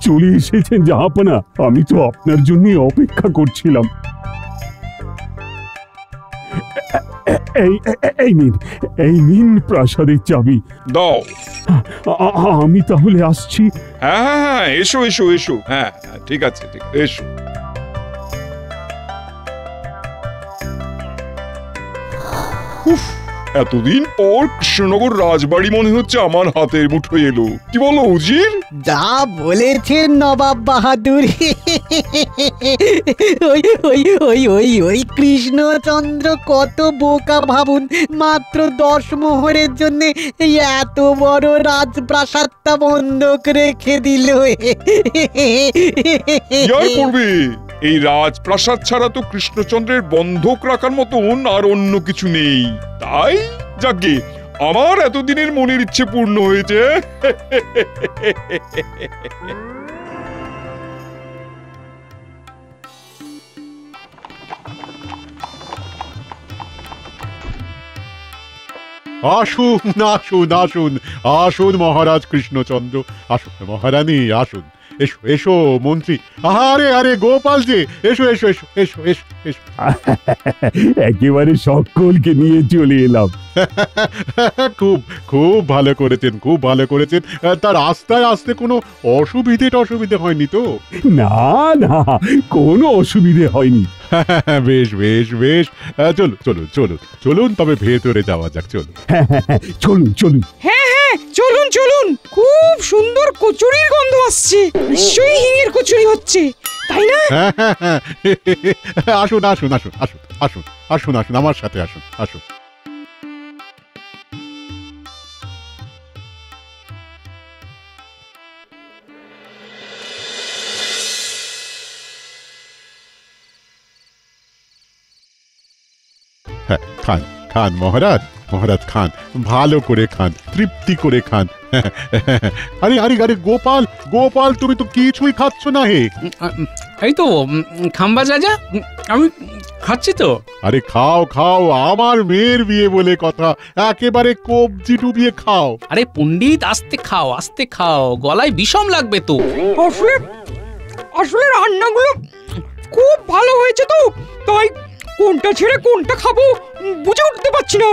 চলে এসেছেন জাহাপনা, আমি তো আপনার জন্য অপেক্ষা করছিলাম। এই নিন প্রাসাদের চাবি। দাও। আমি তাহলে আসছি। হ্যাঁ, এসো এসো এসো। হ্যাঁ ঠিক আছে, ঠিক এসো। এতদিন পর কৃষ্ণনগর রাজবাড়ি মনে হচ্ছে আমার হাতের মুঠোয় এলো। কি বলো উজির? যা বলেছেন নবাব বাহাদুর। ওই কৃষ্ণচন্দ্র কত বোকা ভাবুন, মাত্র 10 মোহরের জন্য এত বড় রাজপ্রাসাদটা বন্ধক রেখে দিল। এই রাজপ্রাসাদ ছাড়া তো কৃষ্ণচন্দ্রের বন্ধক রাখার মতন আর অন্য কিছু নেই। তাই যাকে আমার এতদিনের মনের ইচ্ছে পূর্ণ হয়েছে। আসুন আসুন আসুন আসুন মহারাজ কৃষ্ণচন্দ্র, আসুন মহারানী, আসুন। এসো এসো মন্ত্রী, আরে গোপাল যে, এসো এসো এসো এসো এসো এসো। একেবারে সকলকে নিয়ে চলে এলাম। খুব খুব ভালো করেছেন, খুব ভালো করেছেন। তার রাস্তায় আসতে কোনো অসুবিধে হয়নি তো? না না, কোনো অসুবিধে হয়নি। বেশ বেশ বেশ, চলো চলো চলো চলুন তবে ভেতরে যাওয়া যাক, চলো। চলুন চলুন। হ্যাঁ চলুন চলুন, খুব সুন্দর কচুরির গন্ধ আসছে, নিশ্চয়ই হিঙের কচুরি হচ্ছে, তাই না? আসুন আসুন আসুন আসুন আসুন আসুন আসুন আমার সাথে আসুন আসুন। হ্যাঁ, খান খান মহারাজ, মহারাজ খান, ভালো করে খান, তৃপ্তি করে খান। আরে গোপাল গোপাল, তুমি তো কিছুই খাচ্ছ না হে। এই তো খাম্বা রাজা, আমি খাচ্ছি তো। আরে খাও খাও, আমার মেয়ের বিয়ে বলে কথা, একেবারে কবজি ডুবিয়ে খাও। আরে পণ্ডিত, আস্তে খাও, গলায় বিষম লাগবে তো। আসলে রান্নাগুলো খুব ভালো হয়েছে তো, তাই কোনটা ছেড়ে কোনটা খাবো বুঝে উঠতে পারছি না।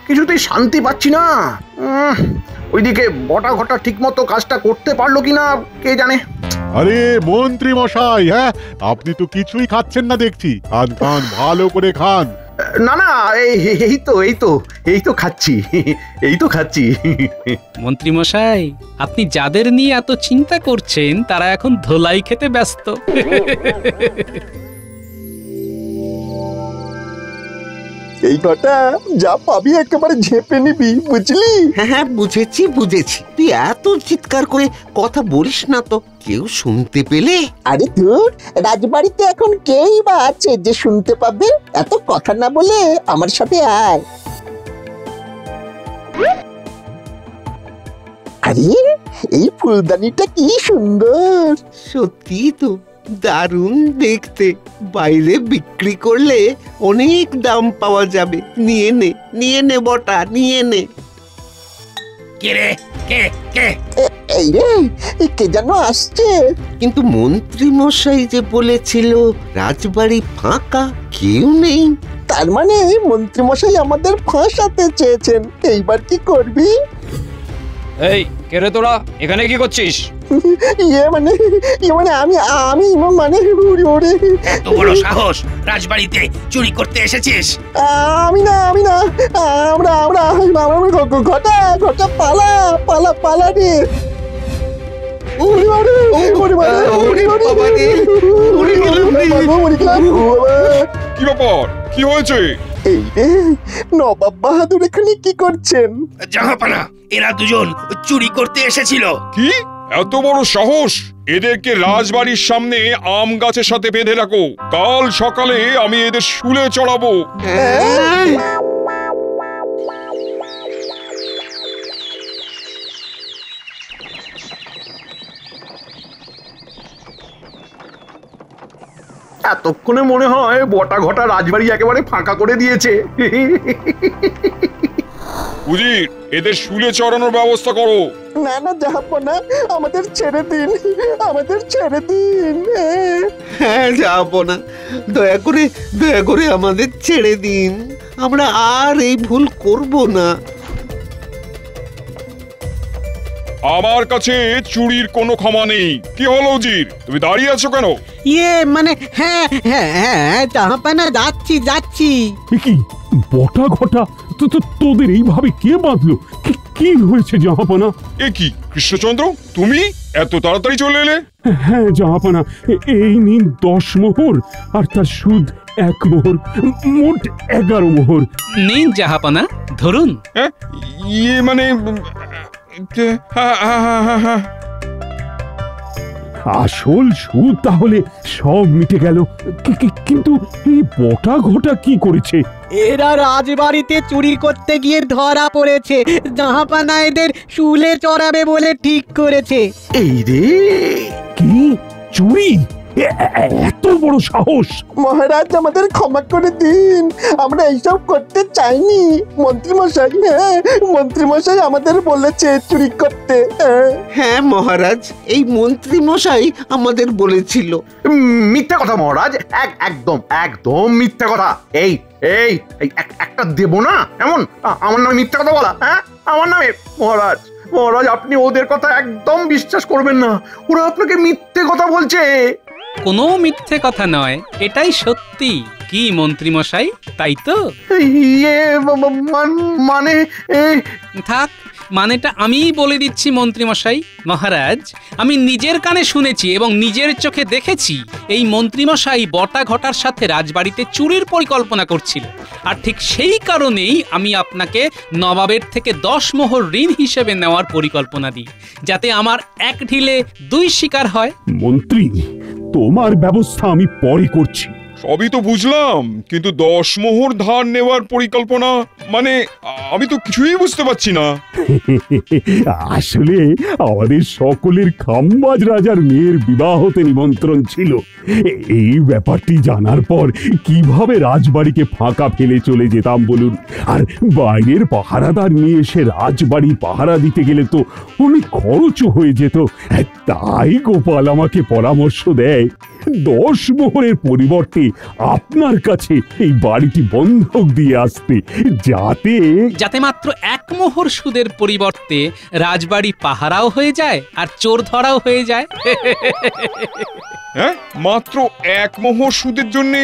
কিছুতেই শান্তি পাচ্ছি না। ওইদিকে বটা ঘটা ঠিক মতো কাজটা করতে পারলো কিনা কে জানে। আরে মন্ত্রী মশাই, হ্যাঁ আপনি তো কিছুই খাচ্ছেন না দেখছি, খান খান, ভালো করে খান। না এই তো খাচ্ছি। মন্ত্রী মশাই, আপনি যাদের নিয়ে এত চিন্তা করছেন তারা এখন ধোলাই খেতে ব্যস্ত। এই কটা যা পাবি একেবারে ঝেপে নিবি, বুঝলি? হ্যাঁ বুঝেছি। তুই এত চিৎকার করে কথা বলিস না তো, কেউ শুনতে পেলে। আরে ধুর, রাজবাড়িতে এখন কেই বা আছে যে শুনতে পাবে? এত কথা না বলে আমার সাথে আয়। আরে এই ফুলদানিটা কি সুন্দর! সত্যি তো, দারুণ দেখতে। বাইরে বিক্রি করলে অনেক দাম পাওয়া যাবে। নিয়ে নে বটা, নিয়ে নে। কে রে? কে? এই রে, কে যেন আসছে। কিন্তু মন্ত্রী মশাই যে বলেছিল রাজবাড়ি ফাঁকা, কেউ নেই। তার মানে মন্ত্রী মশাই আমাদের ফাঁসাতে চেয়েছেন। এইবার কি করবি? এই কে রে তোরা, এখানে কি করছিস? ইয়ে মানে আমি মানে ওরে এত বড় সাহস, রাজবাড়িতে চুরি করতে এসেছিস? আমি না আমরা ঘটা পালা রে। কি ব্যাপার, কি হয়েছে? এই রে, নবাব বাহাদুর এখানে কি করছেন? জাহাপানা, এরা দুজন চুরি করতে এসেছিল। কি এত বড় সাহস? এদেরকে রাজবাড়ির সামনে আম গাছের সাথে বেঁধে রাখো, কাল সকালে আমি এদের শুলে চড়াবো। এতক্ষণে মনে হয় বটা ঘটা রাজবাড়ি একেবারে ফাঁকা করে দিয়েছে। উজির, এদের শুলে চড়ানোর ব্যবস্থা করো। না জাহাপনা, আমাদের ছেড়ে দিন। হ্যাঁ জাহাপনা, দয়া করে আমাদের ছেড়ে দিন। আমরা আর এই ভুল করব না। আমার কাছে চুরির কোনো ক্ষমা নেই। কি হলো উজির, তুমি দাঁড়িয়ে আছো কেন? ইয়ে মানে হ্যাঁ জাহাপানা, যাচ্ছি। কি বটা ঘটা তোদের এইভাবে কে বাঁধলো? কি হয়েছে জাহাপানা? এ কি কৃষ্ণচন্দ্র, তুমি এত তাড়াতাড়ি চলে এলে? হ্যাঁ জাহাপানা, এই নিন 10 মোহর আর তার সুদ 1 মোহর, মোট 11 মোহর। নিন জাহাপানা, ধরুন। ইয়ে মানে আসল সুদ তাহলে সব মিটে গেল। কিন্তু এই বটা ঘটা কি করেছে? এরা রাজবাড়িতে চুরি করতে গিয়ে ধরা পড়েছে। জাহাপানা এদের শুলে চড়াবে বলে ঠিক করেছে। এই রে, কি চুরি? এত বড় সাহস! মহারাজ, আমাদের ক্ষমা করে দিন, আমরা এইসব করতে চাইনি। মন্ত্রী মশাই আমাদের বলেছে চুরি করতে। হ্যাঁ মহারাজ, এই মন্ত্রী মশাই আমাদের বলেছিল। মিথ্যা কথা মহারাজ, একদম মিথ্যা কথা। এই একটা দেব না এমন আমার নামে মিথ্যা কথা বলা? হ্যাঁ, আমার নামে? মহারাজ আপনি ওদের কথা একদম বিশ্বাস করবেন না। ওরা আপনাকে মিথ্যে কথা বলছে। কোনো মিথ্যে কথা নয়, এটাই সত্যি। কি মন্ত্রী মশাই, তাই তো? মানে থাক, মানেটা আমিই বলে দিচ্ছি মন্ত্রী মশাই। মহারাজ, আমি নিজের কানে শুনেছি এবং নিজের চোখে দেখেছি এই মন্ত্রী মশাই বটা ঘটার সাথে রাজবাড়িতে চুরির পরিকল্পনা করছিল। আর ঠিক সেই কারণেই আমি আপনাকে নবাবের থেকে 10 মোহর ঋণ হিসেবে নেওয়ার পরিকল্পনা দিই, যাতে আমার এক ঢিলে 2 শিকার হয়। মন্ত্রী, তোমার ব্যবস্থা আমি পরে করছি। সবই তো বুঝলাম, কিন্তু 10 মোহর ধার নেওয়ার পরিকল্পনা মানে আমি তো কিছুই বুঝতে পারছি না। আসলে আমাদের সকলের খাম্বাজ রাজার মেয়ের বিবাহতে নিমন্ত্রণ ছিল। এই ব্যাপারটি জানার পর কিভাবে রাজবাড়িকে ফাঁকা ফেলে চলে যেতাম বলুন? আর বাইরের পাহারাদার নিয়ে এসে রাজবাড়ি পাহারা দিতে গেলে তো অনেক খরচও হয়ে যেত। তাই গোপাল আমাকে পরামর্শ দেয় 10 মোহরের পরিবর্তে আপনার কাছে এই বাড়িটি বন্ধক দিয়ে আসতে, যাতে মাত্র 1 মোহর সুদের পরিবর্তে রাজবাড়ি পাহারাও হয়ে যায় আর চোর ধরাও হয়ে যায়। হ্যাঁ, মাত্র 1 মোহর সুদের জন্য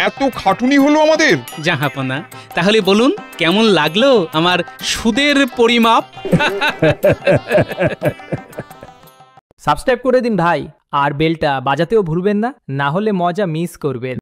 এত খাটুনি হলো আমাদের? জাহাপনা, তাহলে বলুন কেমন লাগলো আমার সুদের পরিমাপ? সাবস্ক্রাইব করে দিন ভাই, আর বেলটা বাজাতেও ভুলবেন না, না হলে মজা মিস করবেন।